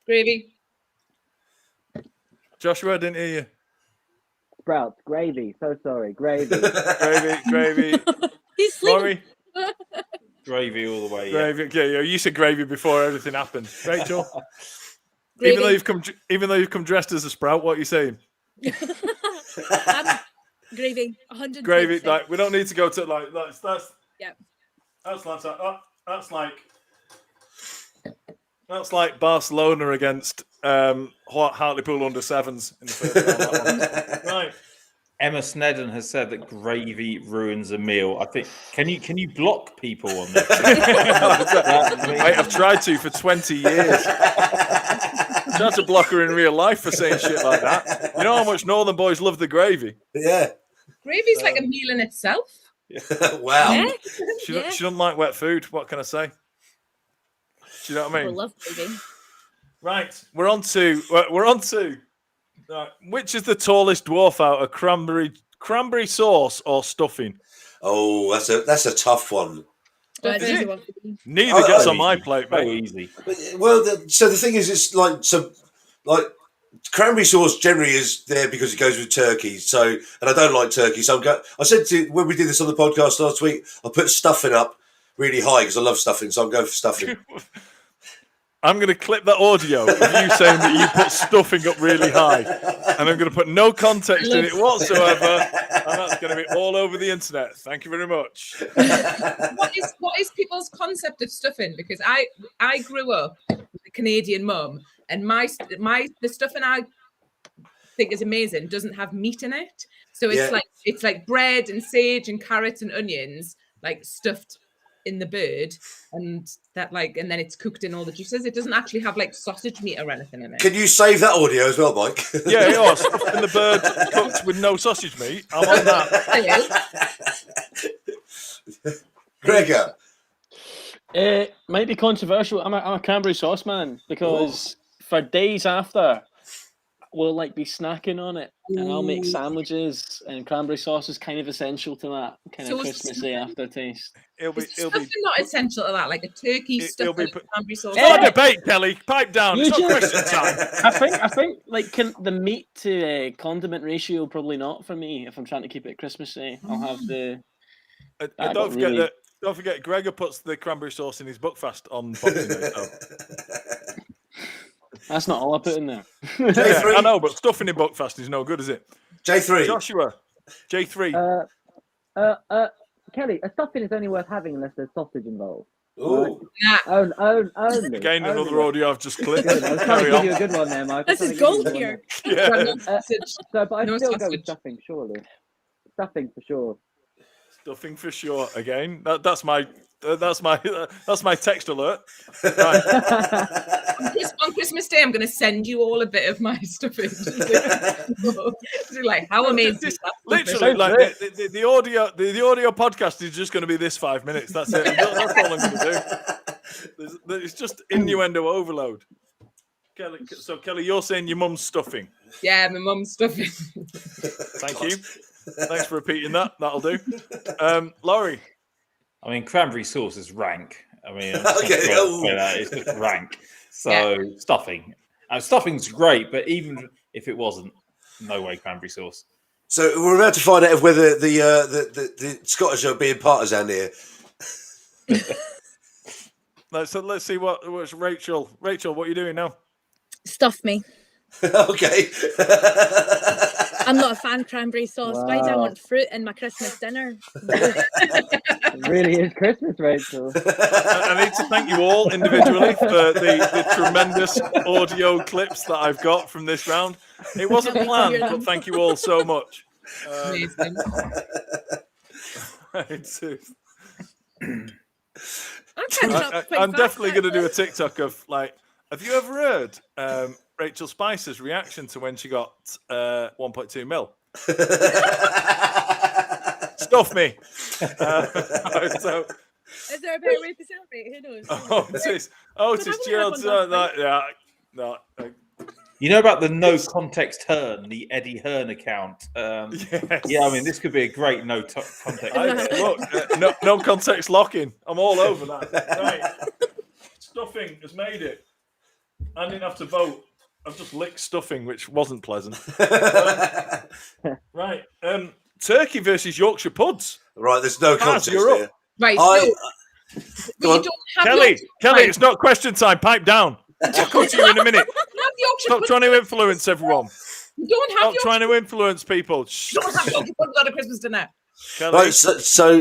Gravy. Joshua, I didn't hear you. Sprouts, gravy. So sorry, gravy. Gravy. He's sleeping. Laurie. Gravy all the way. Gravy. Okay, you said gravy before everything happened. Rachel. Gravy. Even though you've come dressed as a sprout, what are you saying? Gravy. 100. Gravy. Like we don't need to go to like that's Yeah. That's like Barcelona against Hartlepool under sevens in the first round. Right. Emma Snedden has said that gravy ruins a meal. I think can you block people on this? I've tried to for 20 years. I tried to block her in real life for saying shit like that. You know how much Northern boys love the gravy? Yeah. Gravy's like a meal in itself. Wow. Yeah. She doesn't like wet food. What can I say? Do you know what I I mean? love gravy. Right, we're on to which is the tallest dwarf out of cranberry sauce or stuffing? Oh, that's a tough one. That's Is easy it? one for me. Neither gets on my easy. plate, So mate. easy. Well, so the thing is, it's like cranberry sauce generally is there because it goes with turkey. So, and I don't like turkey. So I said when we did this on the podcast last week, I put stuffing up really high because I love stuffing. So I'm going for stuffing. I'm going to clip that audio of you saying that you put stuffing up really high, and I'm going to put no context in it whatsoever, and that's going to be all over the internet. Thank you very much. What is people's concept of stuffing? Because I grew up with a Canadian mum, and the stuffing I think is amazing doesn't have meat in it, so it's like bread and sage and carrots and onions like stuffed in the bird, and then it's cooked in all the juices. It doesn't actually have like sausage meat or anything in it. Can you save that audio as well, Mike? Yeah, stuffed in the bird cooked with no sausage meat. I'm on that. Gregor. It might be controversial. I'm a cranberry sauce man because for days after, we'll like be snacking on it, and I'll make sandwiches, and cranberry sauce is kind of essential to that kind of Christmassy aftertaste. It'll be not essential to that, like a turkey stuffed with cranberry sauce. Stop debate, Kelly. Pipe down. It's not question time. I think like the meat to condiment ratio probably not for me if I'm trying to keep it Christmassy. I'll have the. Don't forget, Gregor puts the cranberry sauce in his Buckfast on Boxing Day. So. That's not all I put in there. I know, but stuffing in Buckfast is no good, is it? J3. Joshua. J3. Kelly, a stuffing is only worth having unless there's sausage involved. Ooh. Only. Again, another audio I've just clipped. Good. I was trying to give you a good one there, Mike. This is gold here. Yeah. But I'd still go with stuffing, surely. Stuffing for sure. Stuffing for sure. Again, that's my text alert. Right. On Christmas Day, I'm going to send you all a bit of my stuffing. Like how amazing! Literally, like the audio podcast is just going to be this 5 minutes. That's it. That's all I'm going to do. It's just innuendo overload. Kelly, you're saying your mum's stuffing. Yeah, my mum's stuffing. Thank you. Thanks for repeating that. That'll do. Laurie. I mean, cranberry sauce is rank. I mean, it's just rank. So stuffing. Stuffing's great, but even if it wasn't, no way cranberry sauce. So we're about to find out whether the Scottish are being partisan here. So let's see what's Rachel. Rachel, what are you doing now? Stuff me. Okay. I'm not a fan of cranberry sauce. Why do I want fruit in my Christmas dinner? It really is Christmas, Rachel. I need to thank you all individually for the tremendous audio clips that I've got from this round. It wasn't planned, but thank you all so much. I'm definitely going to do a TikTok of like, have you ever heard Rachel Spicer's reaction to when she got 1.2 mil? Stuff me. So, is there a better way to celebrate? Who knows? It is Gerald. You know about the No Context Hearn, the Eddie Hearn account? Yes. Yeah, I mean, this could be a great context. Look, no context locking. I'm all over that. Right. Stuffing has made it. I didn't have to vote. I've just licked stuffing, which wasn't pleasant. Right. Turkey versus Yorkshire puds. Right, there's no Baz, contest you're up. here. Right, I- so Go on. you don't have Kelly, Yorkshire- it's not question time. Pipe down. I'll come to you in a minute. You have Yorkshire Stop pudding. trying to influence everyone. You don't have Stop Yorkshire trying to influence people. Shh. You don't have Yorkshire pudding at a Christmas dinner. Kelly, Right, so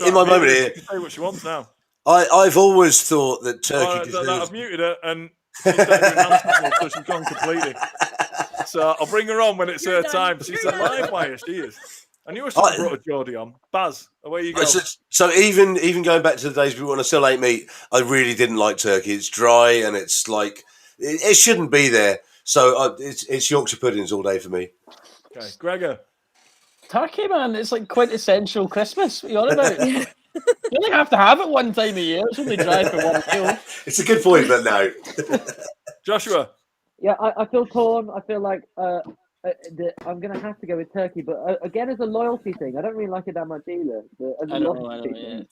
in my moment here, she can say what she wants now. I've always thought that Turkey I've deserves. muted her and she's started doing hand signals, so she's gone completely. So I'll bring her on when it's You're her done. time. She's You're a done. live wire, she is. I knew I should have brought a Geordie on. Baz, away you go. So even going back to the days we want to still ate meat, I really didn't like turkey. It's dry and it's like it shouldn't be there. So it's Yorkshire puddings all day for me. Okay, Gregor. Turkey, man, it's like quintessential Christmas. What are you on about? You only have to have it one time a year. It's only dry for one meal. It's a good point, but no. Joshua. Yeah, I feel torn. I feel like I'm going to have to go with turkey, but again, as a loyalty thing, I don't really like it that much either. But as a loyalty thing,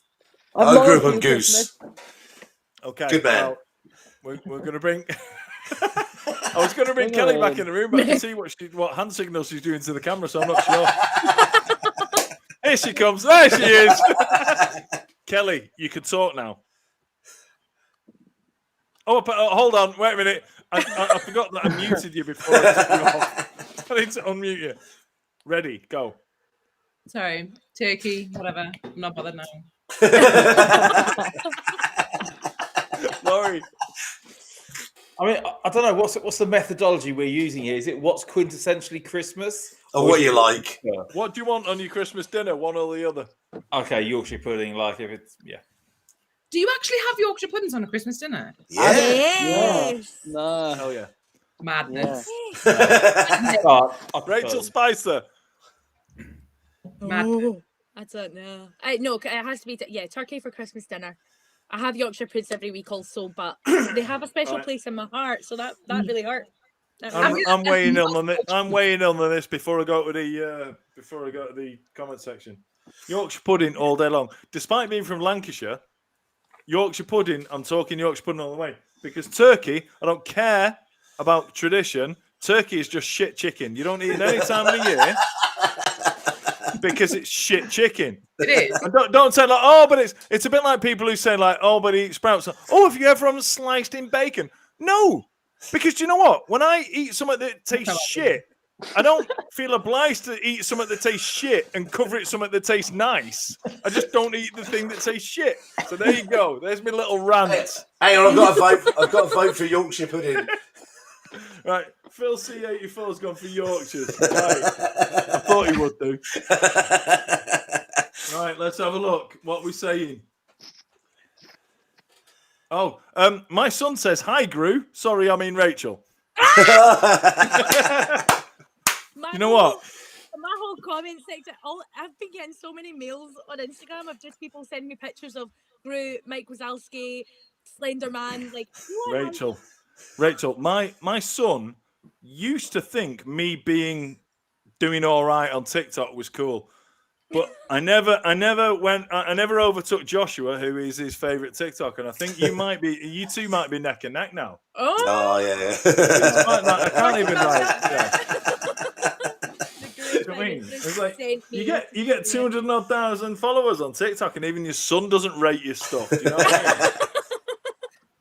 I grew up on for goose. Christmas. Okay. Good man. Well, we're going to bring... I was going to bring Kelly back in the room, but I can see what hand signals she's doing to the camera, so I'm not sure. Here she comes. There she is. Kelly, you can talk now. Oh, hold on. Wait a minute. I forgot that I muted you before I took you off. I need to unmute you. Ready, go. Sorry, turkey, whatever. I'm not bothered now. Laurie. I mean, I don't know what's the methodology we're using here. Is it what's quintessentially Christmas? Or what you like? What do you want on your Christmas dinner? One or the other? Okay, Yorkshire pudding. Like if it's Do you actually have Yorkshire puddings on a Christmas dinner? Yeah. Yes. Nah. Hell yeah. Madness. Rachel Spicer. Madness. Oh, I don't know. No, it has to be turkey for Christmas dinner. I have Yorkshire puds every week also, but they have a special place in my heart, so that really hurt. I'm weighing in on it. I'm weighing in on this before I go to the comment section. Yorkshire pudding all day long. Despite being from Lancashire, Yorkshire pudding. I'm talking Yorkshire pudding all the way because turkey. I don't care about tradition. Turkey is just shit chicken. You don't eat it any time of the year because it's shit chicken. It is. And don't say like, but it's a bit like people who say like, but eat sprouts. Oh, have you ever had them sliced in bacon? No, because do you know what? When I eat something that tastes shit, I don't feel obliged to eat something that tastes shit and cover it something that tastes nice. I just don't eat the thing that tastes shit. So there you go. There's my little rant. Hang on, I've got to vote for Yorkshire pudding. Right, Phil C84's gone for Yorkshires. Right. I thought he would do. Right, let's have a look. What we're saying. Oh, my son says, hi, Gru. Sorry, I mean Rachel. You know what? My whole comment section, I've been getting so many mails on Instagram of just people sending me pictures of Gru, Mike Wazowski, Slenderman. Like, Rachel, my son used to think me doing all right on TikTok was cool, but I never overtook Joshua, who is his favorite TikTok, and I think you two might be neck and neck now. Oh yeah. I can't even I mean, it's like you get 200,000 followers on TikTok, and even your son doesn't rate your stuff. Do you know what I mean?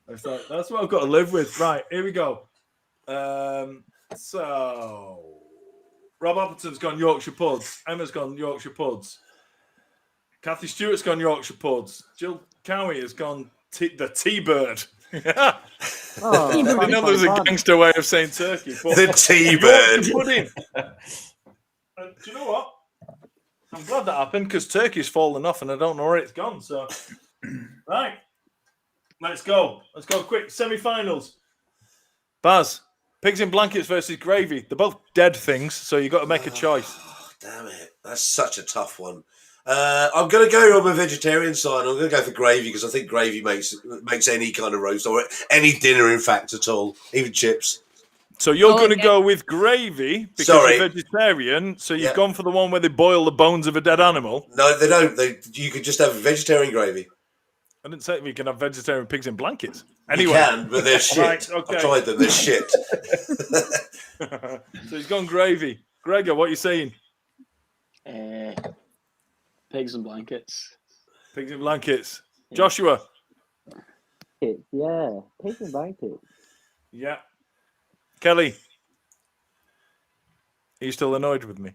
It's like, that's what I've got to live with. Right, here we go. So Rob Appleton's gone Yorkshire puds. Emma's gone Yorkshire puds. Kathy Stewart's gone Yorkshire puds. Jill Cowie has gone the T-bird. I know there's a gangster way of saying turkey. But The T-bird. Yorkshire pudding. Do you know what? I'm glad that happened because turkey's fallen off and I don't know where it's gone. So, right. Let's go. Let's go quick. Semi-finals. Baz, pigs in blankets versus gravy. They're both dead things, so you've got to make a choice. Damn it. That's such a tough one. I'm going to go on my vegetarian side. I'm going to go for gravy because I think gravy makes any kind of roast or any dinner, in fact, at all, even chips. So you're Oh, going to okay. go with gravy because Sorry. you're vegetarian. So you've Yeah. gone for the one where they boil the bones of a dead animal. No, they don't. You could just have vegetarian gravy. I didn't say we can have vegetarian pigs in blankets. You Anyway, can, but they're shit. Right, okay. I've tried them. They're shit. so he's gone gravy. Gregor, what are you saying? Pigs and blankets. Pigs in blankets. Joshua. Yeah, pigs and blankets. Yeah. Kelly. Are you still annoyed with me?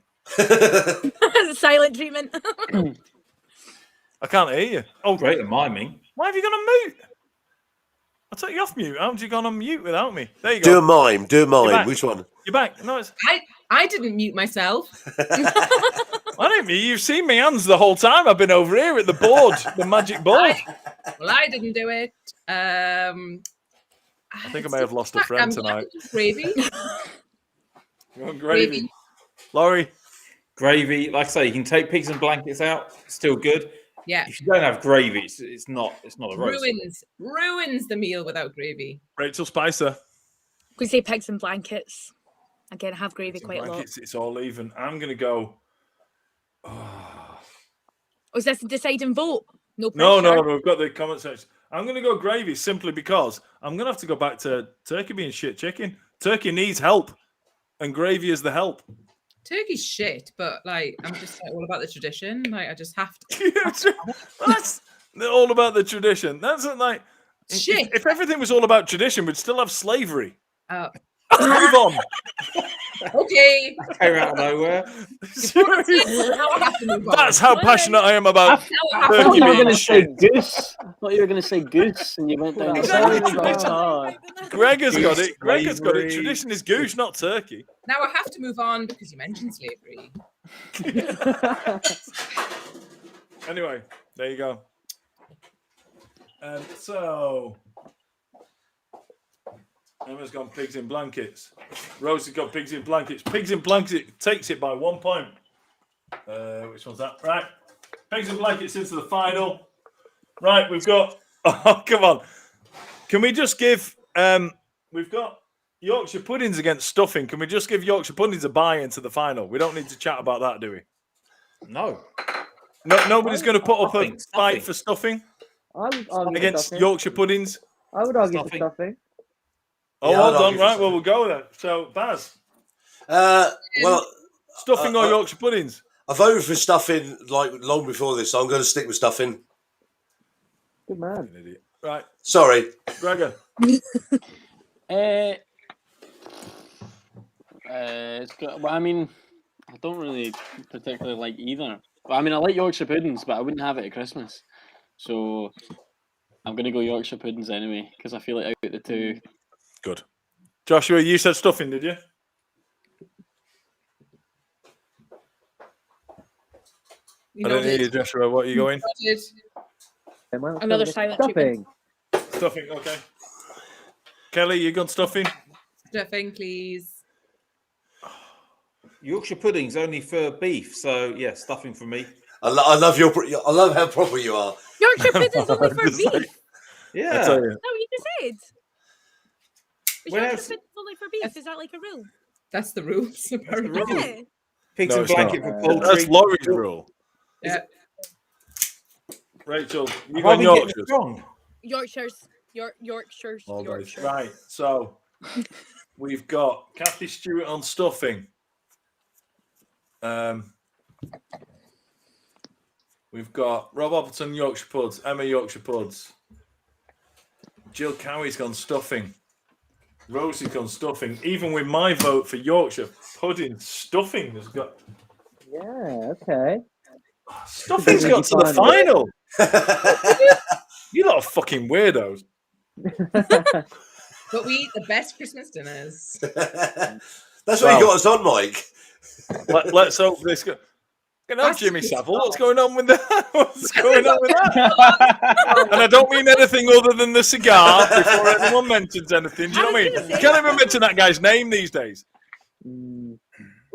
Silent treatment. I can't hear you. Oh, Great at miming. why have you gone on mute? I'll take you off mute. How have you gone on mute without me? There you Do go. a mime. Do a You're mime. back. Which one? You're back. No, it's... I didn't mute myself. I don't mean you've seen my hands the whole time. I've been over here at the board, the magic board. Well, I didn't do it. I think I may have lost a friend tonight. Gravy. You're on gravy. Laurie. Gravy, like I say, you can take pigs and blankets out. It's still good. Yeah. If you don't have gravy, it's not a roast. Ruins the meal without gravy. Rachel Spicer. We say pigs and blankets. Again, I have gravy quite a lot. It's all even. I'm going to go. Oh, is this a decide and vote? No No, pressure. we've got the comment section. I'm going to go gravy simply because I'm going to have to go back to turkey being shit chicken. Turkey needs help, and gravy is the help. Turkey's shit, but like I'm just like all about the tradition. Like I just have to. That's all about the tradition. That's like Shit. If everything was all about tradition, we'd still have slavery. Oh. Move on. Okay. Came out of nowhere. Now I have to move on. That's how passionate I am about I turkey thought you were being going to say shit. goose. I thought you were going to say goose, and you went down the Exactly. side. Gregor's got it. Goose, Gregor's got it. slavery. Tradition is goose, not turkey. Now I have to move on because you mentioned slavery. Anyway, there you go. So Emma's gone pigs in blankets. Rose has got pigs in blankets. Pigs in blankets takes it by 1 point. Which one's that? Right. Pigs in blankets into the final. Right, we've got. Oh, come on. Can we just give? We've got Yorkshire puddings against stuffing. Can we just give Yorkshire puddings a bye into the final? We don't need to chat about that, do we? No. No, nobody's going to put up a Stuffing, fight for stuffing I would argue against stuffing. Yorkshire puddings. I would argue Stuffing. for stuffing. Oh, Yeah, hold I'd on. argue for Right, well, stuffing. we'll go with it. So, Baz, Well, stuffing or Yorkshire puddings? I voted for stuffing like long before this, so I'm going to stick with stuffing. Good man. An idiot. Right, Sorry. Gregor. It's good. Well, I mean, I don't really particularly like either. Well, I mean, I like Yorkshire puddings, but I wouldn't have it at Christmas. So I'm going to go Yorkshire puddings anyway, because I feel like out of the two. Good. Joshua, you said stuffing, did you? You I know, don't hear you, Joshua. What are you going? Another silent stuffing. Stuffing, okay. Kelly, you gone stuffing? stuffing, please. Yorkshire pudding's only for beef, so yeah, stuffing for me. I love how proper you are. Yorkshire pudding's only for Just like- beef. Yeah. I tell you. No, you just said. Is When Yorkshire else- pudding's only for beef? Is that like a rule? That's the rules. Apparently. rule. Yeah. Pigs No, and it's blanket not. for poultry. That's Laurie's rule. Yeah. Rachel, you Have I gone been getting Yorkshire? it wrong? Yorkshire's. Yorkshire's. All day. Yorkshire. Right, so we've got Kathy Stewart on stuffing. We've got Rob Appleton Yorkshire Puds, Emma Yorkshire Puds. Jill Cowie's gone stuffing. Rosie's gone stuffing. Even with my vote for Yorkshire pudding, stuffing has got. Yeah, okay. Stuffing's got to the final. You lot are fucking weirdos. But we eat the best Christmas dinners. That's what you got us on, Mike. Let's hope this goes. You know, That's Jimmy good Savile, stuff. what's going on with that? What's going on with that? And I don't mean anything other than the cigar before anyone mentions anything. Do you know what I mean? You can't even mention that guy's name these days. We'll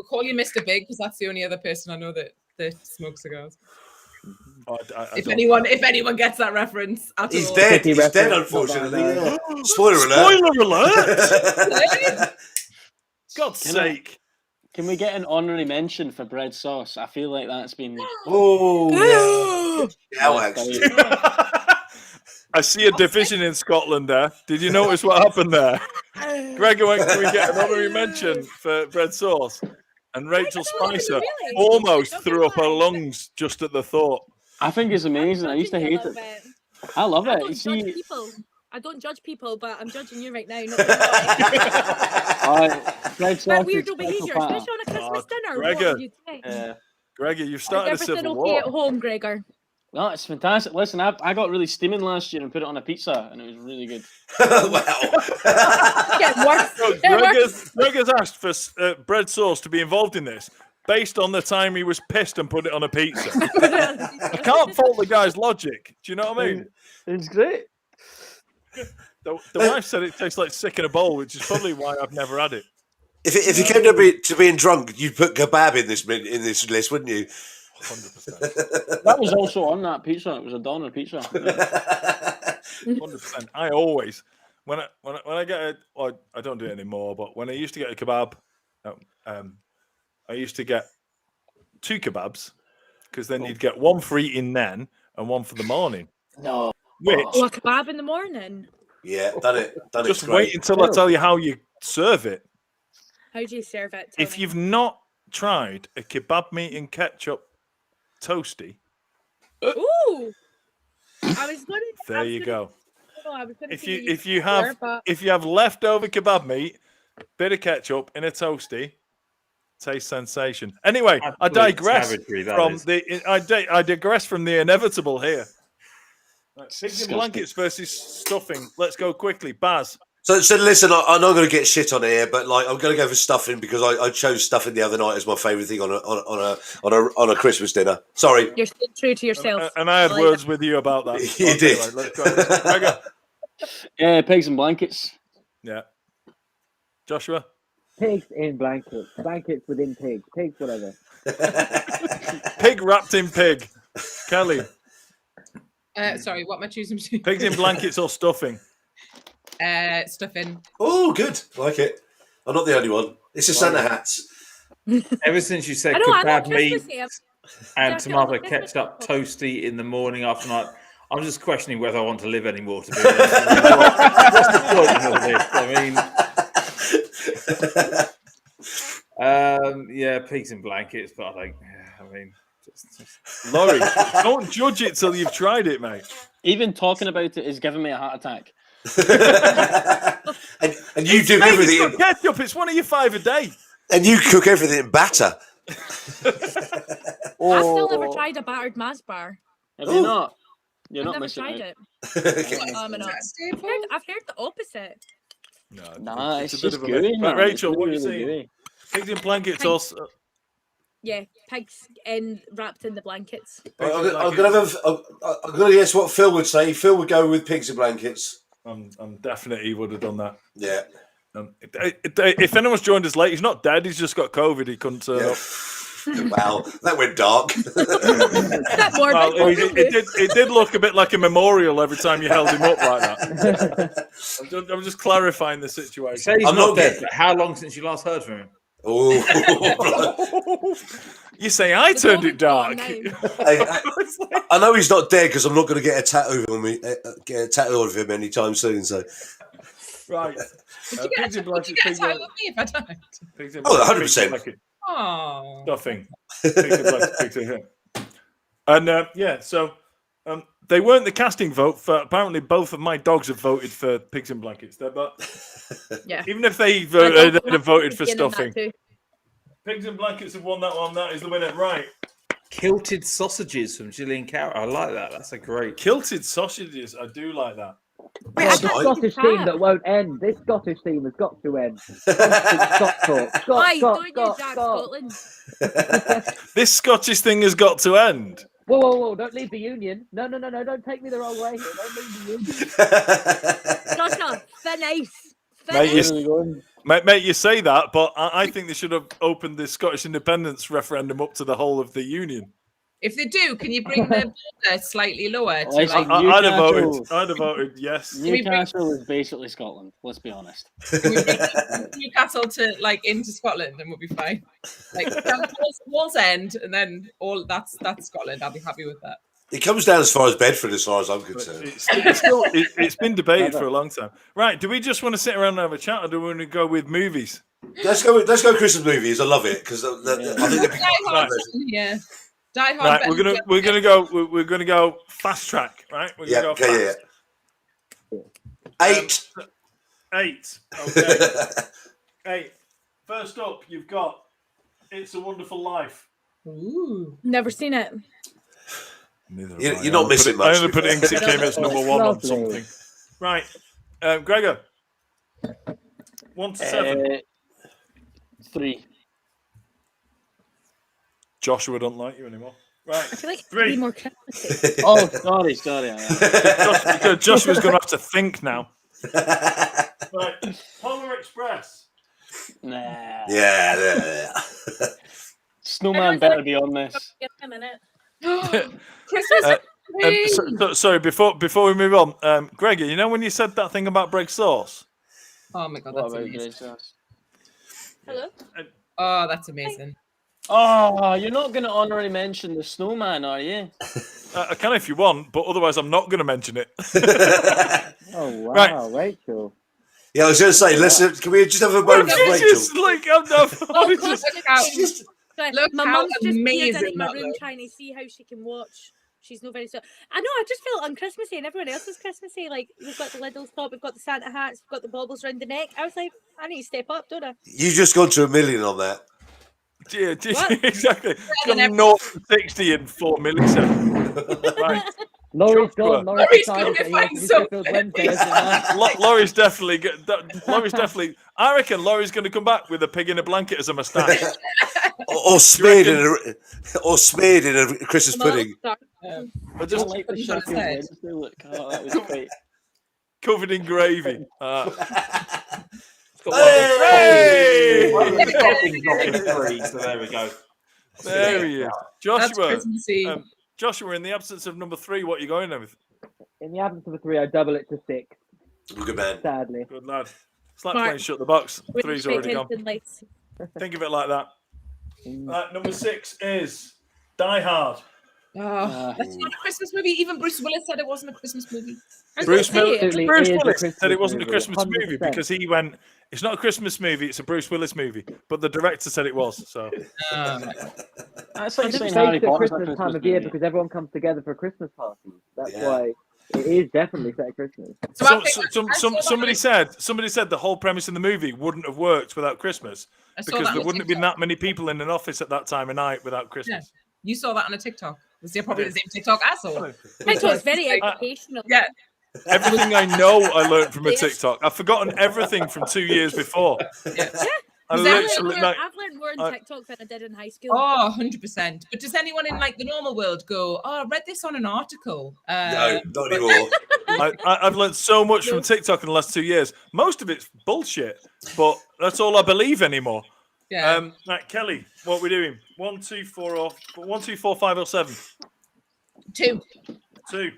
call you Mr. Big because that's the only other person I know that smokes cigars. Oh, I If don't- anyone gets that reference at He's all. dead. Tricky He's dead, reference, not unfortunately. bad, Spoiler alert. Spoiler alert! God's Can I- sake. Can we get an honorary mention for bread sauce? I feel like that's been. Oh, yeah. How left actually? out. I see a division in Scotland there. Did you notice what happened there? Gregor went, can we get an honorary mention for bread sauce? And Rachel Spicer really? almost Don't threw up her lie. lungs just at the thought. I think it's amazing. I used to hate it. I love I it. don't You judge see, people. I don't judge people, but I'm judging you right now. Not gonna lie. bread sauce But is weirdo special behaviour, patter. especially on a Christmas dinner. Gregor. What would you think? Gregor, you've Is started a everything civil okay war. at home, Gregor? No, it's fantastic. Listen, I got really steaming last year and put it on a pizza, and it was really good. Wow. Getting worse. So Getting worse. Gregor's asked for bread sauce to be involved in this based on the time he was pissed and put it on a pizza. I can't fault the guy's logic. Do you know what I mean? It's great. The wife said it tastes like sick in a bowl, which is probably why I've never had it. If you came to being drunk, you'd put kebab in this list, wouldn't you? 100%. That was also on that pizza. It was a doner pizza. Yeah. 100%. I always, when I get I don't do it anymore, but when I used to get a kebab, I used to get 2 kebabs because then you'd get one for eating then and one for the morning. No. Which Oh, a kebab in the morning. Yeah, done it. just wait until I tell you how you serve it. How do you serve it? Tell If me. you've not tried a kebab meat and ketchup toasty, Ooh. I was going to. there you go. I was gonna If say you before, but if you have leftover kebab meat, bit of ketchup in a toasty, taste sensation. Anyway, I Absolute digress savagery, that from is. I digress from the inevitable here. Right, pigs and Disgusting. blankets versus stuffing. Let's go quickly, Baz. So listen, I'm not going to get shit on here, but like I'm going to go for stuffing because I chose stuffing the other night as my favourite thing on a Christmas dinner. Sorry, you're staying true to yourself. And I had like words with you about that. You did. Right, let's go. Gregor. Yeah, pigs and blankets. Yeah. Joshua. Pigs in blankets. Blankets within pigs. Pigs, whatever. Pig wrapped in pig. Kelly. Sorry, what am I choosing between? Pigs in blankets or stuffing? Stuffing. Oh, good, like it. I'm not the only one. It's a Santa hats. Ever since you said I know, I'm kebab not meat Christmas here. and Yeah, tomato Christmas ketchup dinner. toasty in the morning after night, I'm just questioning whether I want to live anymore. To be honest, what's the point of this? I mean, yeah, pigs in blankets, but I mean, just... Laurie, don't judge it till you've tried it, mate. Even talking about it is giving me a heart attack. and you do Mate, everything, it's got ketchup. It's one of your 5 a day. and you cook everything in batter. I've still never tried a battered Mars bar. Have you not? You're I've not never missing tried out. it. I'm Is not. that a staple? I've heard the opposite. No, Nah, it's a bit just of a gooey, myth. man. Right, It's Rachel, what are you really saying? gooey. Pigs in blankets Pigs. also. Yeah, pigs in wrapped in the blankets. I'm going to guess what Phil would say. Phil would go with pigs in blankets. I'm definite he would have done that. Yeah. If anyone's joined us late, he's not dead. He's just got COVID. He couldn't turn up. Wow, that went dark. That morbid. Well, it did look a bit like a memorial every time you held him up like that. I'm just clarifying the situation. Say he's I'm not not dead, getting- but how long since you last heard from him? Oh, You say I turned it dark. I know he's not dead because I'm not going to get a tattoo on me. Get a tattoo of him anytime soon. So, Right. Would you get a tattoo of me if I died? Oh, 100%. Oh. Stuffing. And yeah, so they weren't the casting vote for. Apparently, both of my dogs have voted for pigs in blankets. There, but Yeah. even if they My dog have voted for being in that stuffing, too. pigs in blankets have won that one. That is the winner, right? Kilted sausages from Gillian Carrot. I like that. That's a great. Kilted sausages. I do like that. Wait, I That's can't right. see Scottish the team chat. that won't end. This Scottish team has got to end. Scott talk. Scott, Why Scott, don't you Scott, Jack Scott. Scotland? This Scottish thing has got to end. Whoa, whoa, whoa! Don't leave the union. No, no, no, no! Don't take me the wrong way here. Don't leave the union. Joshua, finish. Mate, Finish. Mate, you say that, but I think they should have opened the Scottish independence referendum up to the whole of the union. If they do, can you bring the border slightly lower? To, I think like, I'd have voted. Newcastle- I'd have voted yes. Newcastle is basically Scotland. Let's be honest. can we bring Newcastle to like into Scotland, and we'll be fine. Like Wall's End, and then all that's Scotland. I'll be happy with that. It comes down as far as Bedford, as far as I'm But concerned. it's been debated for a long time. Right? Do we just want to sit around and have a chat, or do we want to go with movies? Let's go Christmas movies. I love it because I think Die Hard, yeah. Die Hard. Right, we're gonna go fast track. Right, we're gonna go fast. Yeah. 8. Okay. 8. First up, you've got It's a Wonderful Life. Ooh. Never seen it. You're not missing much. I only put it in because it came as number 1 on Lovely. something. Right, Gregor. 1 to 7. 3. Joshua don't like you anymore. Right, I feel like it 3. could be more Christmassy. Oh, sorry. Because Joshua's going to have to think now. Right, Polar Express. Nah. Yeah. Snowman better be on this. Give me a minute. Christmas. Sorry, before we move on, Gregor, you know when you said that thing about bread sauce? Oh my god, What that's about amazing. Grace Jones? Hello? Oh, that's amazing. Oh, you're not going to honorary mention the snowman, are you? I can if you want, but otherwise I'm not going to mention it. Oh wow, Right. Rachel. Yeah, I was going to say, can we just have a moment for She's Rachel? just like, I'm not. Look how, Sorry, my how mum's just appeared amazing in my that room looks. trying to see how she can watch. She's not very so. I know. I just felt unchristmassy, and everyone else is Christmassy. Like we've got the Lidl's top, we've got the Santa hats, we've got the baubles round the neck. I was like, I need to step up, don't I? You've just gone to 1 million on that. Yeah, What? exactly. than Gone 0 to 60 in 4 milliseconds. Right. Laurie's Joshua. gone. Laurie Laurie's decided gonna that he wants to find do Sheffield something. Wednesday as a man. Laurie's definitely. I reckon Laurie's going to come back with a pig in a blanket as a moustache. Or smeared in a Christmas pudding. Or I just don't like the put it on Sheffield his head. Wednesday look. Oh, that was great. covered in gravy. Hey! Hey! The toppings off in 3, so there we go. There he is. That's Joshua. Christmassy. Joshua, in the absence of number 3, what are you going with? In the absence of a 3, I double it to 6. Good man. Sadly. Good lad. It's like Smart. playing shut the box. Really 3's already gone. lights. Think of it like that. Number 6 is Die Hard. Oh, that's not a Christmas movie. Even Bruce Willis said it wasn't a Christmas movie. Bruce Absolutely Willis is a said Christmas it wasn't a movie, Christmas movie 100%. because he went, it's not a Christmas movie, it's a Bruce Willis movie. But the director said it was. So That's like It's saying Harry based at Potter's a Christmas time Christmas of year movie. because everyone comes together for a Christmas party. That's Yeah. why it is definitely set at Christmas. So I think somebody said the whole premise in the movie wouldn't have worked without Christmas I saw because that there on wouldn't have been TikTok. that many people in an office at that time of night without Christmas. You saw that on a TikTok. Was it probably the same TikTok I saw? TikTok's very educational. Yeah. Everything I know I learned from a TikTok. I've forgotten everything from 2 years before. Yeah. I Was that literally, what- like, I've learned more I- on TikTok than I did in high school. Oh, 100%. But does anyone in like the normal world go, oh, I read this on an article? No, not anymore. I've learned so much from TikTok in the last 2 years. Most of it's bullshit, but that's all I believe anymore. Yeah. Right, Kelly, what are we doing? 1, 2, 4, 5, or 7? 2. 2.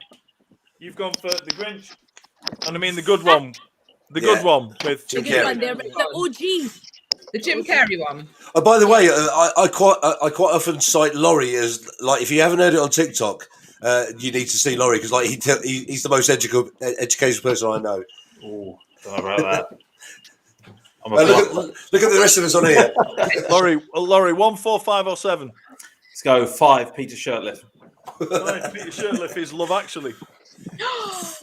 You've gone for the Grinch, and I mean the good one. The good one with Jim The good one Carrey. there, the OG. The Jim Carrey one. Oh, by the way, I quite often cite Laurie as like if you haven't heard it on TikTok, you need to see Laurie because like he's the most educated person I know. Oh, don't know about that. I'm a Look at the rest of us on here. Laurie, 1, 4, 5, or 7? Let's go 5, Peter Shirtliff. Right, Peter Shirtliff is Love Actually,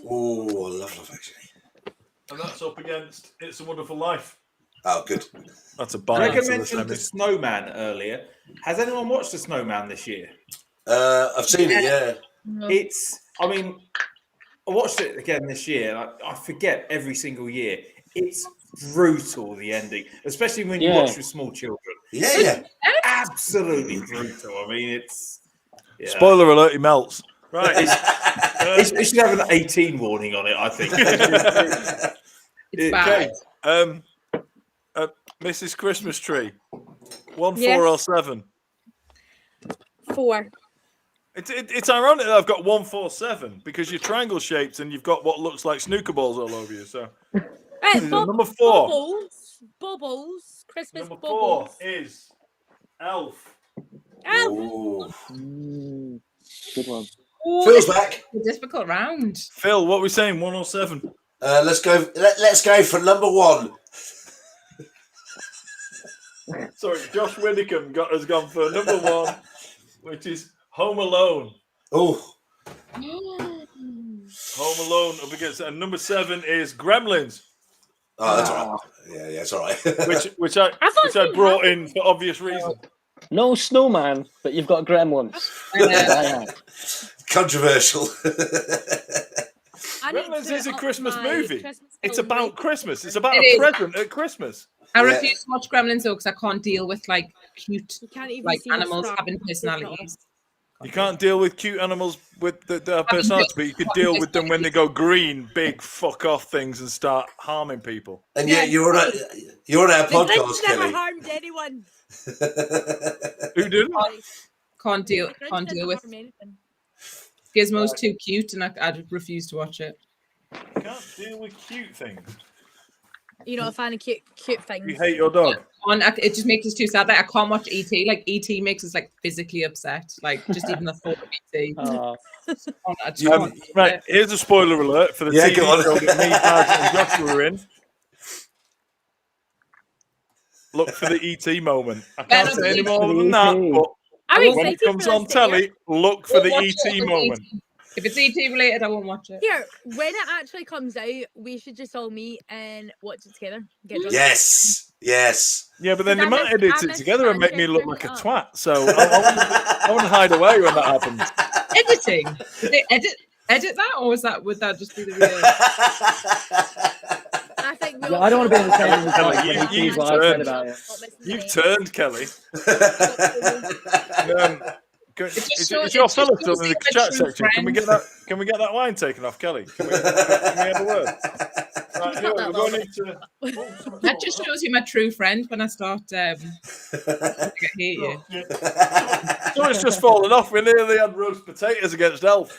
Oh, I love actually. and that's up against It's a Wonderful Life. Oh, good. That's a Gregor bias. mentioned the Snowman earlier. Has anyone watched the Snowman this year? I've seen it. Yeah. I mean, I watched it again this year. And I forget every single year. It's brutal, the ending, especially when you watch with small children. Yeah. Absolutely brutal. I mean, it's Spoiler alert: he melts. Right. It should have an 18 warning on it, I think. It's bad. Mrs. Christmas Tree, 1, Yes. 4, or 7? 4. It's ironic that I've got 147 because you're triangle shaped and you've got what looks like snooker balls all over you. So number 4. Bubbles. Christmas Number bubbles. 4 is Elf. Elf. Good one. Ooh, Phil's this is back. a difficult round. Phil, what are we saying? 107. Let's go. Let's go for number 1. Sorry, Josh Widdicombe has gone for number 1, which is Home Alone. Oh, Home Alone up against, and number 7 is Gremlins, oh, that's all right. Yeah, it's all right. which I brought in for obvious reasons. No snowman, but you've got gremlins. Controversial. Gremlins is a Christmas my movie. Christmas It's film about week. Christmas. It's about It a is. present at Christmas. I Yeah. refuse to watch Gremlins though because I can't deal with like cute You can't even like see the animals stars. having personalities. You can't deal with cute animals with their personality, but you can deal with them when they go green, big fuck off things and start harming people. And yeah, you're on our The podcast, Grinch never Kelly. harmed anyone. Who didn't? Can't deal The Grinch can't doesn't deal with harm anything. Gizmo's too cute and I refuse to watch it. You can't deal with cute things. You're not a fan of cute things. You hate your dog. It just makes us too sad. Like I can't watch ET. Like ET makes us like physically upset. Like just even the thought of ET. I just can't do Right, it. here's a spoiler alert for the Yeah, TV go on. show that me, Baz, and Joshua were in. Look for the ET moment. I can't Better say any believe more the than that, ET. but I'm when it excited comes for on this to air. telly, look for the Won't watch ET it if it's moment. ET. If it's ET related, I won't watch it. Here, when it actually comes out, we should just all meet and watch it together. Get drunk. Yes. Yeah, but then they I might miss- edit I it miss together and make me look Sanchez like a turning twat. So I want to hide away when that happens. Editing. Did they edit that, or would that just be the real? I think Yeah, I don't want to be in the same room as Kelly, Mike when he you've sees what I've said turned. about it. You've turned, Kelly. It's shows- your it just fella shows still in the you my chat true section. Can we friend. get that? Can we get that line taken off, Kelly? Can we have a word? Right, cut here, that we're going little into. That just shows you my true friend when I start. I hate you. So it's just fallen off. We nearly had roast potatoes against Elf.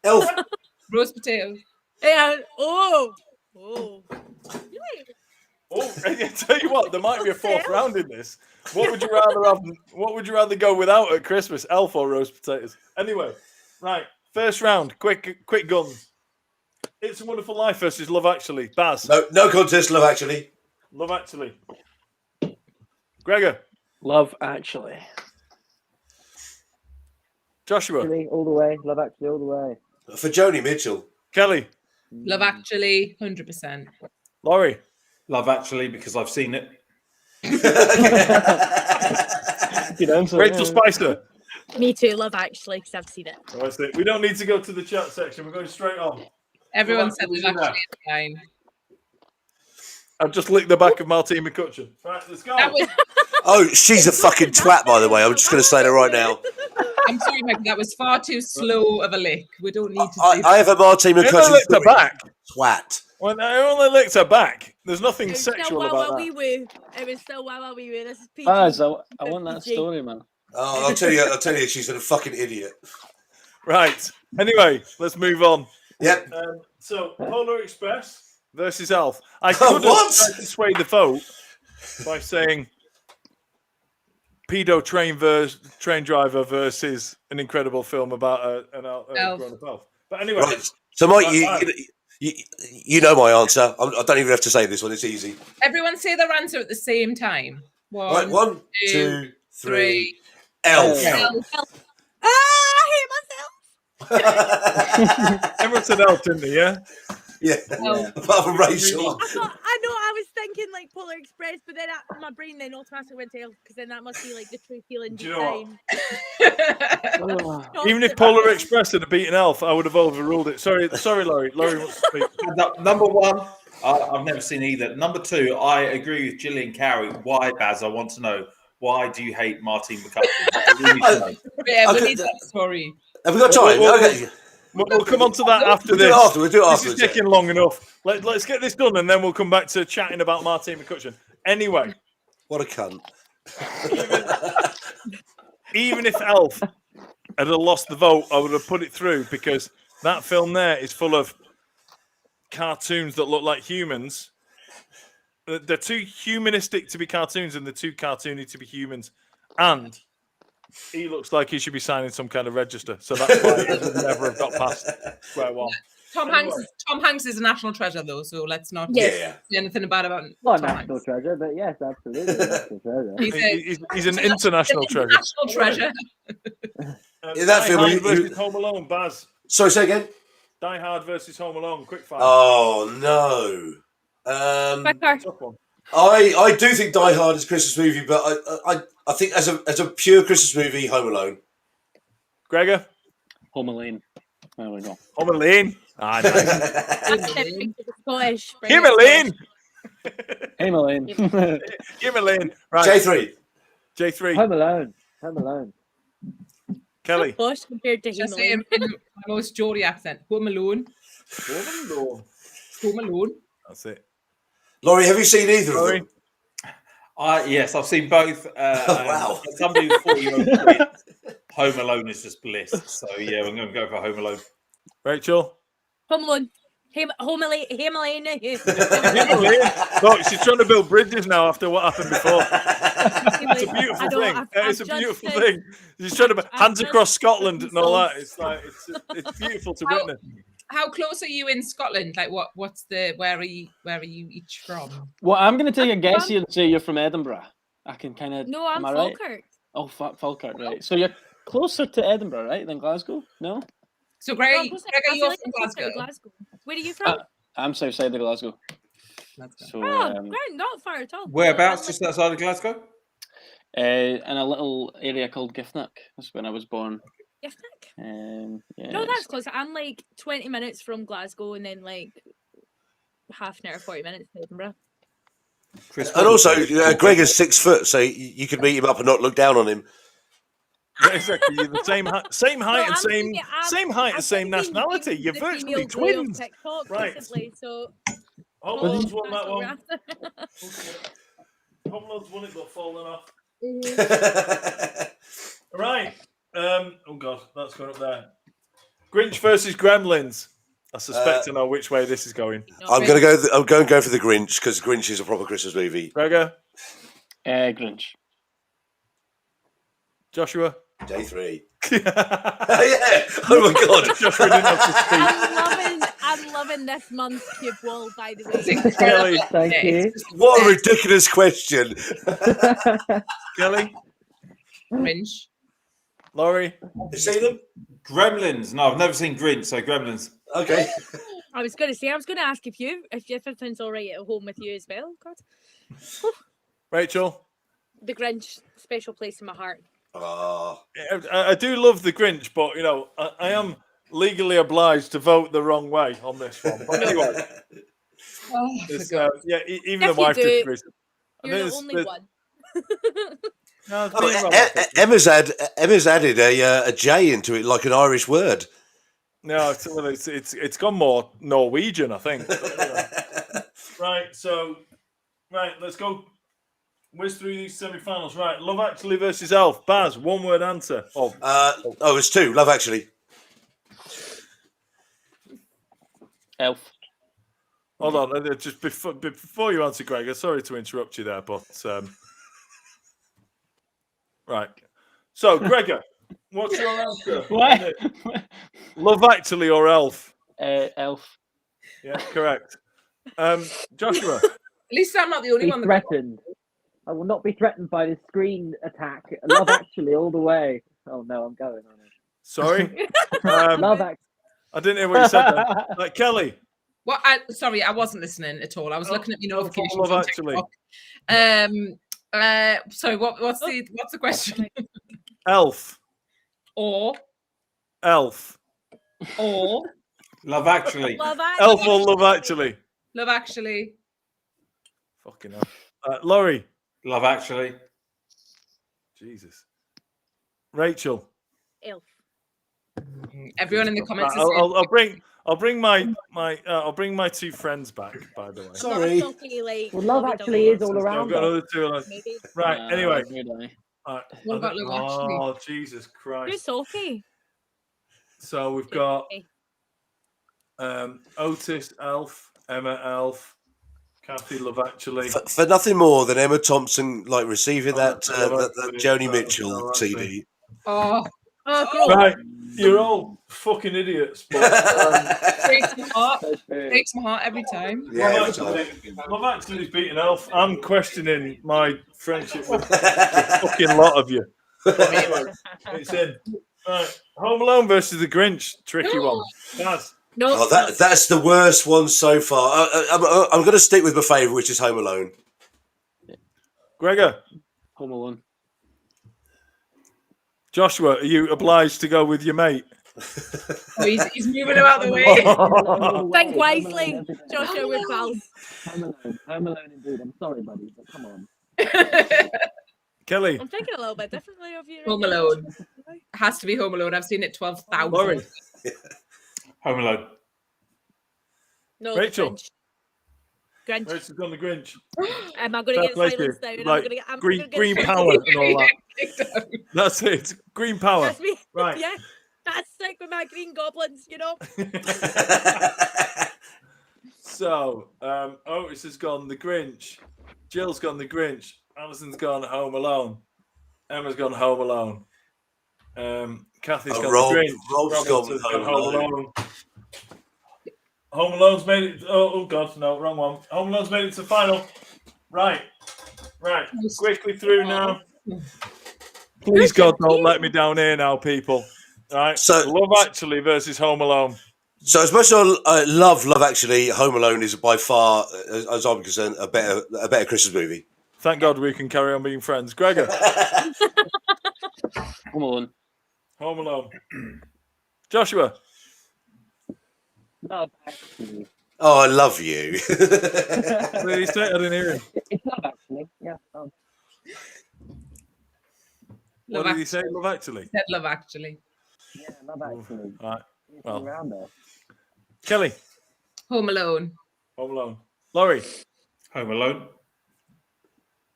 Elf. Roast potatoes. Yeah. Oh. Oh, I tell you what, there might be a fourth round in this. What would you rather have? What would you rather go without at Christmas, Elf or roast potatoes? Anyway, right, first round, quick guns. It's a Wonderful Life versus Love Actually. Baz. No contest, Love Actually. Love Actually. Gregor. Love Actually. Joshua. Actually, all the way. Love Actually, all the way. For Joni Mitchell. Kelly. Love Actually, 100%. Laurie. Love Actually, because I've seen it. Good answer. Rachel Spicer. Me too. Love Actually, because I've seen it. Oh, I see. We don't need to go to the chat section. We're going straight on. Everyone Love said Actually's Love in there. Actually is fine. I've just licked the back of Martine McCutcheon. Right, let's go. That was, Oh, she's a fucking twat, by the way. I'm just going to say that right now. I'm sorry, Mike, that was far too slow of a lick. We don't need to I have a Martine I only McCutcheon licked her back. twat. When I only licked her back. There's nothing It was still sexual wow about wow that. wee woo. It was still wow wow wee woo. This is PG. Baz, I want that PG. story, man. Oh, I'll tell you, she's a fucking idiot. Right. Anyway, let's move on. Yep. So, Polar Express versus Elf. I could have What? tried to sway the vote by saying pedo train driver versus an incredible film about an Elf. grown-up elf. But anyway, Right. So, Mike, Right. you know my answer. I don't even have to say this one. It's easy. Everyone say their answer at the same time. Right, 1, 2, 3. Elf. Elf. Ah, I hate myself. everyone said Elf, didn't they? Yeah. Yeah. Elf. Apart from Rachel. I know. I was thinking like Polar Express, but then my brain then automatically went to Elf because then that must be like the true feeling Do deep you know what? down. Even if Polar Express had beaten Elf, I would have overruled it. Sorry, Laurie. Laurie wants to speak. Number one, I've never seen either. Number two, I agree with Gillian Cowie. Why, Baz? I want to know. Why do you hate Martine McCutcheon? I really need to know. Yeah, we Okay. need that story. Have we got time? Okay. We'll come on to that after We'll do this. it after. We'll do it This afterwards. is taking long enough. Let's get this done, and then we'll come back to chatting about Martine McCutcheon. Anyway, What a cunt. even if Elf had lost the vote, I would have put it through because that film there is full of cartoons that look like humans. They're too humanistic to be cartoons, and they're too cartoony to be humans. And he looks like he should be signing some kind of register. So that's why he would never have got past square one. Tom Hanks is a national treasure, though, so let's not Yeah. say anything bad about Not a Tom national Hanks. treasure, but yes, absolutely. a national treasure. He's an international treasure. National treasure. In that Die film, Hard you- versus Home Alone, Baz. Sorry, say again. Die Hard versus Home Alone, quick fire. Oh no. Quicker. Tough one. I do think Die Hard is a Christmas movie, but I think as a pure Christmas movie, Home Alone. Gregor? Home Alone. There we go. Home Alone. Ah, nice. That's the Scottish. Him Alone. Home Alone. Him Alone. Right. J3. J3. Home Alone. Home Alone. Kelly. Posh compared to him. Just say in my most Geordie accent. Home Alone. Home Alone. Home Alone. That's it. Laurie, have you seen either of them? Yes, I've seen both. Wow. As somebody with 40-year-old kids, Home Alone is just bliss. So yeah, I'm going to go for Home Alone. Rachel. Home Alone. Home Alone. Home Alone. Look, she's trying to build bridges now after what happened before. It's a beautiful thing. It's a beautiful thing. She's trying to hands across Scotland and all that. It's like it's beautiful to witness. How close are you in Scotland? Like, what's the where are you each from? Well, I'm going to take a guess here and say you're from Edinburgh. I can kind of. No, I'm am I right? Falkirk. Oh, Falkirk, right. So you're closer to Edinburgh, right, than Glasgow? No? So, Greg, I you're feel like from I'm closer to Glasgow. Where are you from? I'm south side of Glasgow. So, Great, not far at all. Whereabouts? Just outside of Glasgow? in a little area called Giffnock. That's when I was born. Giffnock? Yeah, No, that's close. I'm like 20 minutes from Glasgow and then like half an hour, 40 minutes to Edinburgh. And also, Greg is 6 foot, so you could meet him up and not look down on him. Yeah, exactly. You're the same height and I'm same thinking- same height I'm and same thinking nationality. You're the virtually female Grey on twins. TikTok, Right. basically, so Home Well, Alone's won that that's what one. we're after. Home Alone's won it, but fallen off. Right. Oh God, that's going up there. Grinch versus Gremlins. I suspect to know which way this is going. I'm going to go for the Grinch because Grinch is a proper Christmas movie. Gregor, Grinch. J3. Joshua. Yeah. Oh my God. Joshua didn't have to speak. I'm loving this month's cube wall, by the way. Kelly. Thank you. What a ridiculous question. Kelly. Grinch. Laurie. You seen them? Gremlins. No, I've never seen Grinch, so Gremlins. Okay. I was going to ask if everything's all right at home with you as well. God, Rachel. the Grinch, special place in my heart. Oh. I do love the Grinch, but you know, I am legally obliged to vote the wrong way on this one. But anyway, even If the wife you do, disagrees. You're the only one. No, it's Oh, being wrong. Emma's added a J into it like an Irish word. No, it's gone more Norwegian, I think. Right, let's go whiz through these semi-finals. Right, Love Actually versus Elf. Baz, one word answer. It's 2. Love Actually. Elf. Hold on, just before you answer, Gregor, sorry to interrupt you there, but right. So, Gregor, what's your answer? What? Love Actually or Elf? Elf. Yeah, correct. Joshua. At least I'm not the only Be one. threatened. I will not be threatened by this screen attack. Love Actually all the way. Oh no, I'm going on it. Sorry. Love Actually. I didn't hear what you said there. Like, Kelly. What? Sorry, I wasn't listening at all. I was looking at my notifications. Love on Actually. TikTok. Sorry. What's the question? Elf. Or Elf. Love Actually. Elf or Love Actually? Love Actually. Fucking hell. Laurie. Love Actually. Jesus. Rachel. Elf. Everyone in the comments. I'll bring my two friends back. By the way. Sorry. Well, Love Actually is all I've around. got another two. Right. Anyway. What about Love Actually? Oh, Jesus Who's Christ. Sophie? So we've got Otis, Elf, Emma, Elf, Kathy, Love Actually. For nothing more than Emma Thompson like receiving that Love that Actually, Joni Love Mitchell Actually. CD. Oh, Right, you're all fucking idiots. But, breaks my heart. Breaks my heart every time. Love Actually's beating Elf. I'm questioning my friendship with the fucking lot of you. But anyway, it's in. Right, Home Alone versus The Grinch. Tricky one. Baz. No, Oh, that's the worst one so far. I'm going to stick with my favourite, which is Home Alone. Gregor. Home Alone. Joshua, are you obliged to go with your mate? Oh, he's moving him out the way. Think wisely, Joshua. We're pals. Home Alone indeed. I'm sorry, buddy, but come on. Kelly. I'm thinking a little bit differently of you. Home Alone. Has to be Home Alone. I've seen it 12,000. Laurie. Home Alone. No, Rachel. Grinch. Rachel's gone the Grinch. Am I going to get silence now? Like green power and all that. That's it. Green power. That's me. Right. Yeah, that's sick with my green goblins, you know. So, Otis has gone the Grinch. Jill's gone the Grinch. Alison's gone Home Alone. Emma's gone Home Alone. Kathy's gone the Grinch. Rob's gone with Home Alone. Home Alone's made it. Oh God, no, wrong one. Home Alone's made it to the final. Right. Quickly through now. Please God, don't let me down here now, people. All right. So Love Actually versus Home Alone. So as much as I love Love Actually, Home Alone is by far, as I'm concerned, a better Christmas movie. Thank God we can carry on being friends. Gregor. Home Alone. Home Alone. Joshua. Love Actually. Oh, I love you. What did he say? I didn't hear him. It's Love Actually. Yeah. What did he say? Love Actually? He said Love Actually. Yeah, Love Actually. All right. It's Well. around there. Kelly. Home Alone. Home Alone. Laurie. Home Alone.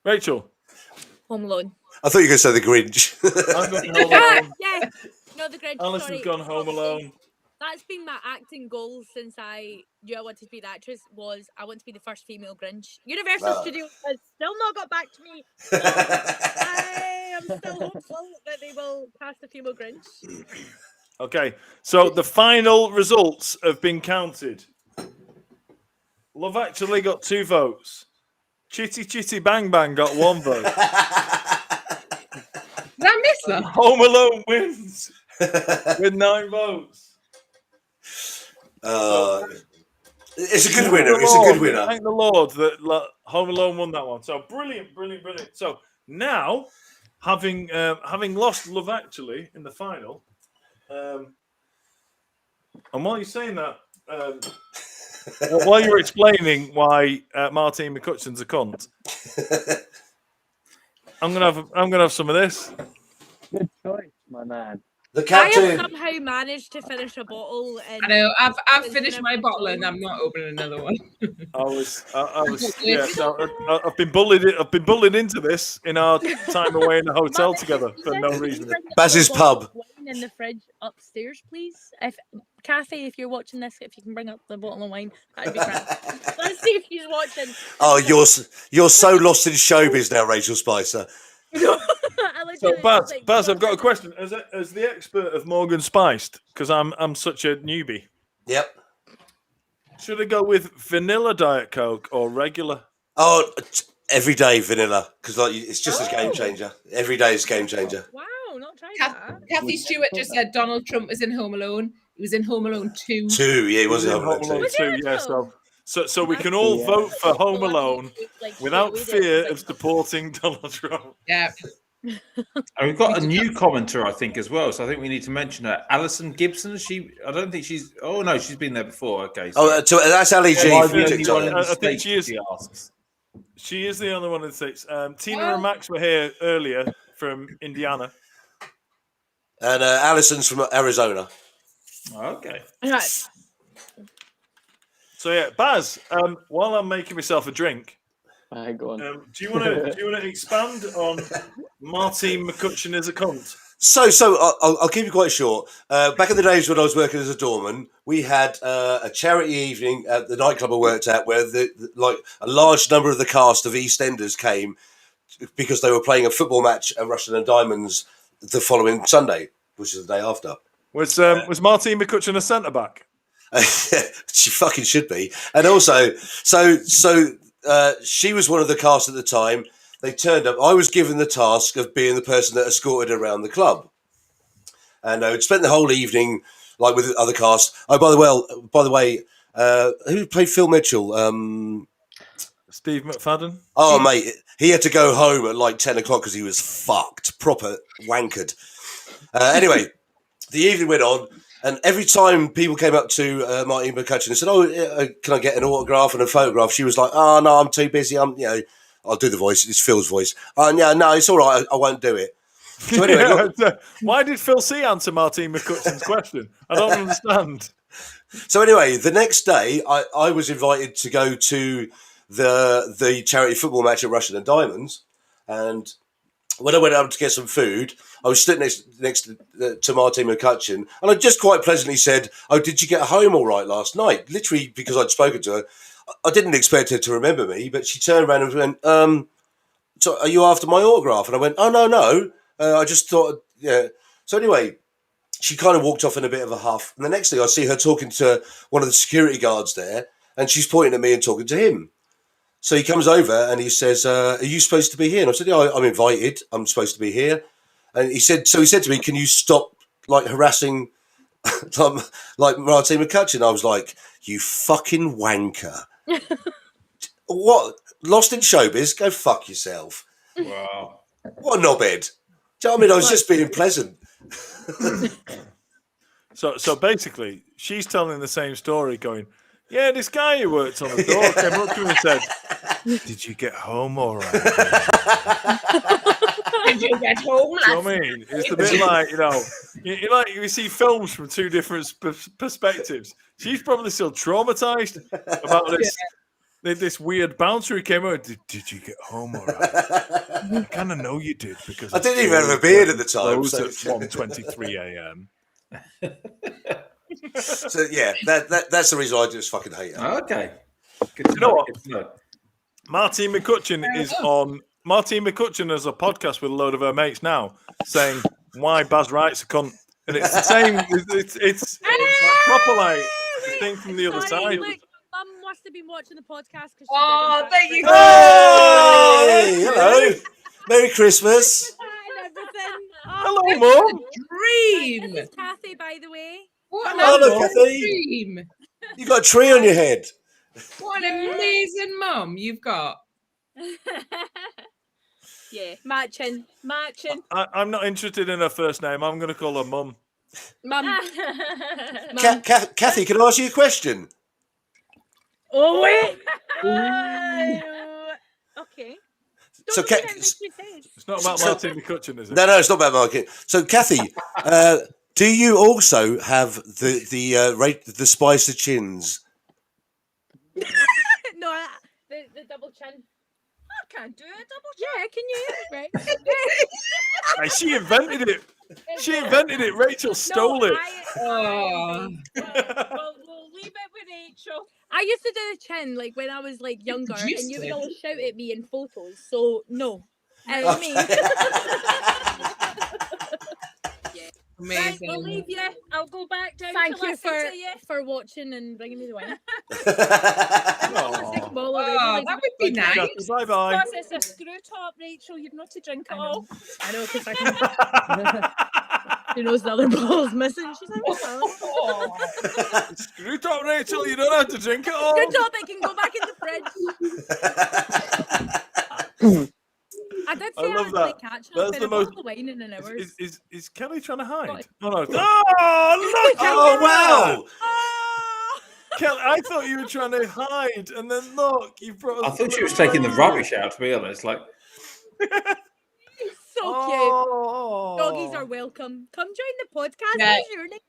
Rachel. Home Alone. I thought you were going to say the Grinch. I've got Home Alone. Yeah, no, the Grinch. Alison's gone Home Alone. That's been my acting goal since I knew I wanted to be the actress. Was I want to be the first female Grinch. Universal Studios has still not got back to me. So I am still hopeful that they will cast a female Grinch. Okay, so the final results have been counted. Love Actually got 2 votes. Chitty Chitty Bang Bang got 1 vote. Did I miss that? Home Alone wins with 9 votes. It's a good winner. It's a good winner. Thank the Lord that Home Alone won that one. So brilliant. So now, having lost Love Actually in the final, and while you're saying that, while you're explaining why Martine McCutcheon's a cunt, I'm gonna have some of this. Good choice, my man. The I have captain. somehow managed to finish a bottle. And I know. I've finished my bottle and I'm not opening another one. I was yeah. So I've been bullied. I've been bullied into this in our time away in the hotel together for no reason. Baz's pub. Wine in the fridge upstairs, please. If Kathy, if you're watching this, if you can bring up the bottle of wine, that'd be great. Let's see if she's watching. Oh, you're so lost in showbiz now, Rachel Spicer. So Baz, I've got a question. As the expert of Morgan Spiced, because I'm such a newbie. Yep. Should I go with vanilla Diet Coke or regular? Oh, everyday vanilla, because it's just a game changer. Every day is a game changer. Wow, not trying that. Kathy Stewart just said Donald Trump was in Home Alone. He was in Home Alone 2. 2, yeah, he was in Home Alone 2. Yeah, so we can all vote for Home Alone without fear of supporting Donald Trump. Yeah. And we've got a new commenter, I think, as well. So I think we need to mention her. Alison Gibson. I don't think she's. Oh no, she's been there before. Okay. So. So that's Ali G I from TikTok. think she is. She is the only one in the States. Tina and Max were here earlier from Indiana, and Alison's from Arizona. Okay. Right. So yeah, Baz. While I'm making myself a drink, Go on. Do you want to expand on Martin McCutcheon as a cunt? So I'll keep it quite short. Back in the days when I was working as a doorman, we had a charity evening at the nightclub I worked at, where like a large number of the cast of EastEnders came because they were playing a football match at Rushden and Diamonds the following Sunday, which is the day after. Was Martin McCutcheon a centre back? She fucking should be. And also, so she was one of the cast at the time. They turned up. I was given the task of being the person that escorted around the club, and I would spend the whole evening like with the other cast. Oh, by the way, who played Phil Mitchell? Steve McFadden. Oh, mate, he had to go home at like 10 o'clock because he was fucked, proper wankered. Anyway, the evening went on, and every time people came up to Martin McCutcheon and said, "Oh, can I get an autograph and a photograph?" She was like, "Oh no, I'm too busy. I'll do the voice. It's Phil's voice. Yeah, no, it's all right. I won't do it." So anyway, why did Phil C answer Martin McCutcheon's question? I don't understand. So anyway, the next day, I was invited to go to the charity football match at Rushden and Diamonds, and when I went out to get some food, I was sitting next to Martin McCutcheon, and I just quite pleasantly said, "Oh, did you get home all right last night?" Literally because I'd spoken to her. I didn't expect her to remember me, but she turned around and went, "So are you after my autograph?" And I went, "Oh, no. I just thought, yeah." So anyway, she kind of walked off in a bit of a huff. And the next thing I see her talking to one of the security guards there, and she's pointing at me and talking to him. So he comes over and he says, "Are you supposed to be here?" And I said, "Yeah, I'm invited. I'm supposed to be here." And he said to me, "Can you stop like harassing like Martin McCutcheon?" I was like, "You fucking wanker." What? Lost in showbiz? Go fuck yourself. Wow. What a knobhead. Do you know what I mean? I was just being pleasant. So basically, she's telling the same story, going, "Yeah, this guy who worked on the door came up to me and said, 'Did you get home all right?'" Did you get home You know what I mean? It's a bit like, you see films from two different perspectives. She's probably still traumatized about this weird bouncer who came over. Did you get home all right? I kind of know you did because I didn't even have a beard at the time. Closed So. at 1:23 a.m. So yeah, that's the reason I just fucking hate her. Okay. Good to You know what? Good to know. Martin McCutcheon is on. Martin McCutcheon has a podcast with a load of her mates now, saying why Baz writes a cunt, and it's the same. It's proper like thing from the other side. Look, Mum must have been watching the podcast because. Oh, there you go. Hey, hello, Merry Christmas. Hello, Mum. Dream. This is Kathy, by the way. What an Hello, absolute Kathy. dream. You got a tree on your head. What an amazing mum you've got. Yeah, matching. I'm not interested in her first name. I'm going to call her Mum. Mum. Kathy, can I ask you a question? Oh wait. Okay. So, It's not about Martin McCutcheon, is it? No, it's not about market. So, Kathy, do you also have the spice of chins? No, the double chin. I can't do a double chin. Yeah, can you? Right. Hey, she invented it. She invented it. Rachel stole it. Oh. We'll leave it with Rachel. I used to do the chin like when I was like younger, and you would always shout at me in photos. So no, I mean. Amazing. Right, we'll leave you. I'll go back down. Thank you for watching and bringing me the wine. Oh, that would be nice. Bye bye. Because it's a screw top, Rachel. You've not to drink it all. I know, because I can. She knows the other ball's missing. She's like, oh. Screw top, Rachel. You don't have to drink it all. Screw top, it can go back in the fridge. I did say I would play catch up. That's the most. Wine in an hour. Is Kelly trying to hide? Oh no! Oh, look! Oh, wow! Kelly, I thought you were trying to hide, and then look, you brought. I thought she was taking the rubbish out. To be honest, like. So cute. Doggies are welcome. Come join the podcast. Yeah. What's your name?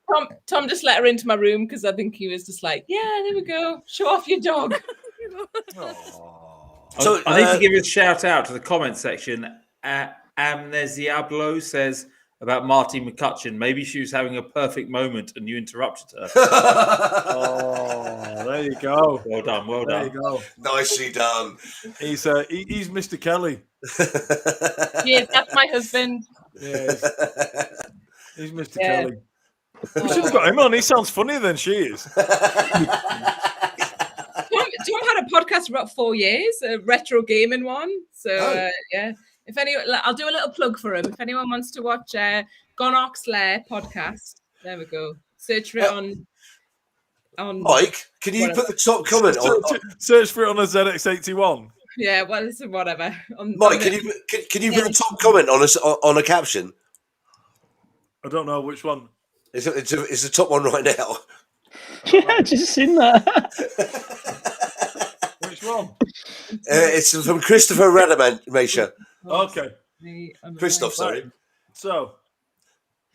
Tom just let her into my room because I think he was just like, yeah, there we go. Show off your dog. So I need to give a shout out to the comment section. Amnesiablo says about Marty McCutcheon. Maybe she was having a perfect moment and you interrupted her. Oh, there you go. Well done. Well There done. you go. Nicely done. He's Mr. Kelly. Yes, that's my husband. Yeah, he's Mr. Yeah. Kelly. We should have got him on. He sounds funnier than she is. Tom had a podcast for about 4 years, a retro gaming one. So yeah, if anyone, I'll do a little plug for him. If anyone wants to watch Gonarch's Lair podcast, there we go. Search for it on. Mike, can you put the top comment on? Search for it on a ZX81. Yeah, well, it's whatever. Mike, can you put the top comment on a caption? I don't know which one. It's the top one right now. Yeah, I just seen that. Which one? It's from Christopher Rademacher. Okay. Christoph, sorry. So,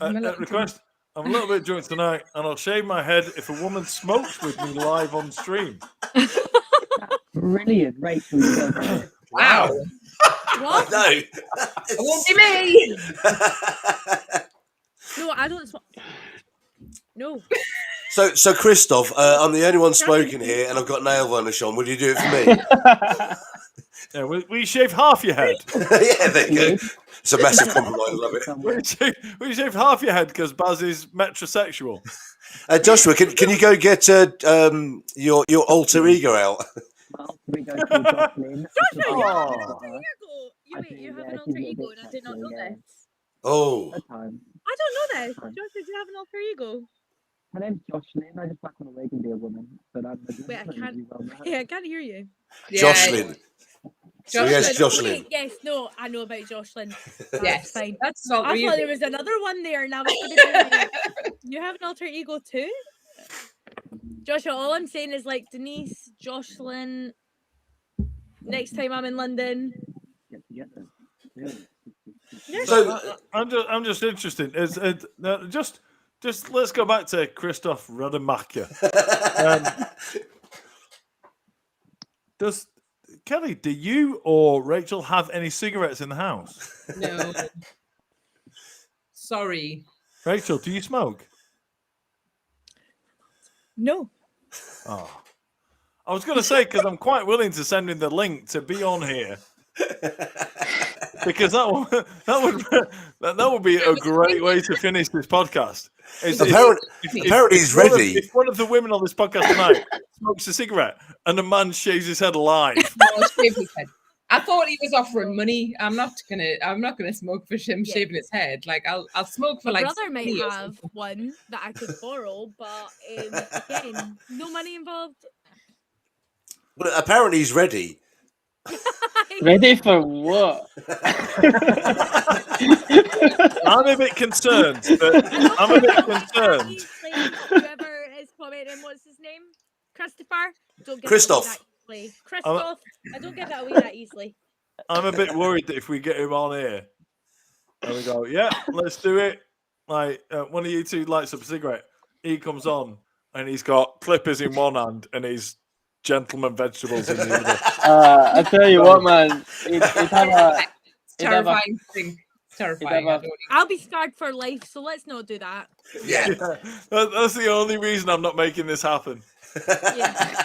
request. I'm a little bit drunk tonight, and I'll shave my head if a woman smokes with me live on stream. Brilliant, Rachel. You got it. Wow. What? No. It won't be me. No, I don't. No. So Christoph, I'm the only one smoking here, and I've got nail varnish on. Would you do it for me? Yeah, we shave half your head. Yeah, there you go. It's a massive compliment. I love it. We shave half your head because Baz is metrosexual. Joshua, can you go get your alter ego out? Well, we go to Jocelyn. Joshua, you have an Oh. alter ego. You have an alter ego, and I did not know this. Oh. I don't know this. Joshua, do you have an alter ego? My name's Jocelyn. I just back on a wig and be a woman. But I'm Wait, I can't. Yeah, I can't hear you. Jocelyn. So yes, Jocelyn. Wait, yes, no, I know about Jocelyn. Yes, fine. that's all. I thought there was another one there, and I was going to you have an alter ego too? Joshua, all I'm saying is like Denise, Jocelyn. Next time I'm in London. Get together. So I'm just interested. Just let's go back to Christoph Rademacher. Does Kelly, do you or Rachel have any cigarettes in the house? No. Sorry. Rachel, do you smoke? No. Oh. I was going to say, because I'm quite willing to send in the link to be on here. Because that would be a great way to finish this podcast. Apparently he's ready. If one of the women on this podcast tonight smokes a cigarette and a man shaves his head alive. I thought he was offering money. I'm not gonna smoke for him shaving his head. Like I'll smoke for My like. brother might have one that I could borrow, but again, no money involved. Well, apparently he's ready. Ready for what? I'm a bit concerned. Whoever is commenting, what's his name? Christopher. Don't get Christoph. That easily. Christoph. I don't get that away that easily. I'm a bit worried that if we get him on here, and we go, yeah, let's do it. Like one of you two lights up a cigarette. He comes on and he's got clippers in one hand and he's gentleman vegetables in the other. I tell you what, man. He'd have a terrifying thing. Terrifying. I'll be scarred for life, so let's not do that. Yeah. That's the only reason I'm not making this happen. Yeah.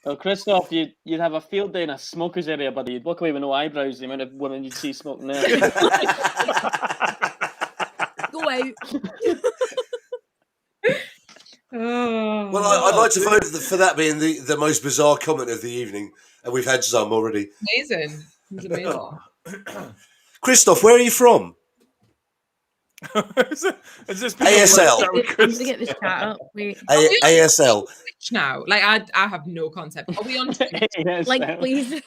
Well, Christoph, you'd have a field day in a smoker's area, buddy. You'd walk away with no eyebrows, the amount of women you'd see smoking there. Go out. Well, I'd like to vote for that being the most bizarre comment of the evening, and we've had some already. Amazing. It's amazing. Christoph, where are you from? Is this ASL. I'm gonna get this chat up. Wait. ASL. Now, like I have no concept. Are we on Twitch? Like, please.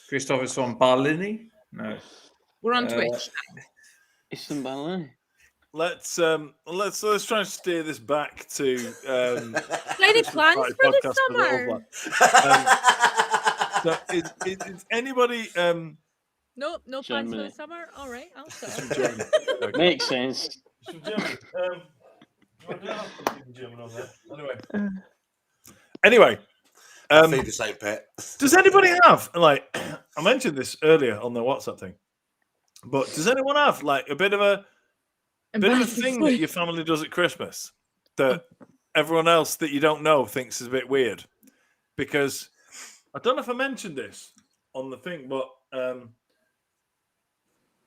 Christoph is from Berlin. No, We're on Twitch. It's from Berlin. Let's try and steer this back to. Any plans for the summer? So is anybody? Nope, no plans for the summer. All right, I'll start. Okay. Makes sense. It's from Germany. I don't have something in German on there. Anyway. Feed the same pet. Does anybody have, like, I mentioned this earlier on the WhatsApp thing, but does anyone have, like, a bit of a thing that your family does at Christmas that everyone else that you don't know thinks is a bit weird? Because I don't know if I mentioned this on the thing, but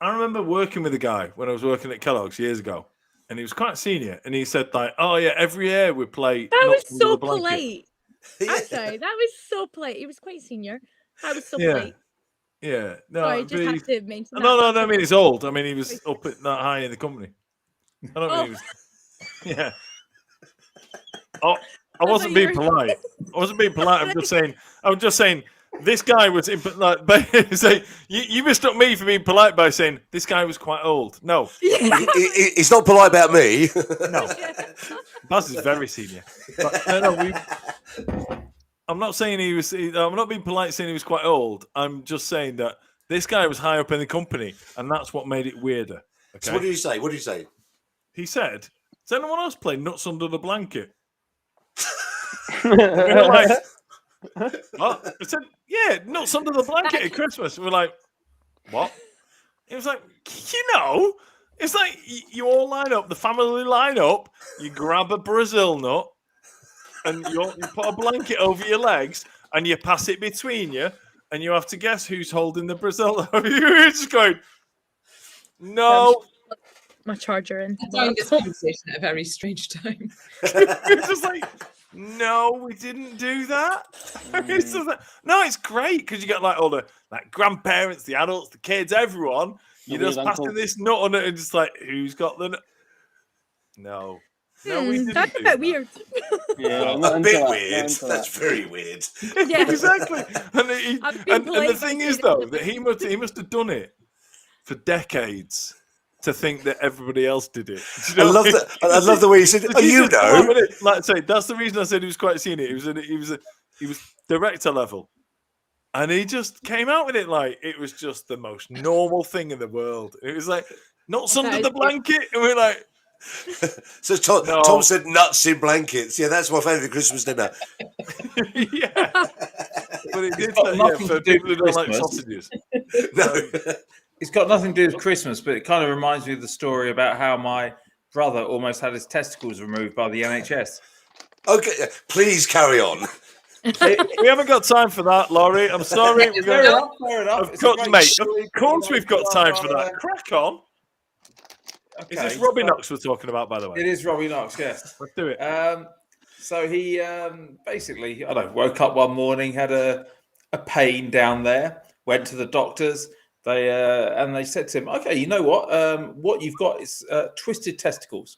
I remember working with a guy when I was working at Kellogg's years ago, and he was quite senior, and he said, like, oh yeah, every year we play. That Nuts was Under so the Blanket. polite. I'm sorry, that was so polite. He was quite senior. That was so polite. Yeah, no, Sorry, just had to mention that. no, I mean he's old. I mean he was up at that high in the company. I don't mean he was. Yeah. Oh, I wasn't being polite. I wasn't being polite. I'm just saying. This guy was like, you mistook me for being polite by saying this guy was quite old. No, he's not polite about me. No, Baz is very senior. But, I'm not saying he was. I'm not being polite saying he was quite old. I'm just saying that this guy was high up in the company, and that's what made it weirder. Okay? So what did you say? What did you say? He said, "Does anyone else play Nuts Under the Blanket?" We're like, what? I said, yeah, Nuts Under the Blanket at Christmas. We're like, what? It was like, it's like you all line up, the family line up, you grab a Brazil nut, and you put a blanket over your legs, and you pass it between you, and you have to guess who's holding the Brazil. You're just going, no. My charger in. I joined this conversation at a very strange time. It's just like, no, we didn't do that. It's just like, no, it's great because you get like all the like grandparents, the adults, the kids, everyone. You're just passing this nut on it and just like, who's got the nut? No, we didn't. That's a bit weird. Yeah, a bit weird. That's very weird. Yeah, exactly. And the thing is, though, that he must have done it for decades to think that everybody else did it. You know? I love the way he said, "Oh, you know." Like I say, that's the reason I said he was quite senior. He was director level, and he just came out with it like it was just the most normal thing in the world. It was like nuts under the blanket, and we're like. So Tom said nuts in blankets. Yeah, that's my favourite Christmas dinner. Yeah, but it did for people who don't like sausages. No. It's got nothing to do with Christmas, but it kind of reminds me of the story about how my brother almost had his testicles removed by the NHS. Okay, please carry on. We haven't got time for that, Laurie. I'm sorry. Fair enough. Mate, of course we've got time for that. Crack on. Okay, is this Robbie Knox we're talking about, by the way? It is Robbie Knox, yes. Let's do it. So he basically, woke up one morning, had a pain down there, went to the doctors. They said to him, okay, you know what you've got is twisted testicles.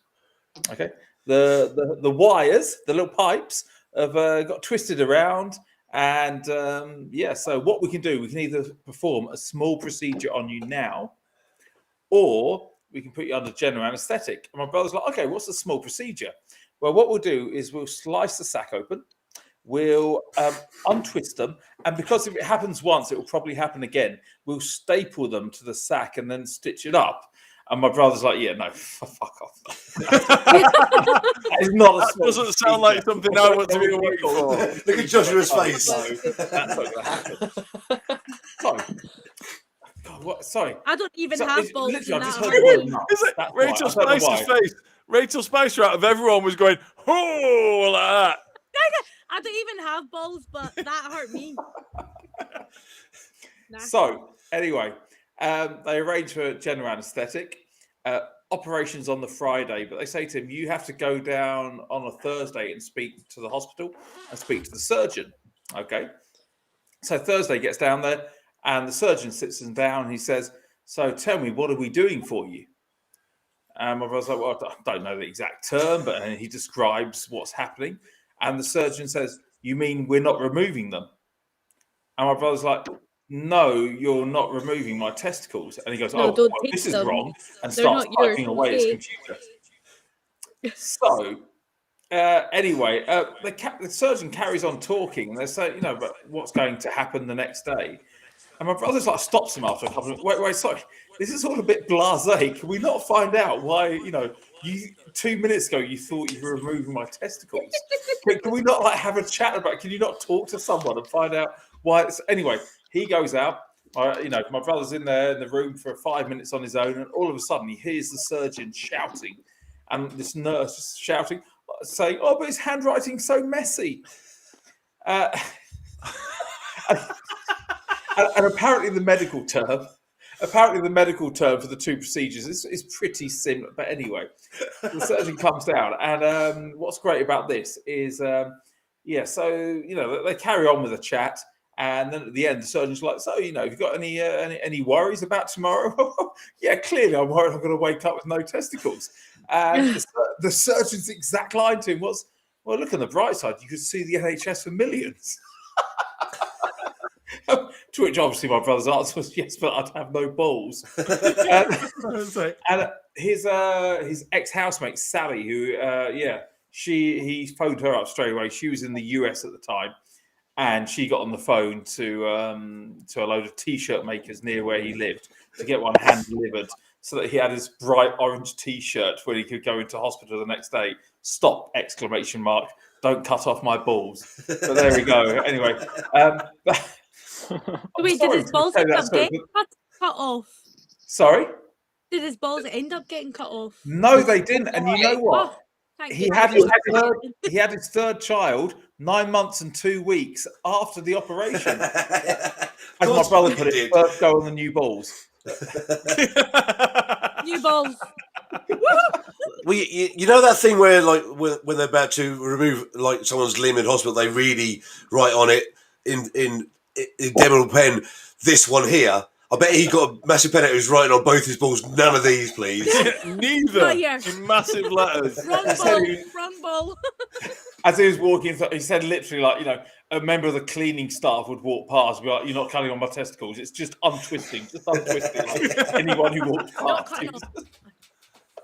Okay, the wires, the little pipes have got twisted around, and so what we can do, we can either perform a small procedure on you now, or we can put you under general anaesthetic. And my brother's like, okay, what's the small procedure? Well, what we'll do is we'll slice the sac open. We'll untwist them, and because if it happens once, it will probably happen again. We'll staple them to the sack and then stitch it up. And my brother's like, "Yeah, no, fuck off." That is not. That doesn't sound like something I want to be awake for. Look at Joshua's face. That's not going to happen. God, what? Sorry, I don't even have balls. Literally, I just heard the word nuts. Rachel Spicer's face. Rachel Spicer out of everyone was going, "Oh," like that. I don't even have balls, but that hurt me. So, anyway, they arrange for general anaesthetic. Operations on the Friday, but they say to him, you have to go down on a Thursday and speak to the hospital and speak to the surgeon. Okay. So Thursday gets down there and the surgeon sits him down. He says, so tell me, what are we doing for you? And my brother's like, well, I don't know the exact term, but he describes what's happening. And the surgeon says, you mean we're not removing them? And my brother's like, no, you're not removing my testicles. And he goes, this is wrong. And starts typing away his computer. So, anyway, the surgeon carries on talking. And they say, but what's going to happen the next day? And my brother's like stops him after a couple of wait, sorry. this is all a bit blasé. Can we not find out why, you 2 minutes ago you thought you were removing my testicles? Can we not have a chat about it? Can you not talk to someone and find out why it's... Anyway, he goes out. My brother's in there in the room for 5 minutes on his own, and all of a sudden he hears the surgeon shouting, and this nurse is shouting, saying, "Oh, but his handwriting's so messy." And apparently the medical term for the two procedures is pretty similar. But anyway, the surgeon comes down, and what's great about this is, so they carry on with the chat. And then at the end, the surgeon's like, "So, have you got any worries about tomorrow?" "Yeah, clearly I'm worried I'm going to wake up with no testicles." And the surgeon's exact line to him was, "Well, look on the bright side, you could see the NHS for millions." To which obviously my brother's answer was, "Yes, but I'd have no balls." And his ex-housemate, Sally, who, he phoned her up straight away. She was in the US at the time. And she got on the phone to a load of T-shirt makers near where he lived to get one hand delivered, so that he had his bright orange T-shirt when he could go into hospital the next day. "Stop! ! Don't cut off my balls." So there we go. Anyway, wait, did his balls end up getting cut off? Sorry? Did his balls end up getting cut off? No, they didn't. And you know what? He had his third child 9 months and 2 weeks after the operation. As my brother put it, first go on the new balls. New balls. You know that thing where, when they're about to remove someone's limb in hospital, they really write on it in indelible pen, "This one here." I bet he got a massive pen out who's writing on both his balls, "None of these, please." Neither. In massive letters. Wrong ball. As he was walking, he said literally, a member of the cleaning staff would walk past and be like, "You're not cutting on my testicles. It's just untwisting. Like anyone who walks past."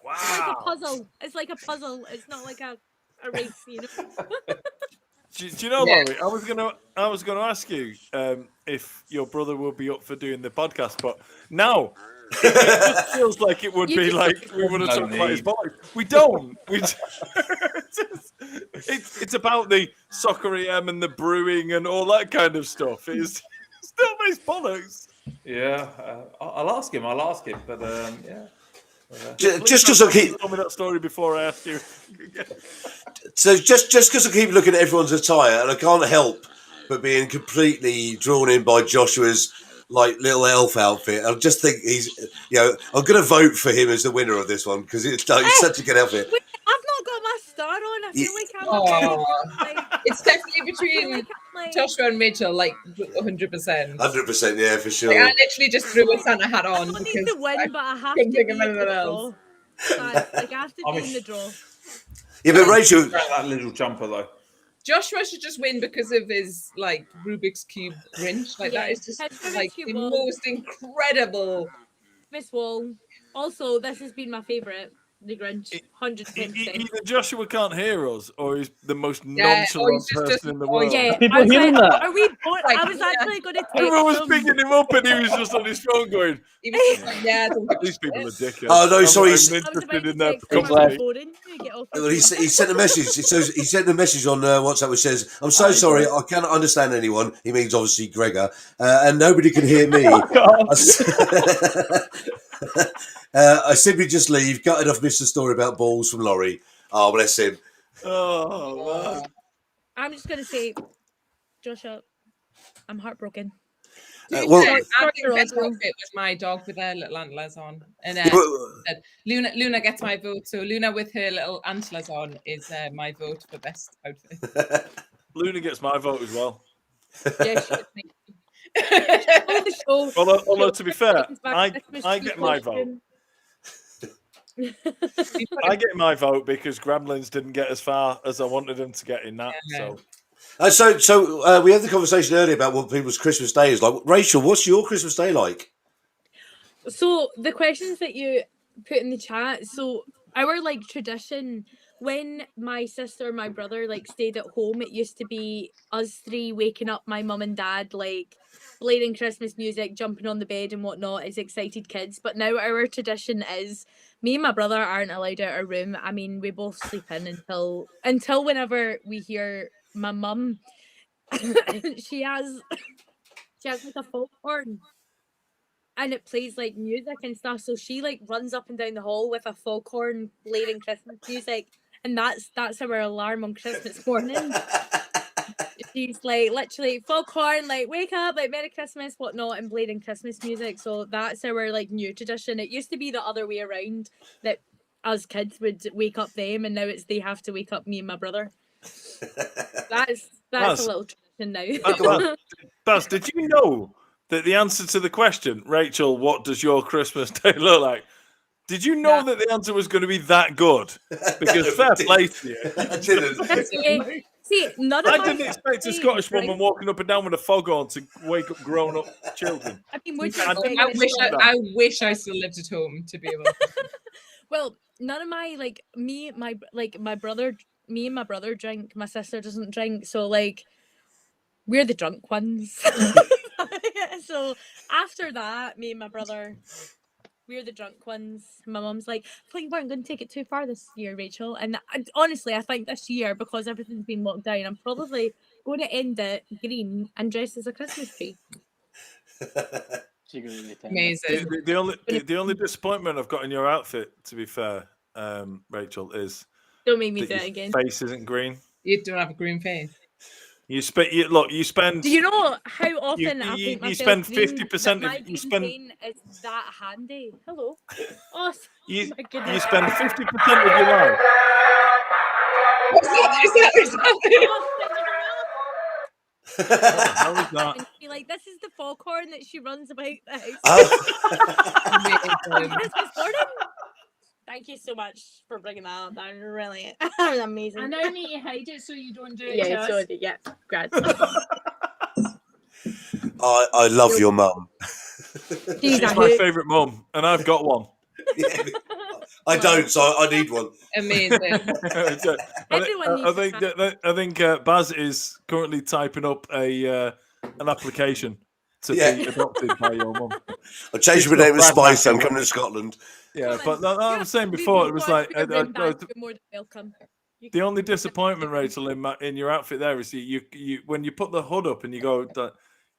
Wow. It's like a puzzle. It's not like a race, Do you know, Laurie? I was gonna ask you if your brother would be up for doing the podcast, but now it just feels like it would be like we would have talked about his body. We don't. It's about the soccer EM and the brewing and all that kind of stuff. It's still his bollocks. Yeah, I'll ask him. But yeah. Just because I keep tell me that story before I ask you. So just because I keep looking at everyone's attire, and I can't help but being completely drawn in by Joshua's little elf outfit. I just think he's, I'm going to vote for him as the winner of this one because it's such a good outfit. Wait, I've not got my star on. I feel like I'm. It's definitely between Joshua and Rachel, 100%. 100%, yeah, for sure. I literally just threw a Santa hat on. I need to win, but I have couldn't to think be of in anything the else. draw. I have to be in the draw. Yeah, but Rachel, that little jumper though. Joshua should just win because of his Rubik's Cube Grinch. That is just the most incredible. Miss Wall. Also, this has been my favourite. The Grinch, 110%. Either Joshua can't hear us, or he's the most nonchalant person in the world. Yeah, people hearing that? Are we bored? I was actually going to take Everyone was picking him up, and he was just on his phone going, He was just "These people are dickheads." Oh, no, sorry, I'm interested in that company. he sent a message. He sent a message on WhatsApp which says, "I'm so sorry, I cannot understand anyone." He means obviously Gregor, and nobody can hear me. I simply just leave. Gutted I've missed the story about balls from Laurie. Oh, bless him. Oh, man. I'm just going to say, Joshua, I'm heartbroken. I think best outfit was my dog with her little antlers on, and said, Luna gets my vote. So Luna with her little antlers on is my vote for best outfit. Luna gets my vote as well. Yeah, she Although to be fair, I get my vote. I get my vote because Gremlins didn't get as far as I wanted them to get in that. Yeah. So we had the conversation earlier about what people's Christmas Day is like. Rachel, what's your Christmas Day like? So the questions that you put in the chat. So our tradition when my sister and my brother like stayed at home, it used to be us three waking up my mum and dad, like blaring Christmas music, jumping on the bed and whatnot as excited kids. But now our tradition is me and my brother aren't allowed out of our room. I mean, we both sleep in until whenever we hear my mum. she has like a folk horn, and it plays like music and stuff. So she like runs up and down the hall with a folk horn blaring Christmas music, and that's our alarm on Christmas morning. She's like literally folk horn, like wake up, like Merry Christmas, whatnot, and blaring Christmas music. So that's our like new tradition. It used to be the other way around, that us kids would wake up them, and now it's they have to wake up me and my brother. That's Baz, a little tradition now. Baz, did you know that the answer to the question, Rachel, what does your Christmas day look like? Did you know that the answer was going to be that good? Because No, fair I play to you. I didn't. See, none of I my didn't expect a Scottish woman right? walking up and down with a foghorn to wake up grown-up children. I mean, would you I expect didn't expect that. I wish I still lived at home to be able to. Well, none of my like my brother, me and my brother drink. My sister doesn't drink, so like we're the drunk ones. So after that, me and my brother, we're the drunk ones. My mum's like, I thought you weren't going to take it too far this year, Rachel. And honestly, I think this year, because everything's been locked down, I'm probably going to end it green and dressed as a Christmas tree. Amazing. The only disappointment I've got in your outfit, to be fair, Rachel, is don't make me that do your it again. face isn't green. You don't have a green face. You spend. Do you know how often I paint myself you spend green? 50% My of green you spend paint is that handy. Hello. Oh you my goodness. you spend 50% of your life. How was that? And be like, this is the foghorn that she runs about the house. Amazing. Christmas morning. Thank you so much for bringing that up. That was really amazing. I know me, you hide it so you don't do it. Yeah, to us. yeah, great. I love your mum. She's my favourite mum, and I've got one. I don't, so I need one. Amazing. I think Baz is currently typing up an application to be adopted by your mum. I changed my name to Spice. I'm coming to Scotland. Yeah, but I was saying before, it was like more than welcome. The only disappointment, Rachel, in your outfit there is you when you put the hood up and you go,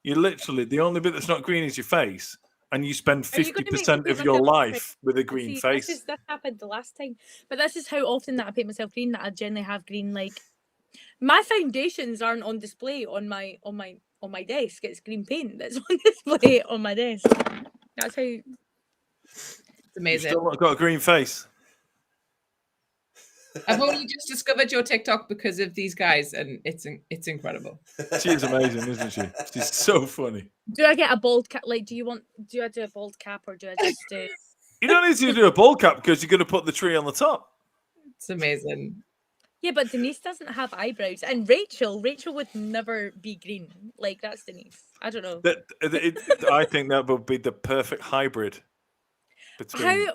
you literally the only bit that's not green is your face, and you spend 50% of your life with a green face. This happened the last time, but this is how often that I paint myself green. That I generally have green. Like my foundations aren't on display on my desk. It's green paint that's on display on my desk. That's how. It's amazing. You've still got a green face. I've only just discovered your TikTok because of these guys, and it's incredible. She's amazing, isn't she? She's so funny. Do I get a bald cap? Like, do I do a bald cap, or do I just do? You don't need to do a bald cap because you're going to put the tree on the top. It's amazing. Yeah, but Denise doesn't have eyebrows, and Rachel would never be green. Like that's Denise. I don't know. I think that would be the perfect hybrid.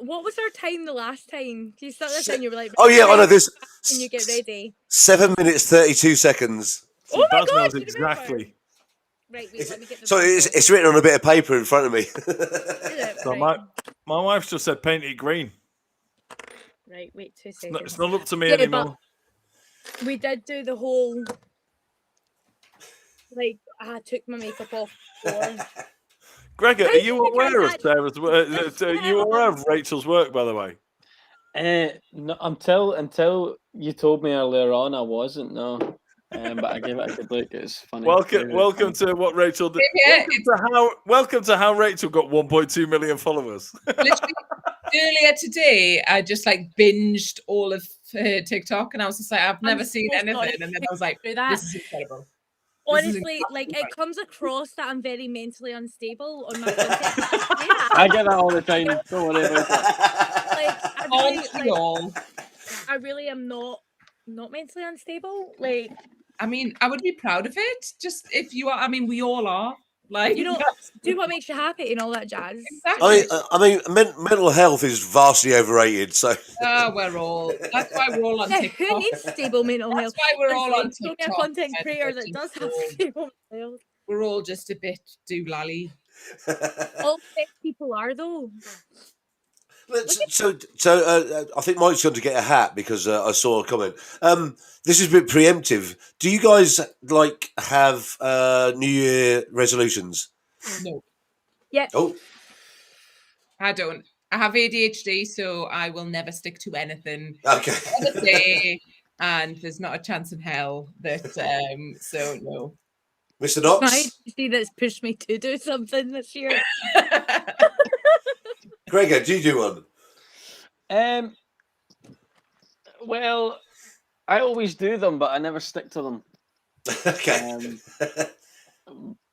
What was our time the last time? You started this and you were like, oh yeah, I know this. Can you get ready? 7 minutes 32 seconds. Oh my Baz God! knows exactly. Right, wait, let me get the. So it's written on a bit of paper in front of me. So my wife's just said paint it green. Right, wait 2 seconds. It's not up to me anymore. We did do the whole. Like I took my makeup off before. Gregor, are you aware of Sarah's work? Are you aware of Rachel's work, by the way? No, until you told me earlier on, I wasn't. No, but I gave it a good look. It's funny. Welcome to what Rachel did. Welcome to how Rachel got 1.2 million followers. Literally, earlier today, I just like binged all of her TikTok, and I was just like, I've never seen anything, and then I was like, this is incredible. Honestly, like it comes across that I'm very mentally unstable on my content. I get that all the time. Don't worry about it. I really am not mentally unstable. Like, I mean, I would be proud of it. Just if you are, I mean, we all are. Like, You know, do what makes you happy and all that jazz. exactly. I mean, mental health is vastly overrated. So We're all. That's why we're all on Yeah, TikTok. who needs stable mental health? That's why we're all on Honestly, show me a TikTok. content creator that does have stable mental health. We're all just a bit doolally. All fit people are though. So I think Mike's going to get a hat because I saw a comment. This is a bit preemptive. Do you guys like have New Year resolutions? No, Yeah. Oh, I don't. I have ADHD, so I will never stick to anything. okay. Every day, and there's not a chance in hell that. So no. Mr. My Knox, ADHD that's pushed me to do something this year. Gregor, do you do one? Well, I always do them, but I never stick to them. Okay.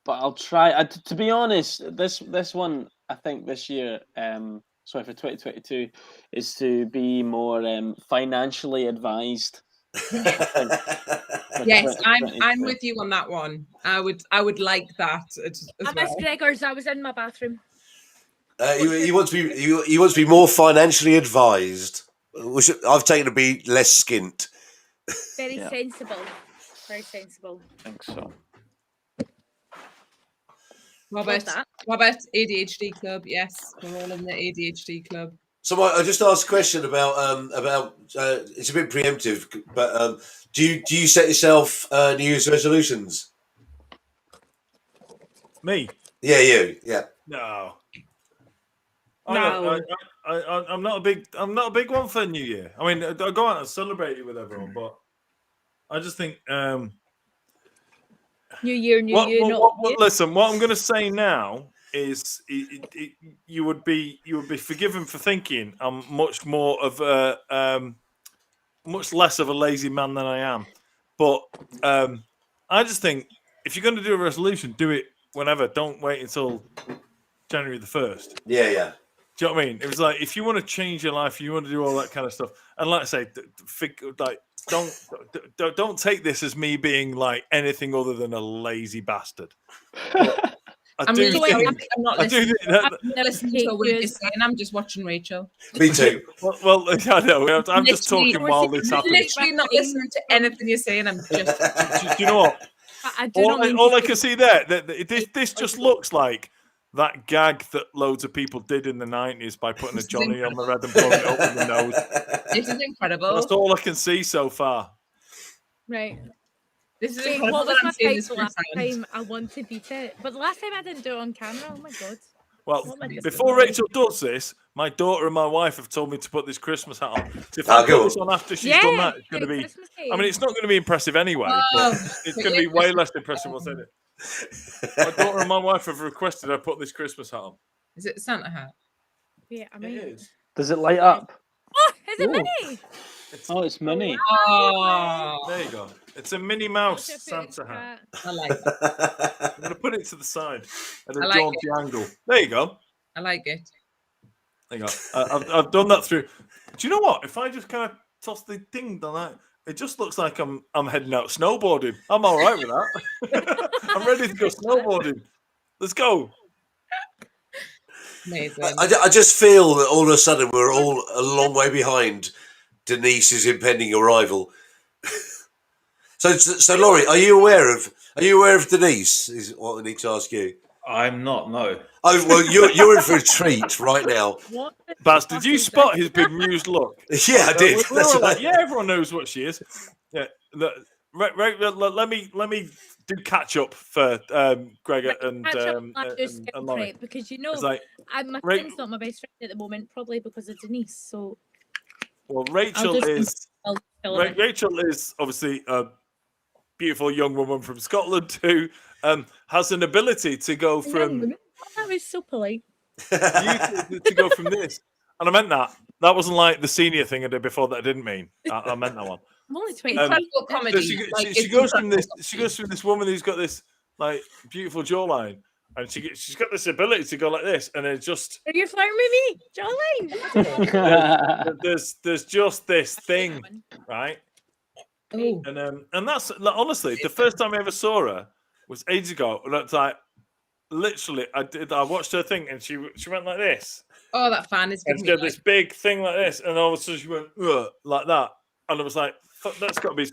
But I'll try. To be honest, this one I think this year, sorry, for 2022, is to be more financially advised. Yes, I'm with you on that one. I would like that as I well. missed Gregor's. I was in my bathroom. He wants to be more financially advised. Which I've taken to be less skint. Very Yeah. sensible. Very sensible. I think so. Robert, that. ADHD club. Yes, we're all in the ADHD club. So I just asked a question about it's a bit preemptive, but do you set yourself New Year's resolutions? Me? Yeah, you. Yeah. No. No. I'm not a big one for New Year. I mean, I go out and celebrate it with everyone, but I just think New year, new you. Not you. listen, what I'm going to say now is you would be forgiven for thinking I'm much more of a much less of a lazy man than I am, but I just think if you're going to do a resolution, do it whenever. Don't wait until January the 1st. Yeah. Do you know what I mean? It was like if you want to change your life, you want to do all that kind of stuff, and like I say, don't take this as me being like anything other than a lazy bastard. I'm do really sorry. think- I'm not I do listening. think that- I'm not listening to a word you're saying. I'm just watching Rachel. Me too. well, I know. I'm just Literally- talking while this happens. Literally not listening to anything you're saying. I'm just. Do you know what? I do not mean All to I can see there, this just looks like that gag that loads of people did in the 90s by putting a Johnny on the red and blowing it up in the nose. This is incredible. That's all I can see so far. Right. This is See, incredible. what was that my I'm saying this title last first time? I want to beat it. But the last time I didn't do it on camera. Oh my god. Well, What am I doing? before Rachel does this, my daughter and my wife have told me to put this Christmas hat on. So if I Ah, put go this on. on after she's Yeah, done that, it's going to get a be. Christmas I mean, it's not going to be impressive anyway, but it's going to be way less impressive. What's in it? My daughter and my wife have requested I put this Christmas hat on. Is it Santa hat? Yeah, I It mean. is. Does it light up? Oh, is it Ooh. mini? Oh, it's mini. Oh, There you go. It's a Minnie Mouse What's your favourite Santa hat. I like it. I'm going to put it to the side at a I like jaunty angle. There you go. I like it. There you go. I've done that through. Do you know what? If I just kind of toss the thing down that, it just looks like I'm heading out snowboarding. I'm all right with that. I'm ready to go snowboarding. Let's go. Amazing. I just feel that all of a sudden we're all a long way behind Denise's impending arrival. So Laurie, are you aware of Denise? Is what I need to ask you. I'm not. No. Oh well, you're in for a treat right now. What? Baz, did you spot his bemused look? Yeah, I did. We That's were like, right. yeah, everyone knows what she is. Yeah. Let me do catch up for Gregor and Laurie. Right, because you know, It's like, my Ra- friend's not my best friend at the moment, probably because of Denise. So well, Rachel I'll fill her in. Rachel is obviously a beautiful young woman from Scotland who has an ability to go from Oh, that was so polite. to go from this, and I meant that. That wasn't like the senior thing I did before that I didn't mean. I meant that one. I'm only 20. Incredible comedy. So she Like, goes it's from this. She goes from this woman who's got this like beautiful jawline, and she's got this ability to go like this, and it's just Are you flirting with me, Jolene? there's just this thing, right? Oh, And that's like, honestly the first time I ever saw her was ages ago. And it's like literally, I watched her thing, and she went like this, Oh, that fan is and giving she me had this big thing like this, and all of a sudden she went "Ugh," like that, and I was like, "Fuck, that's got to be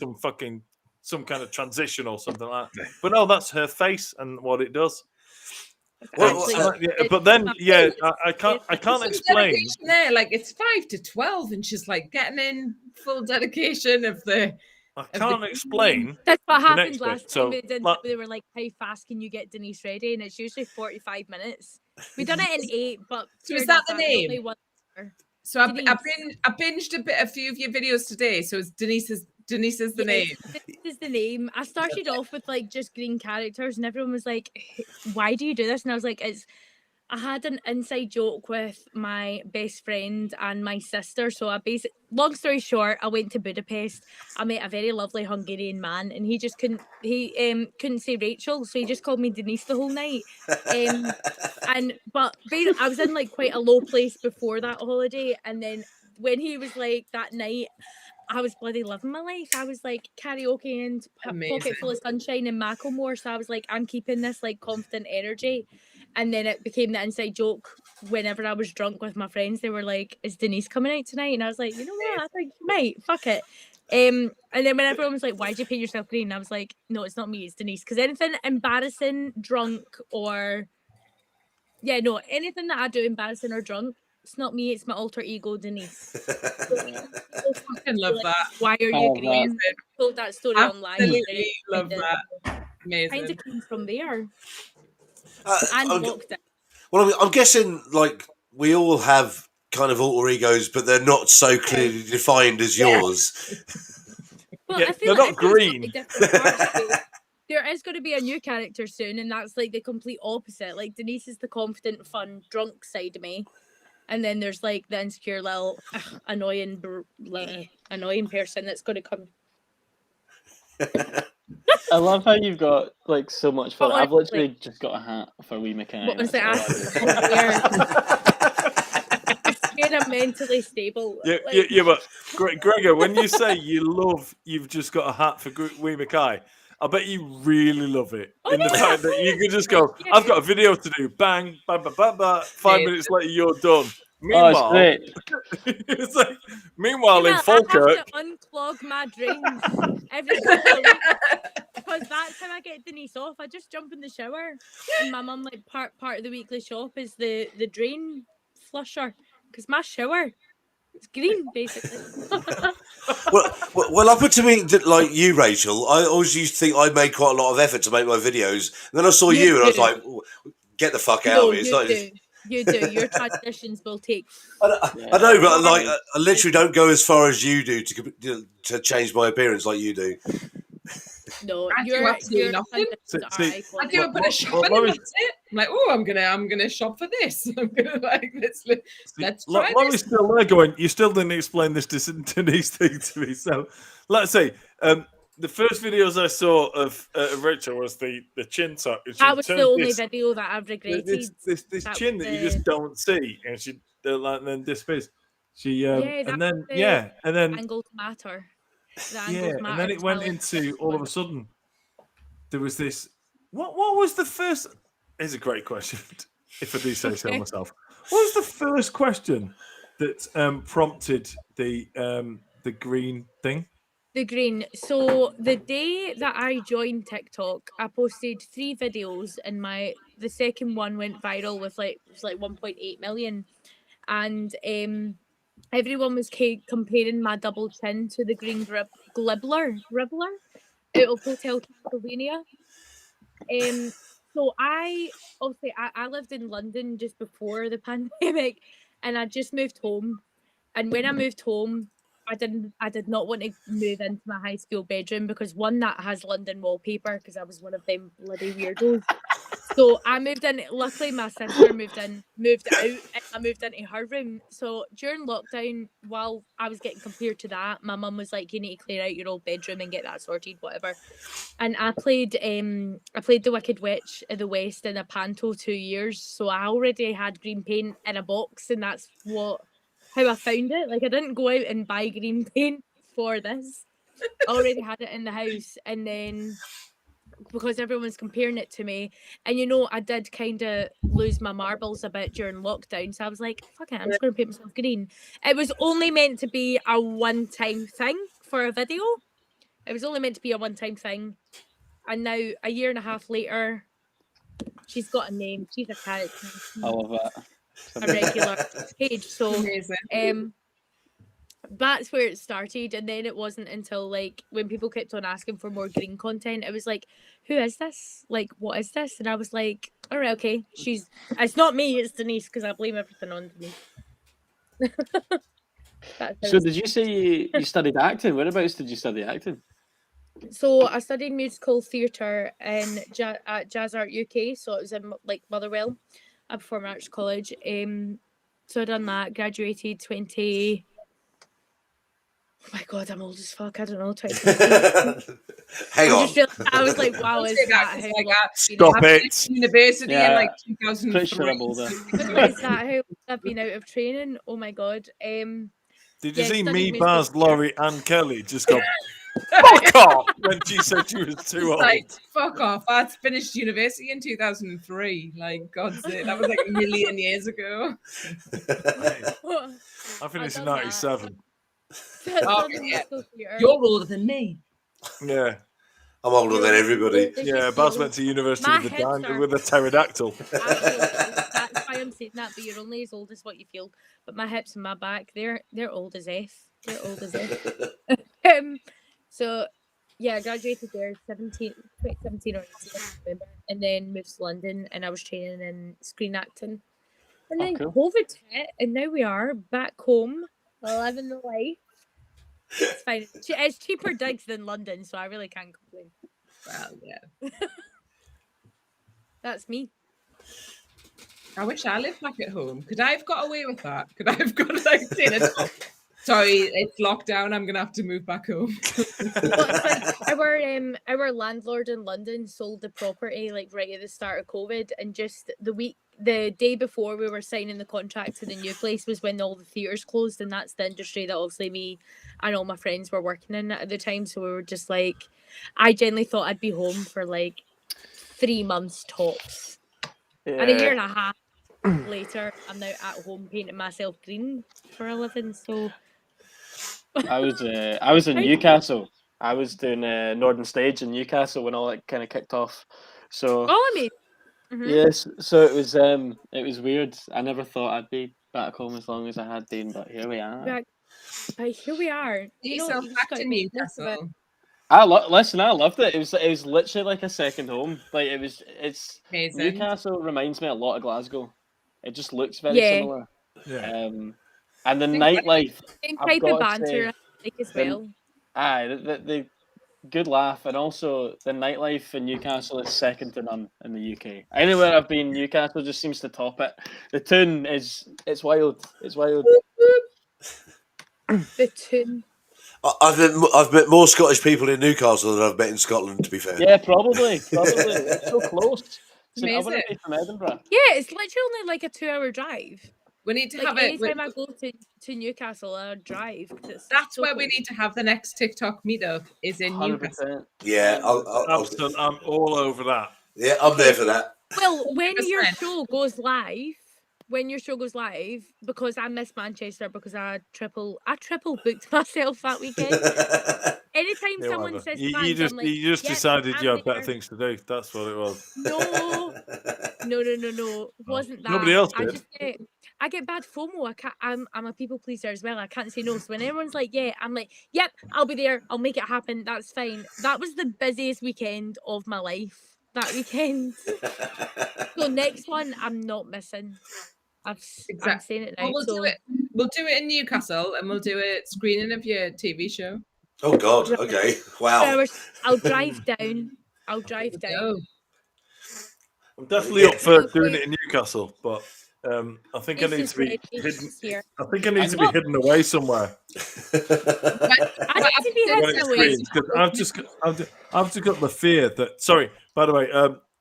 some kind of transition or something like that." But no, that's her face and what it does. But then, I can't some explain. dedication there. Like it's 5 to 12, and she's like getting in full dedication of the. I can't explain. That's what the happened next last bit. time So, we did. like, They were like, "How fast can you get Denise ready?" And it's usually 45 minutes. We done it in 8, but So is that the name? only one hour. So I Denise. binged a few of your videos today. So it's Denise's the name. This is the name. I started off with like just green characters, and everyone was like, "Why do you do this?" And I was like, I had an inside joke with my best friend and my sister. So long story short, I went to Budapest. I met a very lovely Hungarian man, and he just couldn't say Rachel, so he just called me Denise the whole night. But basically, I was in like quite a low place before that holiday, and then when he was like that night, I was bloody living my life. I was like karaoke and Pocket Full of Sunshine and Macklemore. So I was like, I'm keeping this like confident energy. And then it became the inside joke whenever I was drunk with my friends. They were like, "Is Denise coming out tonight?" And I was like, "You know what? I think she might. Fuck it." And then when everyone was like, "Why'd you paint yourself green?" I was like, "No, it's not me. It's Denise." Because anything embarrassing, drunk, or anything that I do embarrassing or drunk, it's not me. It's my alter ego, Denise. I fucking love that. Why are you green? Told that story online. Absolutely love that. Amazing. Kind of came from there. And lockdown. Well, I'm guessing like we all have kind of alter egos, but they're not so clearly defined as yours. Well, I feel they're like not green. There is going to be a new character soon, and that's like the complete opposite. Like Denise is the confident, fun, drunk side of me, and then there's like the insecure little annoying person that's going to come. I love how you've got like so much fun. Oh, I've literally just got a hat for Wee Mackay. What was that's it? all I do. I'm mentally stable. Yeah, but Gregor, when you say you've just got a hat for Wee Mackay, I bet you really love it. In the fact that you can just go, I've got a video to do, bang, bang, bang, bang, bang. 5 minutes later, you're done. Meanwhile, it's like, in Falkirk, I have to unclog my drains every couple of weeks because that's how I get Denise off. I just jump in the shower, and my mum like part of the weekly shop is the drain flusher because my shower it's green basically. well, up until me, like you, Rachel, I always used to think I made quite a lot of effort to make my videos. And then I saw you and I was like, get the fuck out of it. It's not just... You do. Your transitions will take. I know, but like I literally don't go as far as you do to change my appearance like you do. No, you're absolutely nothing. I do a bit of shopping and that's it. I'm like, oh, I'm gonna shop for this. I'm gonna like let's try Laurie's still there going, you still didn't explain this Denise thing to me. So let's say the first videos I saw of Rachel was the chin tuck. That was the only video that I've regretted. This chin that you just don't see, and she then disappears. She and then angles matter. And then it went into all of a sudden there was this. What was the first? Here's a great question, if I do say so myself. What was the first question that prompted the green thing? The green. So the day that I joined TikTok, I posted 3 videos, and the second one went viral with like 1.8 million, and everyone was comparing my double chin to the green Gribbler out of Hotel Transylvania. So I lived in London just before the pandemic, and I just moved home. And when I moved home, I did not want to move into my high school bedroom because one, that has London wallpaper because I was one of them bloody weirdos. So I moved in. Luckily, my sister moved out, and I moved into her room. So during lockdown, while I was getting compared to that, my mum was like, "You need to clear out your old bedroom and get that sorted, whatever." And I played the Wicked Witch of the West in a panto 2 years. So I already had green paint in a box, and that's how I found it. Like I didn't go out and buy green paint for this. I already had it in the house, and then because everyone's comparing it to me. And you know, I did kind of lose my marbles a bit during lockdown, so I was like, fuck it, I'm just going to paint myself green. It was only meant to be a one-time thing for a video. It was only meant to be a one-time thing. And now, a year and a half later, she's got a name. She's a character. I love that. A regular page. So Amazing. that's where it started. And then it wasn't until like when people kept on asking for more green content, it was like, who is this? Like, what is this? And I was like, all right, okay. It's not me, it's Denise, because I blame everything on Denise. So did you say you studied acting? Whereabouts did you study acting? So I studied musical theatre in at Jazz Art UK. So it was in like Motherwell, a performing arts college. So I done that. Graduated 20. Oh my god, I'm old as fuck. I don't know. 2017. Hang on. I was like, wow, is that how Stop it. University in like Pretty sure I'm 2003. older. Is that how I've been out of training? Oh my god. Did you Yeah, see studied me, musical Baz, theatre. Laurie, and Kelly just go fuck off when she said she was too old? Like, fuck off. I finished university in 2003. Like, God's sake. That was like a million years ago. I finished in 97. Oh, yeah. You're older than me. Yeah. I'm older than everybody. Yeah, Baz went to university My with hips are- a pterodactyl. That's why I'm saying that, but you're only as old as what you feel. But my hips and my back, they're old as F. They're old as F. So yeah, I graduated there 2017 or 18, I can't remember, and then moved to London, and I was training in screen acting. And then cool. COVID hit, and now we are back home, living the life. It's fine. It's cheaper digs than London, so I really can't complain. Well, yeah. That's me. I wish I lived back at home. Could I have got away with that? Could I have got like saying, sorry, it's lockdown, I'm gonna have to move back home. Well, it's like our landlord in London sold the property like right at the start of COVID, and just the day before we were signing the contract to the new place was when all the theatres closed, and that's the industry that obviously me and all my friends were working in at the time. So we were just like, I genuinely thought I'd be home for like 3 months tops, and a year and a half later, I'm now at home painting myself green for a living. So I was in Newcastle. I was doing Northern Stage in Newcastle when all that kind of kicked off. So I mean, yes, so it was weird. I never thought I'd be back home as long as I had been, but here we are. But here we are. Get yourself back to Newcastle. I loved it. It was literally like a second home. Like it's Amazing. Newcastle reminds me a lot of Glasgow. It just looks very similar. Yeah. And the nightlife. Same I've type got of to banter, say, I think, as well. the good laugh, and also the nightlife in Newcastle is second to none in the UK. Anywhere I've been, Newcastle just seems to top it. The tune it's wild. It's wild. The tune. I've met more Scottish people in Newcastle than I've met in Scotland, to be fair. Yeah, probably. It's so close. So I Amazing. want to be from Edinburgh. Yeah, it's literally only like a 2-hour drive. We need to Like have it. anytime I go to Newcastle, I drive. That's where we need to have the next TikTok meetup. Is in Newcastle. 100%. Yeah, I'm all over that. Yeah, I'm there for that. Well, when your 100%. show goes live, because I missed Manchester because I triple booked myself that weekend. Anytime Yeah, someone whatever. says You plans, just I'm like, you just "Yep, decided I'm you had better there." things to do. That's what it was. No. Wasn't that? Nobody else I did. just get bad FOMO. I'm a people pleaser as well. I can't say no. So when everyone's like, yeah, I'm like, yep, I'll be there. I'll make it happen. That's fine. That was the busiest weekend of my life. That weekend. So next one, I'm not missing. I'm saying it now. Well, we'll do it. We'll do it in Newcastle, and we'll do a screening of your TV show. Oh God! Okay, wow. I'll drive down. I'll drive down. I'm definitely up for doing it in Newcastle, but I think I need to be hidden. Here. I think I need to be hidden away somewhere. I need to be When hidden it's away. screens, 'cause I've just got the fear that. Sorry, by the way,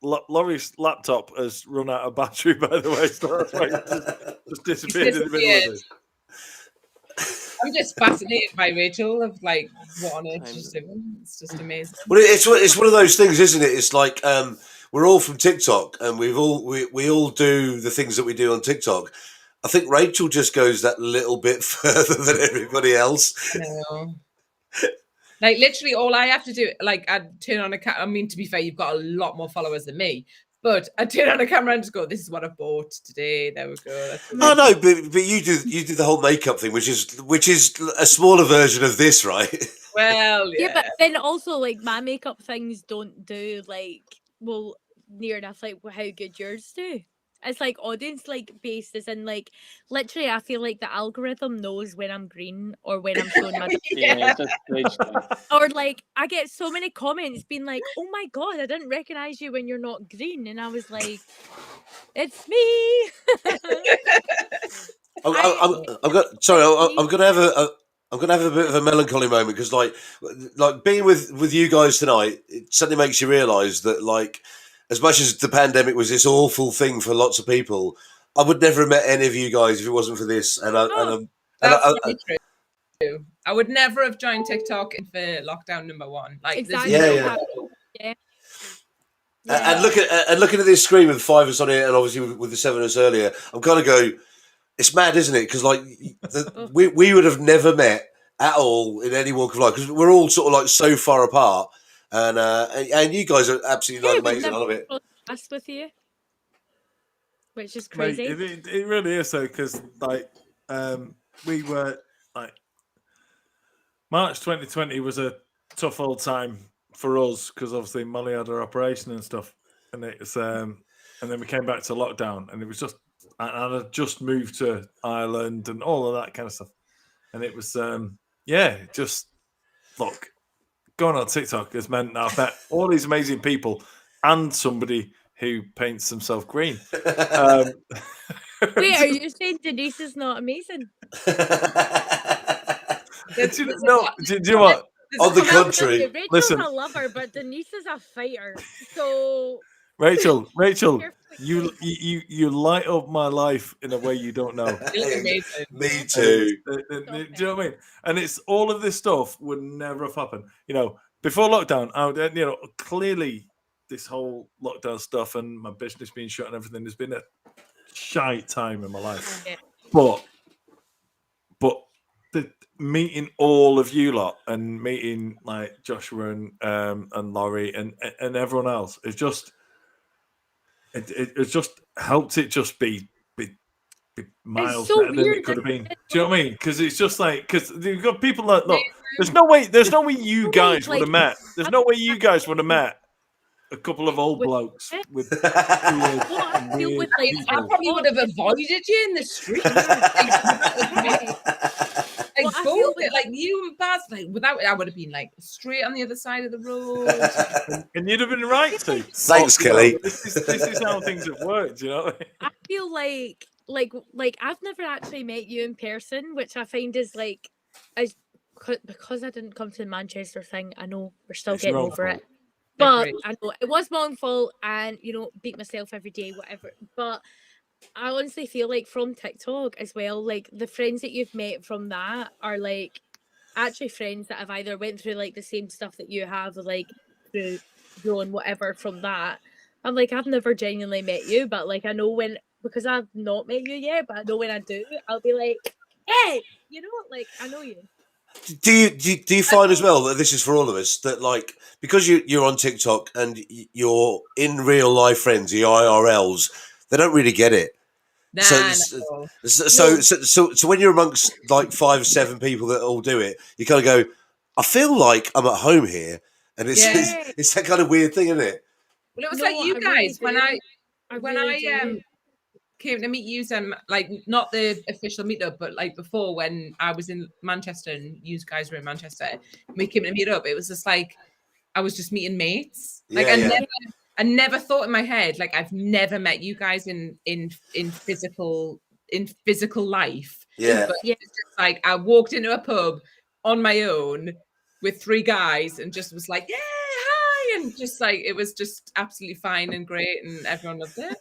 Laurie's laptop has run out of battery. By the way, so that's why it just disappeared in the middle of it. I'm just fascinated by Rachel of like what on earth she's doing. It's just amazing. Well, it's one of those things, isn't it? It's like we're all from TikTok, and we all do the things that we do on TikTok. I think Rachel just goes that little bit further than everybody else. No. Like literally, all I have to do, like, I'd turn on a camera. I mean, to be fair, you've got a lot more followers than me. But I turn on a camera and just go, "This is what I bought today." There we go. Oh no, but you do the whole makeup thing, which is a smaller version of this, right? Well, Yeah, but then also like my makeup things don't do like near enough like how good yours do. It's like audience like based, as in like literally I feel like the algorithm knows when I'm green or when I'm showing my Yeah, it just or like I get so many comments being like, "Oh my god, I didn't recognize you when you're not green," and I was like, "It's me." I'm gonna have a bit of a melancholy moment because like being with you guys tonight, it suddenly makes you realise that like as much as the pandemic was this awful thing for lots of people, I would never have met any of you guys if it wasn't for this. That's very true. I would never have joined TikTok for lockdown number 1. Like, exactly. Yeah. And looking at this screen with 5 of us on it, and obviously with the 7 of us earlier, I'm kind of go, it's mad, isn't it? Because like we would have never met at all in any walk of life because we're all sort of like so far apart, and you guys are absolutely like amazing. I love it. With you, which is Mate, crazy. it really is so because like we were like March 2020 was a tough old time for us because obviously Molly had her operation and stuff, and it's and then we came back to lockdown, and it was just and I just moved to Ireland and all of that kind of stuff, and it was just look, going on TikTok has meant that I've met all these amazing people and somebody who paints himself green. Wait, are you saying Denise is not amazing? Do you know what? On the contrary, Rachel's listen. a lover, but Denise is a fighter. So Rachel, you light up my life in a way you don't know. Me too. Do you know what I mean? And it's all of this stuff would never have happened. You know, before lockdown, clearly this whole lockdown stuff and my business being shut and everything has been a shite time in my life. Yeah. But meeting all of you lot and meeting like Joshua and Laurie and everyone else, it's just it just helped it just be miles so better than it could have been. Do you know what I mean? Because it's just like because you've got people like look. There's no way you guys would have met. There's no way you guys would have met a couple of old blokes with I probably would have avoided you in the street. Like you and Baz, like without it, I would have been like straight on the other side of the road. And you'd have been right to. Thanks, Kelly. This is how things have worked, you know. I feel like I've never actually met you in person, which I find is like, because I didn't come to the Manchester thing. I know we're still getting over it, but I know it was my own fault, and beat myself every day, whatever. But I honestly feel like from TikTok as well, like the friends that you've met from that are like actually friends that have either went through like the same stuff that you have, like through growing whatever from that. I'm like, I've never genuinely met you, but like I know because I've not met you yet, but I know when I do, I'll be like, hey, like I know you. Do you find as well that this is for all of us that like because you're on TikTok and you're in real life friends, the IRLs, they don't really get it. So when you're amongst like 5, 7 people that all do it, you kind of go, I feel like I'm at home here, and it's that kind of weird thing, isn't it? Well, it was like you guys when I came to meet you, and like not the official meetup, but like before when I was in Manchester and you guys were in Manchester, we came to meet up. It was just like I was just meeting mates. Like I never thought in my head, like I've never met you guys in physical life. Yeah. But it's just like I walked into a pub on my own with 3 guys and just was like, yeah, hi, and just like it was just absolutely fine and great, and everyone loved it.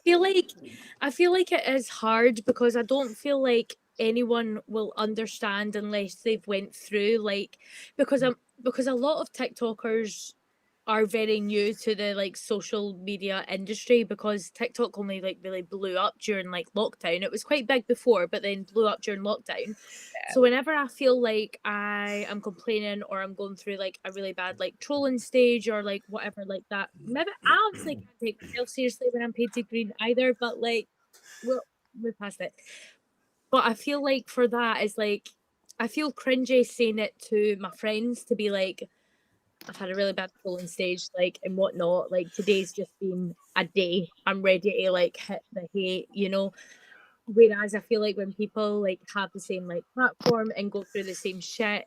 I feel like it is hard because I don't feel like anyone will understand unless they've went through like because a lot of TikTokers are very new to the like social media industry because TikTok only like really blew up during like lockdown. It was quite big before, but then blew up during lockdown. So whenever I feel like I am complaining or I'm going through like a really bad like trolling stage or like whatever like that, maybe I obviously can't take myself seriously when I'm painted green either, but like we'll move past it. But I feel like for that is like I feel cringy saying it to my friends to be like, I've had a really bad trolling stage, like and whatnot. Like today's just been a day. I'm ready to like hit the hate, you know. Whereas I feel like when people like have the same like platform and go through the same shit,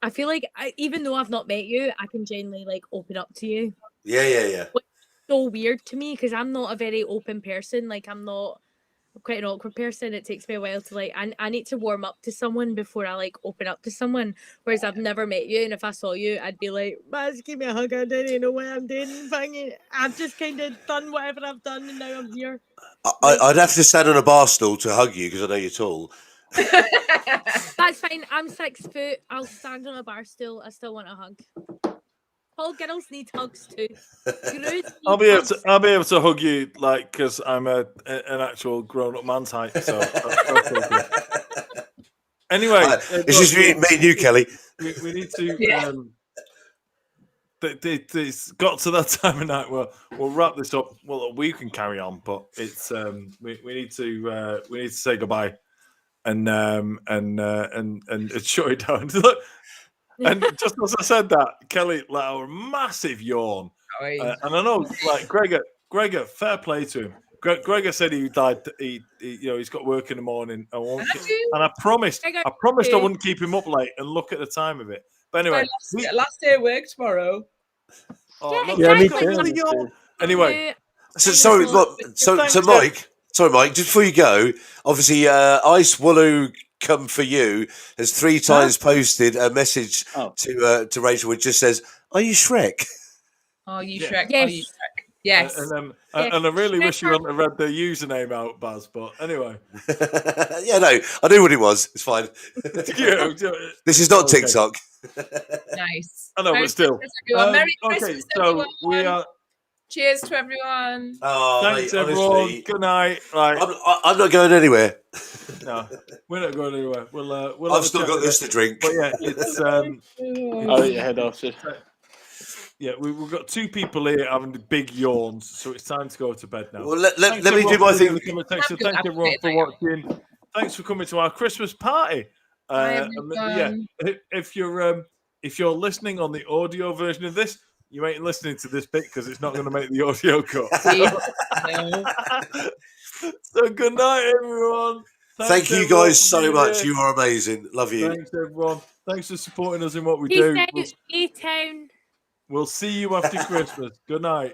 I feel like even though I've not met you, I can genuinely like open up to you. Yeah. Which is so weird to me because I'm not a very open person. Like I'm quite an awkward person. It takes me a while to like I need to warm up to someone before I like open up to someone. Whereas I've never met you, and if I saw you, I'd be like, "Baz, give me a hug. I didn't know what I'm doing. I've just kind of done whatever I've done, and now I'm here." I'd have to stand on a bar stool to hug you because I know you're tall. That's fine. I'm 6 foot. I'll stand on a bar stool. I still want a hug. All girls need hugs too. I'll be able to hug you like because I'm an actual grown up man's height. So that's okay. Anyway, it's just me and you, Kelly. We need to. It's got to that time of night where we'll wrap this up. Well, we can carry on, but it's we need to say goodbye and shut it down. Look, and just as I said that, Kelly let out a massive yawn, and I know like Gregor, fair play to him. Gregor said he died. He's got work in the morning. And I promised I wouldn't keep him up late and look at the time of it. But anyway, last day of work tomorrow. Oh, yeah, exactly. Anyway, so Mike, just before you go, obviously, Ice Wallu Come For You has 3 times posted a message to Rachel which just says, "Are you Shrek?" Are you Shrek? Yes. Are you Shrek? Yes. And I really wish you hadn't read the username out, Baz. But anyway, yeah, no, I knew what it was. It's fine. This is not TikTok. Nice. I know, but still. Merry Christmas, everyone. We are. Cheers to everyone. Oh, thanks, mate, everyone. honestly, Good night. Right. I'm not going anywhere. No, we're not going anywhere. We'll I've still got this to drink. But yeah, it's I'll eat your head off. Yeah, we've got 2 people here having big yawns, so it's time to go to bed now. Well, let me do my thing. Thanks everyone for watching. Thanks for coming to our Christmas party. If you're listening on the audio version of this, you ain't listening to this bit because it's not going to make the audio cut. So good night, everyone. Thank you guys so much. You are amazing. Love you. Thanks, everyone. Thanks for supporting us in what we do. A-Town. We'll see you after Christmas. Good night.